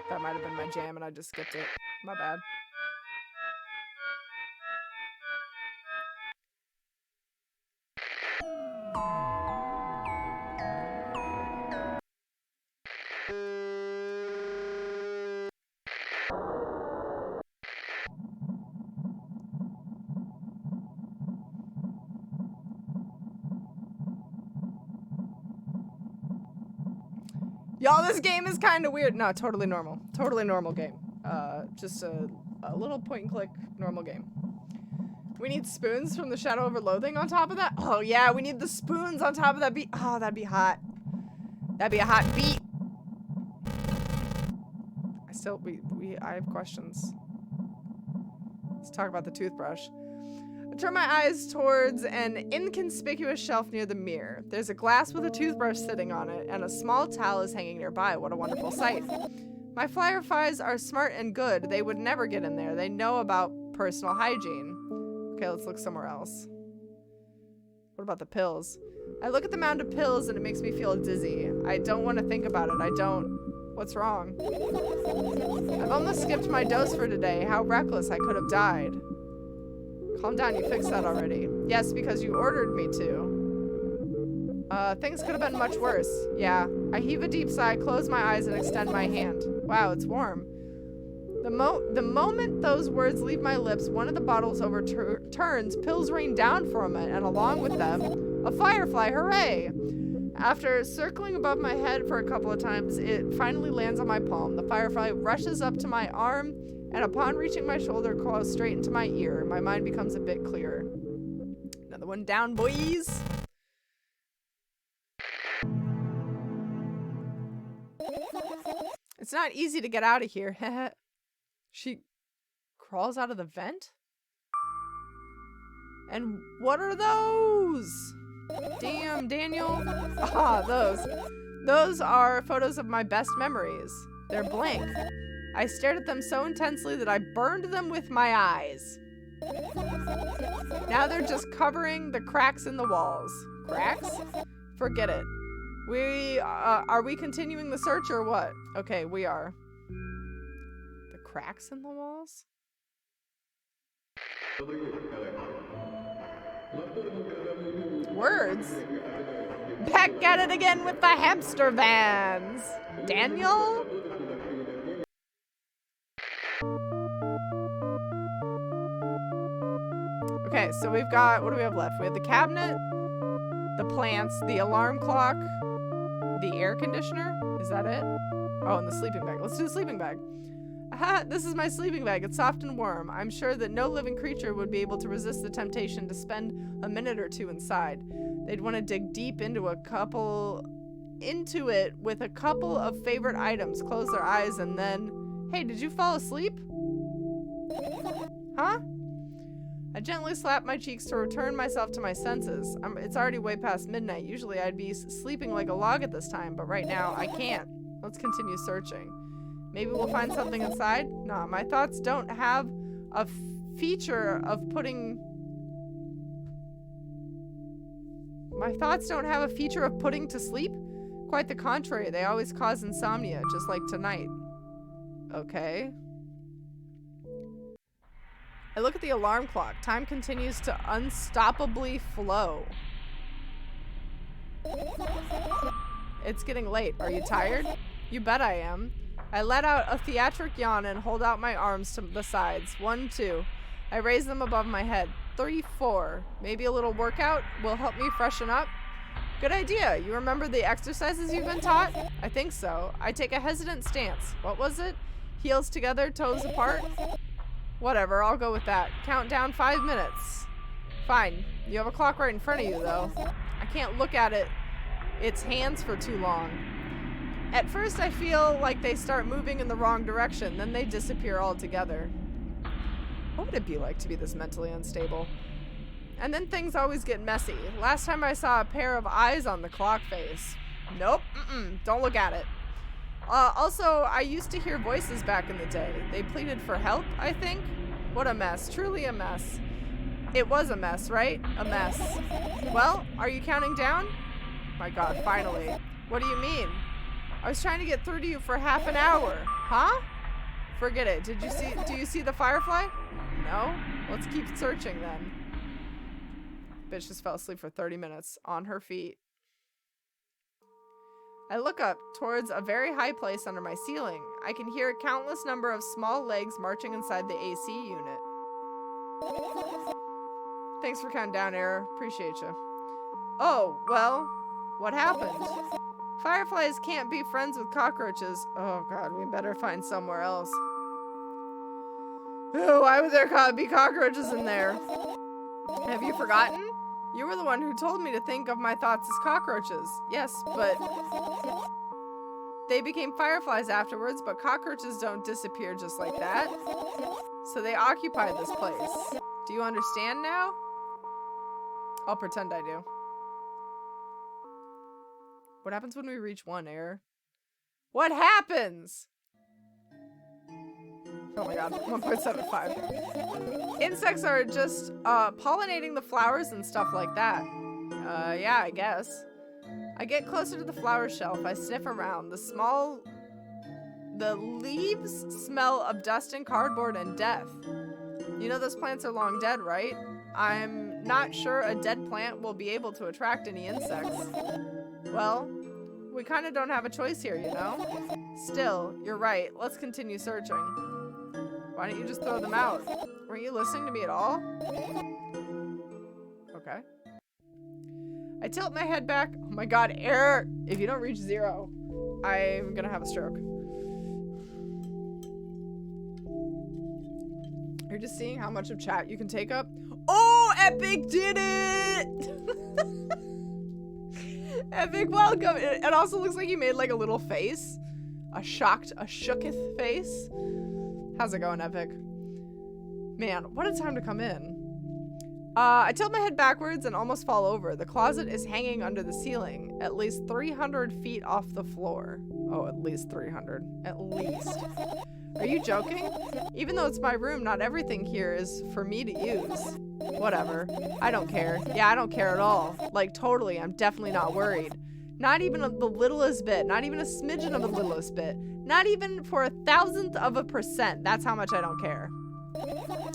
That might have been my jam and I just skipped it. My bad. Y'all, this game is kind of weird. No, totally normal. Totally normal game. Just a little point and click normal game. We need spoons from the Shadow over Loathing on top of that? Oh yeah, we need the spoons on top of that beat. Oh, that'd be hot. That'd be a hot beat. I have questions. Let's talk about the toothbrush. I turn my eyes towards an inconspicuous shelf near the mirror. There's a glass with a toothbrush sitting on it, and a small towel is hanging nearby. What a wonderful sight. My fireflies are smart and good. They would never get in there. They know about personal hygiene. Okay, let's look somewhere else. What about the pills? I look at the mound of pills and it makes me feel dizzy. I don't want to think about it. I don't. What's wrong? I've almost skipped my dose for today. How reckless. I could have died. Calm down, you fixed that already. Yes, because you ordered me to. Things could have been much worse. Yeah. I heave a deep sigh, close my eyes, and extend my hand. Wow, it's warm. The moment those words leave my lips, one of the bottles overturns, pills rain down from it, and along with them, a firefly. Hooray! After circling above my head for a couple of times, it finally lands on my palm. The firefly rushes up to my arm, and upon reaching my shoulder, crawls straight into my ear. My mind becomes a bit clearer. Another one down, boys! It's not easy to get out of here. She crawls out of the vent? And what are those? Damn, Daniel. Ah, those. Those are photos of my best memories. They're blank. I stared at them so intensely that I burned them with my eyes. Now they're just covering the cracks in the walls. Cracks? Forget it. Are we continuing the search or what? Okay, we are. The cracks in the walls? Words? Back at it again with the hamster vans. Daniel? Okay, so we've got, what do we have left? We have the cabinet, the plants, the alarm clock, the air conditioner. Is that it? Oh, and the sleeping bag. Let's do the sleeping bag. Aha, this is my sleeping bag. It's soft and warm. I'm sure that no living creature would be able to resist the temptation to spend a minute or two inside. They'd want to dig deep into it with a couple of favorite items, close their eyes, and then, hey, did you fall asleep? Huh? I gently slap my cheeks to return myself to my senses. It's already way past midnight. Usually I'd be sleeping like a log at this time, but right now I can't. Let's continue searching. Maybe we'll find something inside? Nah, my thoughts don't have a feature of putting to sleep. Quite the contrary, they always cause insomnia, just like tonight. Okay. I look at the alarm clock. Time continues to unstoppably flow. It's getting late. Are you tired? You bet I am. I let out a theatric yawn and hold out my arms to the sides. 1, 2. I raise them above my head. 3, 4. Maybe a little workout will help me freshen up? Good idea. You remember the exercises you've been taught? I think so. I take a hesitant stance. What was it? Heels together, toes apart? Whatever, I'll go with that. Count down 5 minutes. Fine. You have a clock right in front of you, though. I can't look at its hands for too long. At first, I feel like they start moving in the wrong direction, then they disappear altogether. What would it be like to be this mentally unstable? And then things always get messy. Last time I saw a pair of eyes on the clock face. Nope. Don't look at it. Also, I used to hear voices back in the day. They pleaded for help, I think. What a mess. Truly a mess. It was a mess, right? A mess. Well, are you counting down? My God, finally. What do you mean? I was trying to get through to you for half an hour. Huh? Forget it. Do you see the firefly? No? Let's keep searching then. Bitch just fell asleep for 30 minutes on her feet. I look up towards a very high place under my ceiling. I can hear a countless number of small legs marching inside the AC unit. Thanks for counting down, Error. Appreciate you. Oh, well, what happened? Fireflies can't be friends with cockroaches. Oh God, we better find somewhere else. Oh, why would there be cockroaches in there? Have you forgotten? You were the one who told me to think of my thoughts as cockroaches. Yes, but they became fireflies afterwards, but cockroaches don't disappear just like that. So they occupied this place. Do you understand now? I'll pretend I do. What happens when we reach 1, Error? What happens? Oh my God, 1.75. Insects are just pollinating the flowers and stuff like that. Yeah, I guess. I get closer to the flower shelf. I sniff around. The leaves smell of dust and cardboard and death. You know those plants are long dead, right? I'm not sure a dead plant will be able to attract any insects. Well, we kind of don't have a choice here, you know? Still, you're right. Let's continue searching. Why don't you just throw them out? Weren't you listening to me at all? Okay. I tilt my head back. Oh my God, Error! If you don't reach 0, I'm gonna have a stroke. You're just seeing how much of chat you can take up. Oh, Epic did it! Epic, welcome. It also looks like you made like a little face. A shooketh face. How's it going, Epic? Man, what a time to come in. I tilt my head backwards and almost fall over. The closet is hanging under the ceiling, at least 300 feet off the floor. Oh, at least 300. At least. Are you joking? Even though it's my room, not everything here is for me to use. Whatever. I don't care. Yeah, I don't care at all. Like, totally. I'm definitely not worried. Not even the littlest bit. Not even a smidgen of the littlest bit. Not even for 1,000th of a %. That's how much I don't care.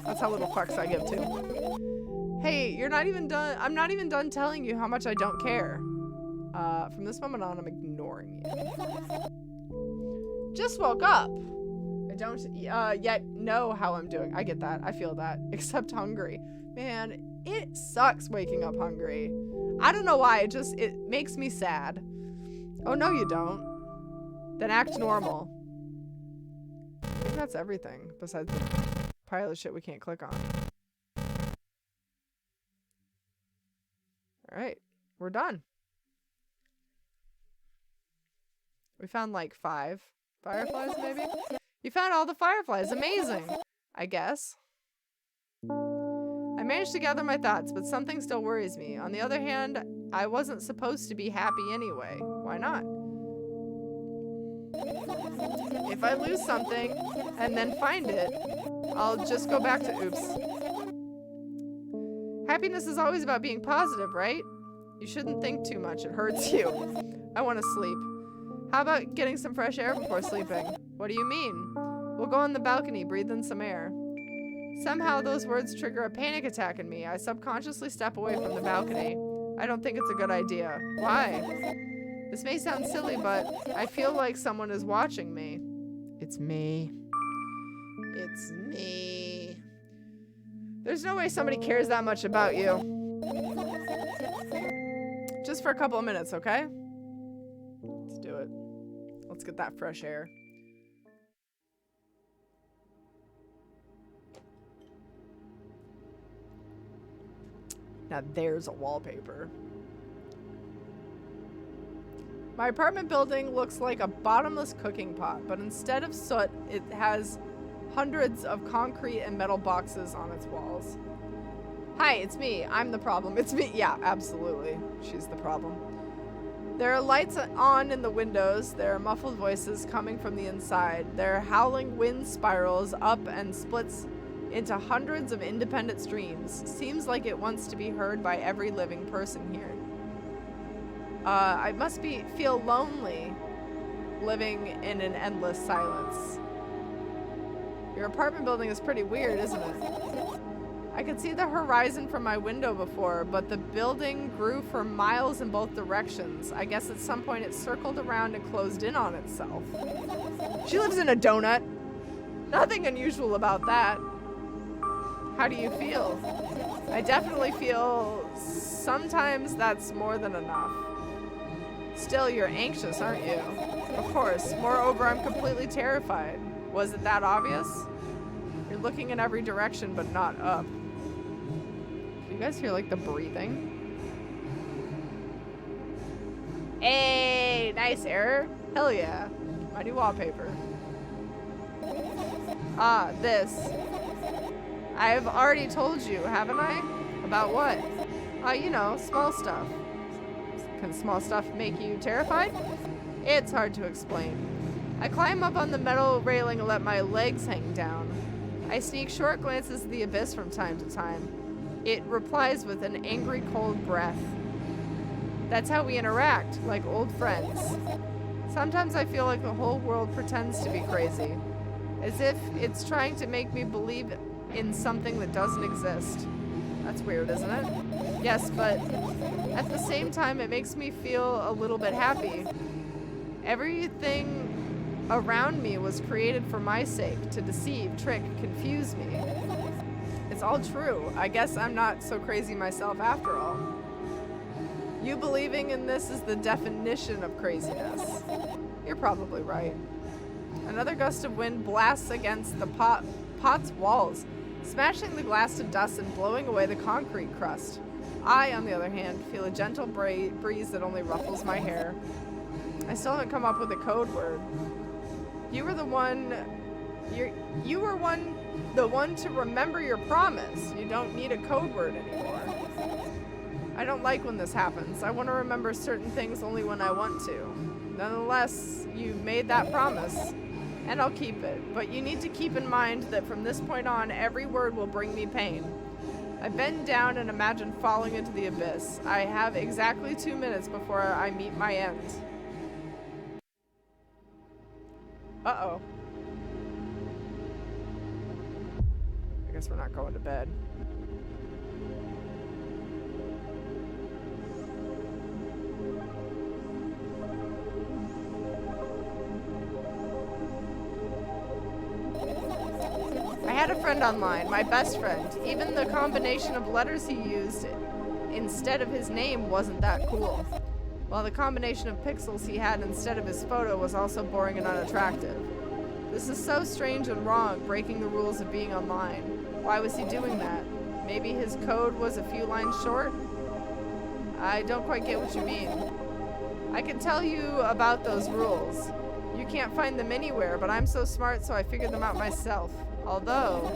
That's how little fucks I give to. Hey, you're not even done. I'm not even done telling you how much I don't care. From this moment on, I'm ignoring you. Just woke up. I don't yet know how I'm doing. I get that. I feel that. Except hungry. Man, it sucks waking up hungry. I don't know why. It makes me sad. Oh, no, you don't. Then act normal. I think that's everything besides the pile of shit we can't click on. Alright, we're done. We found like 5 fireflies, maybe? You found all the fireflies. Amazing, I guess. I managed to gather my thoughts, but something still worries me. On the other hand, I wasn't supposed to be happy anyway. Why not? If I lose something and then find it, I'll just go back to oops. Happiness is always about being positive, right? You shouldn't think too much. It hurts you. I want to sleep. How about getting some fresh air before sleeping? What do you mean? We'll go on the balcony, breathe in some air. Somehow those words trigger a panic attack in me. I subconsciously step away from the balcony. I don't think it's a good idea. Why? This may sound silly, but I feel like someone is watching me. It's me. It's me. There's no way somebody cares that much about you. Just for a couple of minutes, okay? Let's do it. Let's get that fresh air. Now there's a wallpaper. My apartment building looks like a bottomless cooking pot, but instead of soot, it has hundreds of concrete and metal boxes on its walls. Hi, it's me. I'm the problem. It's me. Yeah, absolutely. She's the problem. There are lights on in the windows. There are muffled voices coming from the inside. There are howling wind spirals up and splits into hundreds of independent streams. Seems like it wants to be heard by every living person here. I must feel lonely living in an endless silence. Your apartment building is pretty weird, isn't it? I could see the horizon from my window before, but the building grew for miles in both directions. I guess at some point it circled around and closed in on itself. She lives in a donut. Nothing unusual about that. How do you feel? I definitely feel sometimes that's more than enough. Still, you're anxious, aren't you? Of course. Moreover, I'm completely terrified. Was it that obvious? You're looking in every direction, but not up. Do you guys hear, like, the breathing? Hey, nice error. Hell yeah. My new wallpaper. Ah, this. I've already told you, haven't I? About what? You know, small stuff. Can small stuff make you terrified? It's hard to explain. I climb up on the metal railing and let my legs hang down. I sneak short glances at the abyss from time to time. It replies with an angry, cold breath. That's how we interact, like old friends. Sometimes I feel like the whole world pretends to be crazy, as if it's trying to make me believe in something that doesn't exist. That's weird, isn't it? Yes, but at the same time, it makes me feel a little bit happy. Everything around me was created for my sake, to deceive, trick, confuse me. It's all true. I guess I'm not so crazy myself after all. You believing in this is the definition of craziness. You're probably right. Another gust of wind blasts against the pot's walls, smashing the glass to dust and blowing away the concrete crust. I, on the other hand, feel a gentle breeze that only ruffles my hair. I still haven't come up with a code word. You were the one to remember your promise. You don't need a code word anymore. I don't like when this happens. I want to remember certain things only when I want to. Nonetheless, you made that promise, and I'll keep it. But you need to keep in mind that from this point on, every word will bring me pain. I bend down and imagine falling into the abyss. I have exactly 2 minutes before I meet my end. Uh-oh. I guess we're not going to bed. I had a friend online, my best friend. Even the combination of letters he used instead of his name wasn't that cool. While the combination of pixels he had instead of his photo was also boring and unattractive. This is so strange and wrong, breaking the rules of being online. Why was he doing that? Maybe his code was a few lines short? I don't quite get what you mean. I can tell you about those rules. You can't find them anywhere, but I'm so smart so I figured them out myself. Although,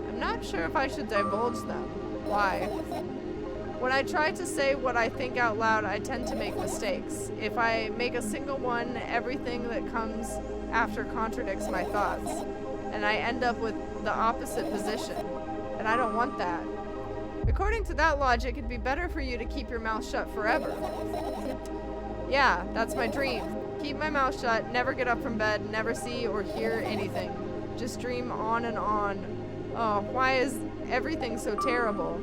I'm not sure if I should divulge them. Why? When I try to say what I think out loud, I tend to make mistakes. If I make a single one, everything that comes after contradicts my thoughts, and I end up with the opposite position, and I don't want that. According to that logic, it'd be better for you to keep your mouth shut forever. Yeah, that's my dream. Keep my mouth shut, never get up from bed, never see or hear anything. Just dream on and on. Oh, why is everything so terrible?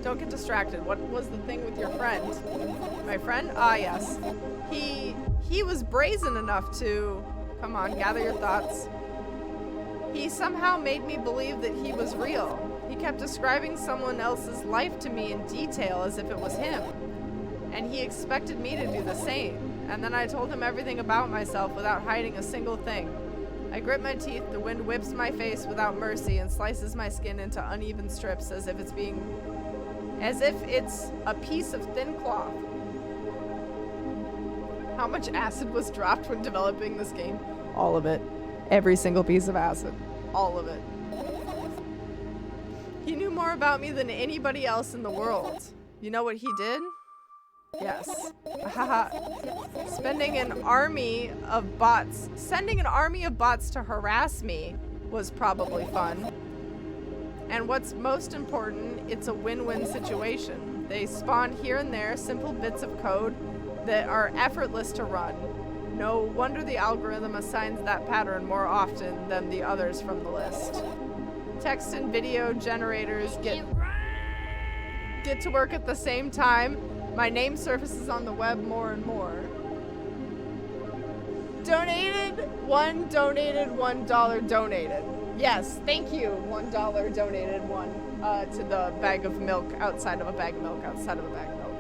Don't get distracted. What was the thing with your friend? My friend? Ah, yes. He was brazen enough to... Come on, gather your thoughts. He somehow made me believe that he was real. He kept describing someone else's life to me in detail as if it was him. And he expected me to do the same. And then I told him everything about myself without hiding a single thing. I grit my teeth, the wind whips my face without mercy and slices my skin into uneven strips as if it's a piece of thin cloth. How much acid was dropped when developing this game? All of it. Every single piece of acid. All of it. He knew more about me than anybody else in the world. You know what he did? Yes. Haha. Sending an army of bots to harass me was probably fun. And what's most important, it's a win-win situation. They spawn here and there simple bits of code that are effortless to run. No wonder the algorithm assigns that pattern more often than the others from the list. Text and video generators get to work at the same time. My name surfaces on the web more and more. Donated, $1 donated. Yes, thank you, $1 donated, to the bag of milk outside of a bag of milk outside of a bag of milk.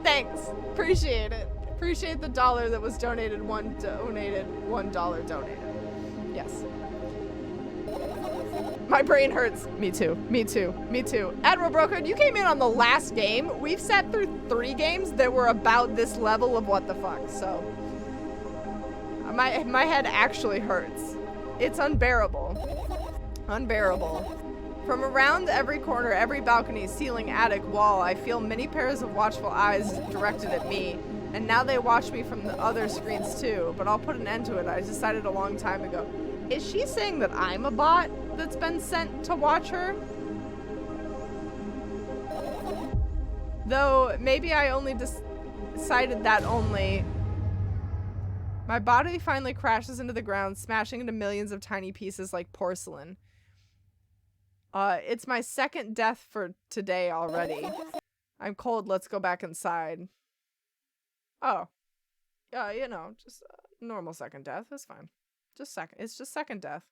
Thanks, appreciate it. Appreciate the dollar that was donated, $1 donated. Yes. My brain hurts. Me too. Admiral Broken, you came in on the last game. We've sat through 3 games that were about this level of what the fuck, so. My head actually hurts. It's unbearable. From around every corner, every balcony, ceiling, attic, wall, I feel many pairs of watchful eyes directed at me. And now they watch me from the other screens too, but I'll put an end to it. I decided a long time ago. Is she saying that I'm a bot that's been sent to watch her? Though, maybe I only decided that only. My body finally crashes into the ground, smashing into millions of tiny pieces like porcelain. It's my second death for today already. I'm cold, let's go back inside. Oh. Yeah, you know, just normal second death, that's fine. It's just second death.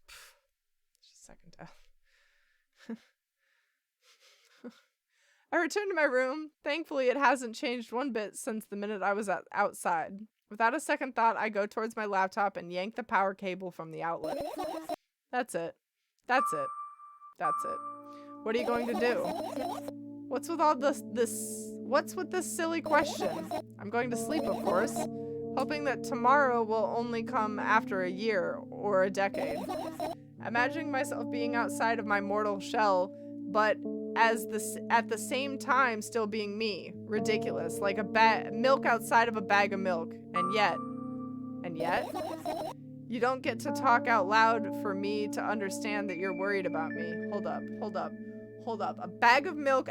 It's just second death. I returned to my room. Thankfully, it hasn't changed one bit since the minute I was outside. Without a second thought, I go towards my laptop and yank the power cable from the outlet. That's it. What are you going to do? What's with all what's with this silly question? I'm going to sleep, of course, hoping that tomorrow will only come after a year or a decade. Imagining myself being outside of my mortal shell, but at the same time still being me. Ridiculous, like milk outside of a bag of milk. And yet, you don't get to talk out loud for me to understand that you're worried about me. Hold up. A bag of milk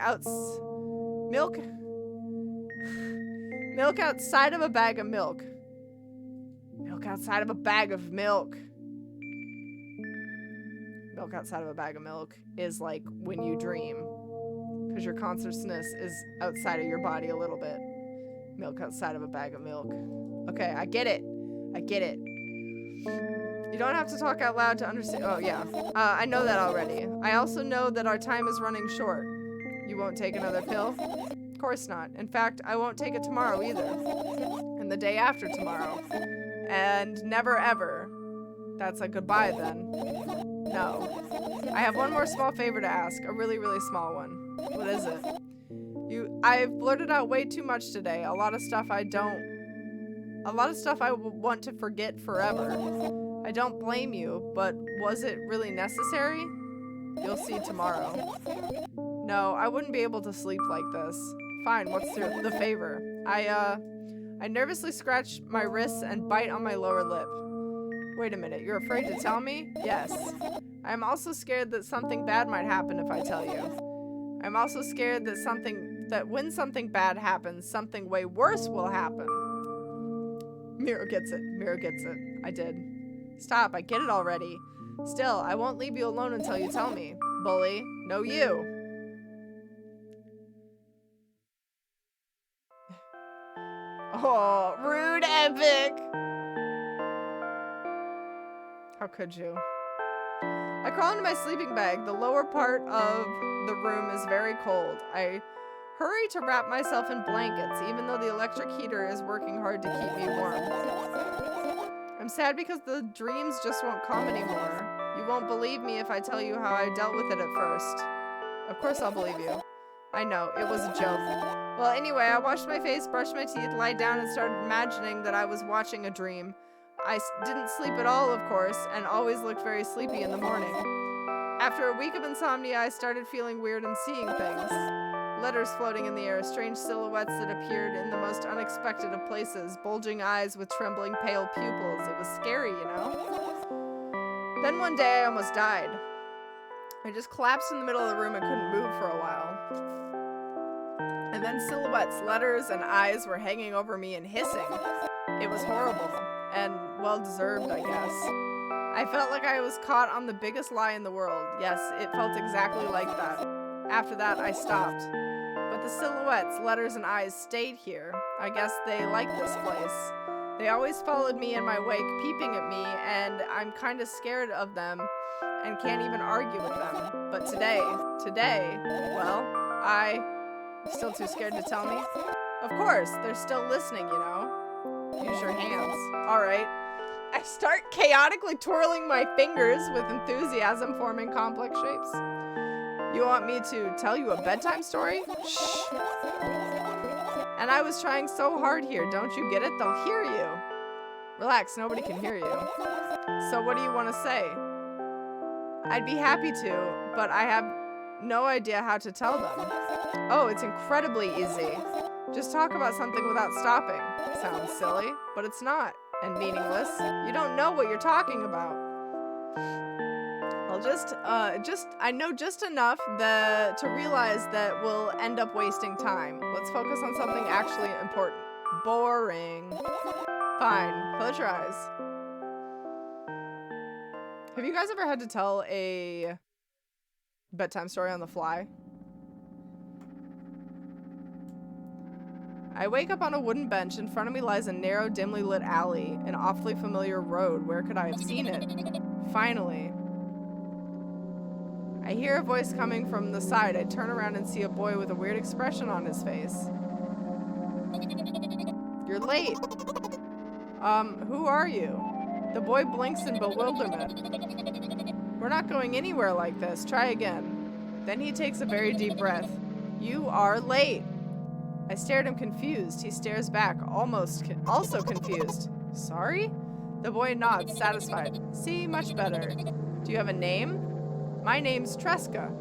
milk outside of a bag of milk. Milk outside of a bag of milk. Milk outside of a bag of milk is like when you dream. Because your consciousness is outside of your body a little bit. Milk outside of a bag of milk. Okay, I get it. You don't have to talk out loud to understand. Oh, yeah. I know that already. I also know that our time is running short. You won't take another pill? Of course not. In fact, I won't take it tomorrow either. And the day after tomorrow. And never ever. That's a goodbye then. No. I have one more small favor to ask. A really, really small one. What is it? I've blurted out way too much today. A lot of stuff I want to forget forever. I don't blame you, but was it really necessary? You'll see tomorrow. No, I wouldn't be able to sleep like this. Fine, what's the favor? I nervously scratch my wrists and bite on my lower lip. Wait a minute, you're afraid to tell me? Yes. I'm also scared that something bad might happen if I tell you. I'm also scared that when something bad happens, something way worse will happen. Miro gets it. I did. Stop, I get it already. Still, I won't leave you alone until you tell me. Bully. No, you. Oh, rude epic. How could you? I crawl into my sleeping bag. The lower part of the room is very cold. I hurry to wrap myself in blankets, even though the electric heater is working hard to keep me warm. I'm sad because the dreams just won't come anymore. You won't believe me if I tell you how I dealt with it at first. Of course I'll believe you. I know, it was a joke. Well, anyway, I washed my face, brushed my teeth, lied down, and started imagining that I was watching a dream. I didn't sleep at all, of course, and always looked very sleepy in the morning. After a week of insomnia, I started feeling weird and seeing things. Letters floating in the air, strange silhouettes that appeared in the most unexpected of places, bulging eyes with trembling pale pupils. It was scary, you know? Then one day I almost died. I just collapsed in the middle of the room and couldn't move for a while. And then silhouettes, letters, and eyes were hanging over me and hissing. It was horrible, and well-deserved, I guess. I felt like I was caught on the biggest lie in the world. Yes, it felt exactly like that. After that, I stopped. But the silhouettes, letters, and eyes stayed here. I guess they liked this place. They always followed me in my wake, peeping at me, and I'm kind of scared of them and can't even argue with them. But today, well, still too scared to tell me? Of course, they're still listening, you know? Use your hands. All right. I start chaotically twirling my fingers with enthusiasm, forming complex shapes. You want me to tell you a bedtime story? Shh. And I was trying so hard here. Don't you get it? They'll hear you. Relax, nobody can hear you. So what do you want to say? I'd be happy to, but I have no idea how to tell them. Oh, it's incredibly easy. Just talk about something without stopping. Sounds silly, but it's not. And meaningless. You don't know what you're talking about. I know just enough to realize that we'll end up wasting time. Let's focus on something actually important. Boring. Fine. Close your eyes. Have you guys ever had to tell a bedtime story on the fly? I wake up on a wooden bench. In front of me lies a narrow, dimly lit alley, an awfully familiar road. Where could I have seen it? Finally. I hear a voice coming from the side. I turn around and see a boy with a weird expression on his face. You're late. Who are you? The boy blinks in bewilderment. We're not going anywhere like this. Try again. Then he takes a very deep breath. You are late. I stare at him confused. He stares back, also confused. Sorry? The boy nods, satisfied. See, much better. Do you have a name? My name's Tresca.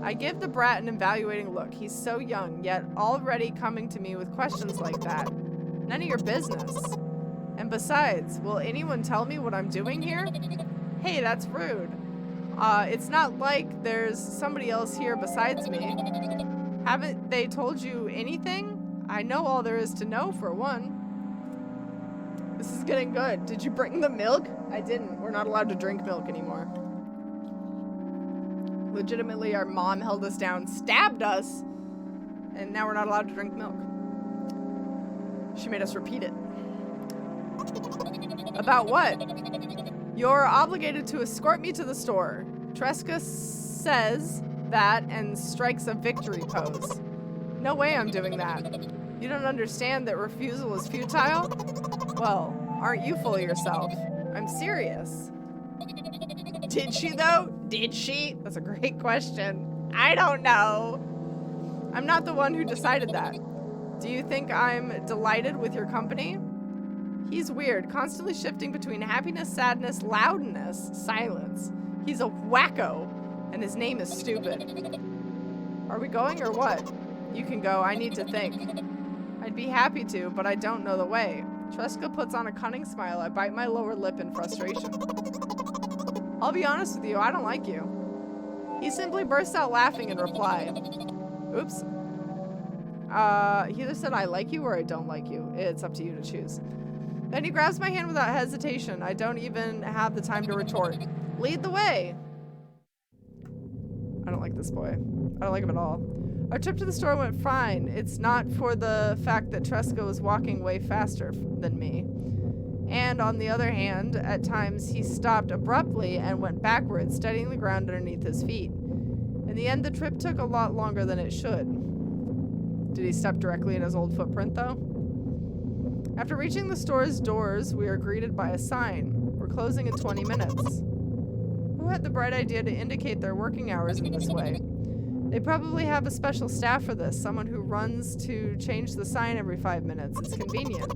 I give the brat an evaluating look. He's so young, yet already coming to me with questions like that. None of your business. And besides, will anyone tell me what I'm doing here? Hey, that's rude. It's not like there's somebody else here besides me. Haven't they told you anything? I know all there is to know, for one. This is getting good. Did you bring the milk? I didn't. We're not allowed to drink milk anymore. Legitimately, our mom held us down, stabbed us, and now we're not allowed to drink milk. She made us repeat it. About what? You're obligated to escort me to the store. Tresca says that and strikes a victory pose. No way I'm doing that. You don't understand that refusal is futile? Well, aren't you full of yourself? I'm serious. Did she though? Did she? That's a great question. I don't know. I'm not the one who decided that. Do you think I'm delighted with your company? He's weird, constantly shifting between happiness, sadness, loudness, silence. He's a wacko, and his name is stupid. Are we going or what? You can go, I need to think. I'd be happy to, but I don't know the way. Tresca puts on a cunning smile. I bite my lower lip in frustration. I'll be honest with you, I don't like you. He simply bursts out laughing in reply. Oops. He either said I like you or I don't like you. It's up to you to choose. Then he grabs my hand without hesitation. I don't even have the time to retort. Lead the way. I don't like this boy. I don't like him at all. Our trip to the store went fine. It's not for the fact that Tresca was walking way faster than me. And on the other hand, at times he stopped abruptly and went backwards, studying the ground underneath his feet. In the end, the trip took a lot longer than it should. Did he step directly in his old footprint, though? After reaching the store's doors, we are greeted by a sign. We're closing in 20 minutes. Who had the bright idea to indicate their working hours in this way? They probably have a special staff for this, someone who runs to change the sign every 5 minutes. It's convenient.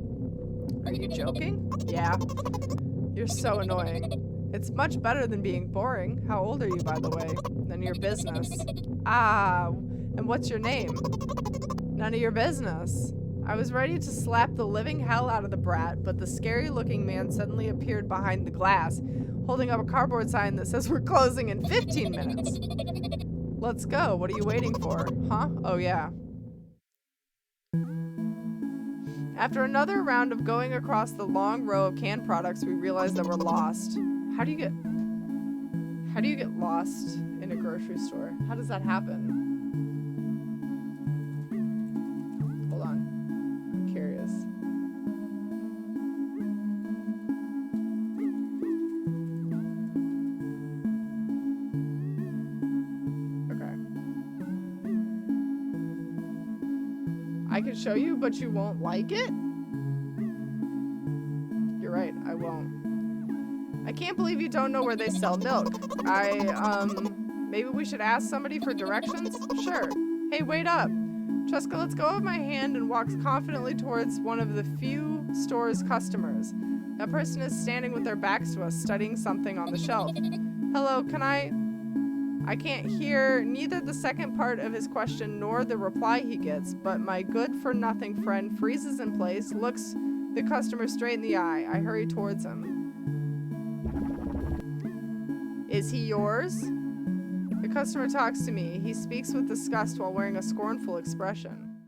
Are you joking? Yeah. You're so annoying. It's much better than being boring. How old are you, by the way? None of your business. Ah, And what's your name? None of your business. I was ready to slap the living hell out of the brat, but the scary-looking man suddenly appeared behind the glass, holding up a cardboard sign that says we're closing in 15 minutes. Let's go. What are you waiting for? Huh? Oh, yeah. After another round of going across the long row of canned products, we realized that we're lost. How do you get lost in a grocery store? How does that happen? Hold on. I'm curious. Okay. I can show you, but you won't like it? You're right, I won't. I can't believe you don't know where they sell milk. Maybe we should ask somebody for directions? Sure. Hey, wait up. Cheska lets go of my hand and walks confidently towards one of the few store's customers. That person is standing with their backs to us, studying something on the shelf. Hello, can I can't hear neither the second part of his question nor the reply he gets, but my good-for-nothing friend freezes in place, looks the customer straight in the eye. I hurry towards him. Is he yours? The customer talks to me. He speaks with disgust while wearing a scornful expression.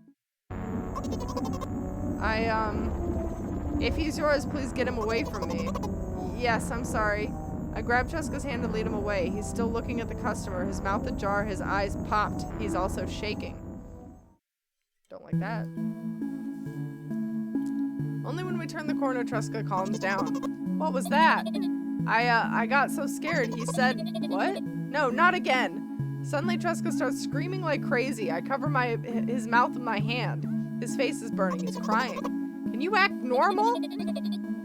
If he's yours, please get him away from me. Yes, I'm sorry. I grab Cheska's hand and lead him away. He's still looking at the customer, his mouth ajar, his eyes popped. He's also shaking. Don't like that. Only when we turn the corner, Cheska calms down. What was that? I got so scared. He said, what? No, not again. Suddenly, Cheska starts screaming like crazy. I cover his mouth with my hand. His face is burning. He's crying. Can you act normal?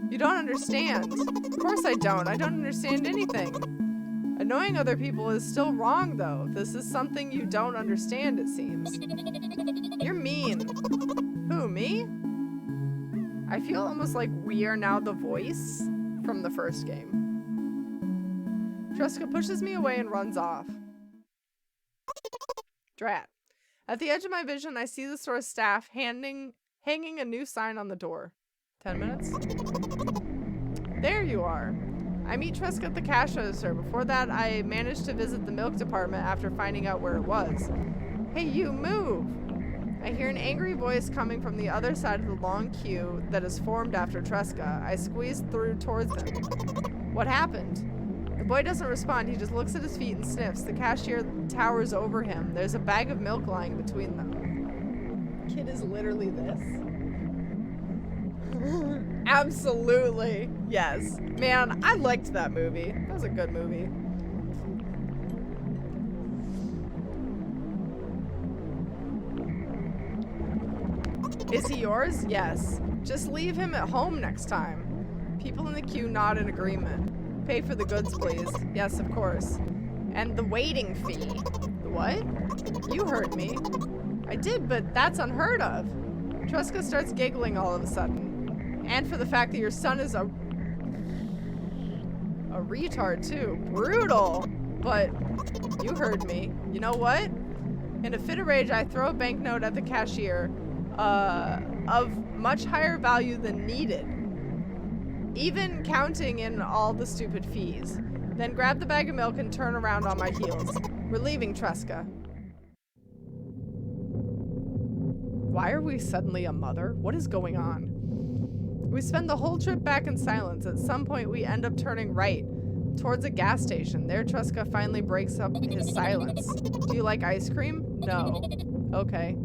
You don't understand. Of course I don't. I don't understand anything. Annoying other people is still wrong, though. This is something you don't understand, it seems. You're mean. Who, me? I feel almost like we are now the voice from the first game. Cheska pushes me away and runs off. Drat. At the edge of my vision, I see the store staff hanging a new sign on the door. 10 minutes? There you are. I meet Cheska at the cash register. Before that, I managed to visit the milk department after finding out where it was. Hey, you, move! I hear an angry voice coming from the other side of the long queue that is formed after Cheska. I squeeze through towards them. What happened? The boy doesn't respond. He just looks at his feet and sniffs. The cashier towers over him. There's a bag of milk lying between them. Kid is literally this. Absolutely. Yes. Man, I liked that movie. That was a good movie. Is he yours? Yes. Just leave him at home next time. People in the queue nod in agreement. Pay for the goods, please. Yes, of course. And the waiting fee. What? You heard me. I did, but that's unheard of. Cheska starts giggling all of a sudden. And for the fact that your son is a retard, too. Brutal. But you heard me. You know what? In a fit of rage, I throw a banknote at the cashier of much higher value than needed, even counting in all the stupid fees. Then grab the bag of milk and turn around on my heels. We're leaving, Cheska. Why are we suddenly a mother? What is going on? We spend the whole trip back in silence. At some point, we end up turning right towards a gas station. There, Cheska finally breaks up his silence. Do you like ice cream? No. Okay.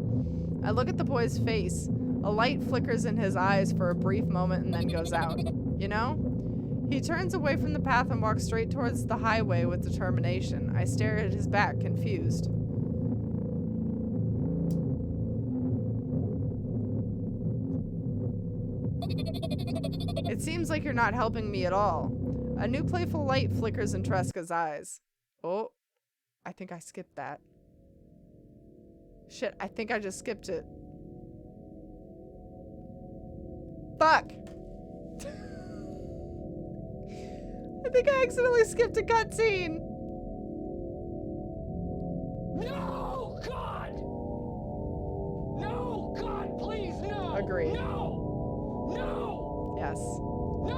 I look at the boy's face. A light flickers in his eyes for a brief moment and then goes out. You know? He turns away from the path and walks straight towards the highway with determination. I stare at his back, confused. It seems like you're not helping me at all. A new playful light flickers in Cheska's eyes. Oh, I think I skipped that. Shit, I think I just skipped it. Fuck! I think I accidentally skipped a cutscene. No, God! agree. No! No! Yes. No!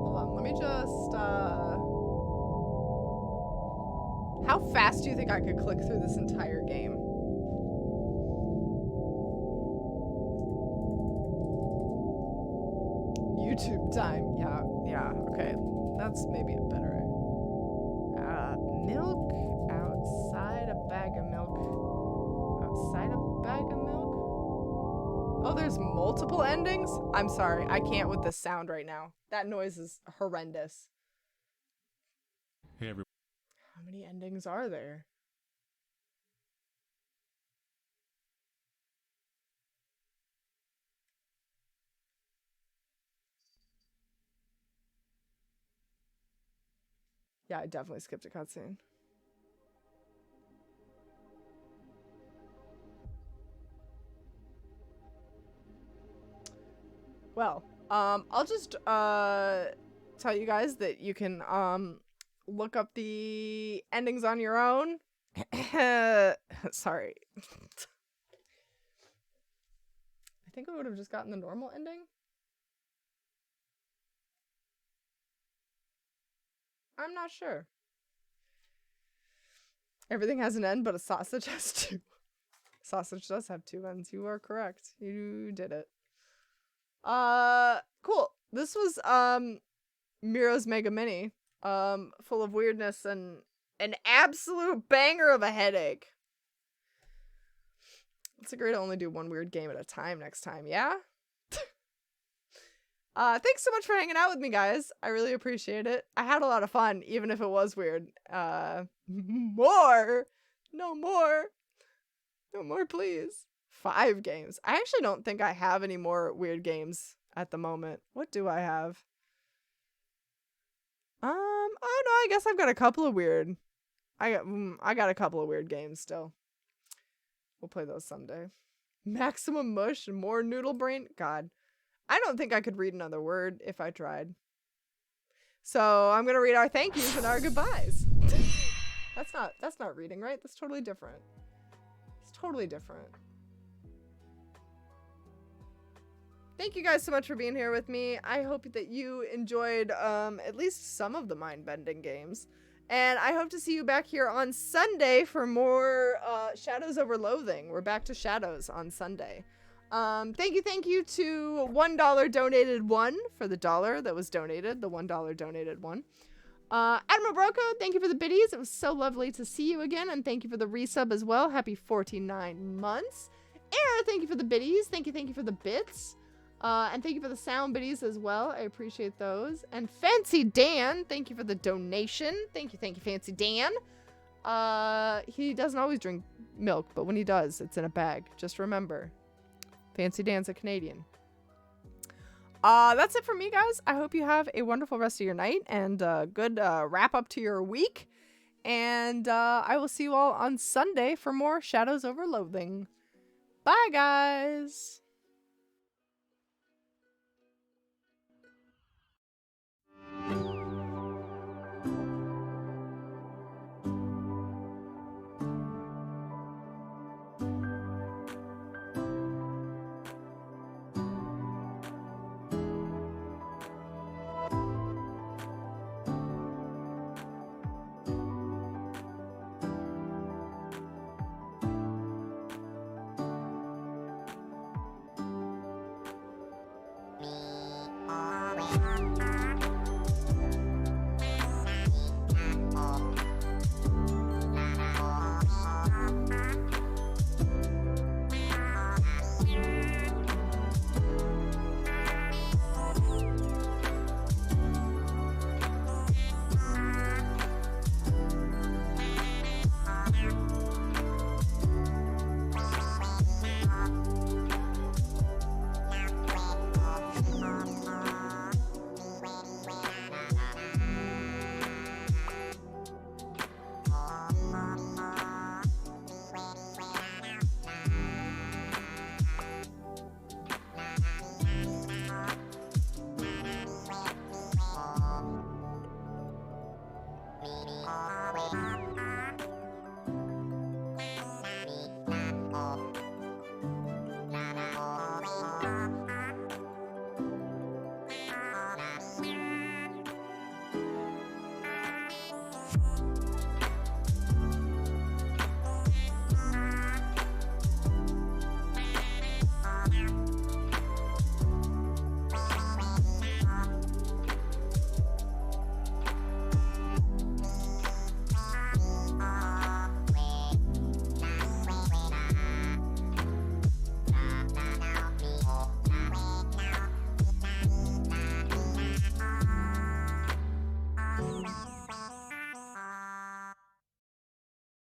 Hold on, let me just, how fast do you think I could click through this entire game? YouTube time. Yeah, okay. That's maybe a better. Milk outside a bag of milk. Outside a bag of milk? Oh, there's multiple endings? I'm sorry, I can't with this sound right now. That noise is horrendous. Hey, everyone. How many endings are there? Yeah, I definitely skipped a cutscene. Well, I'll just tell you guys that you can look up the endings on your own. Sorry. I think I would have just gotten the normal ending. I'm not sure. Everything has an end, but a sausage has two. Sausage does have two ends. You are correct. You did it. Cool. This was Miro's Mega Mini. Full of weirdness and an absolute banger of a headache. Let's agree to only do one weird game at a time next time, yeah? Thanks so much for hanging out with me, guys. I really appreciate it. I had a lot of fun, even if it was weird. More! No more! No more, please. 5 games. I actually don't think I have any more weird games at the moment. What do I have? Oh no, I guess I've got a couple of weird. I got a couple of weird games still. We'll play those someday. Maximum mush and more noodle brain. God, I don't think I could read another word if I tried. So I'm gonna read our thank yous and our goodbyes. That's not reading, right? That's totally different. It's totally different. Thank you guys so much for being here with me. I hope that you enjoyed at least some of the mind-bending games. And I hope to see you back here on Sunday for more Shadows Over Loathing. We're back to Shadows on Sunday. Thank you to $1 donated one for the dollar that was donated, the $1 donated one. Admiral Broco, thank you for the biddies. It was so lovely to see you again, and thank you for the resub as well. Happy 49 months. Air, thank you for the biddies. Thank you for the bits. And thank you for the sound biddies as well. I appreciate those. And Fancy Dan, thank you for the donation. Thank you, Fancy Dan. He doesn't always drink milk, but when he does, it's in a bag. Just remember, Fancy Dan's a Canadian. That's it for me, guys. I hope you have a wonderful rest of your night and a good wrap up to your week. And I will see you all on Sunday for more Shadows Over Loathing. Bye, guys.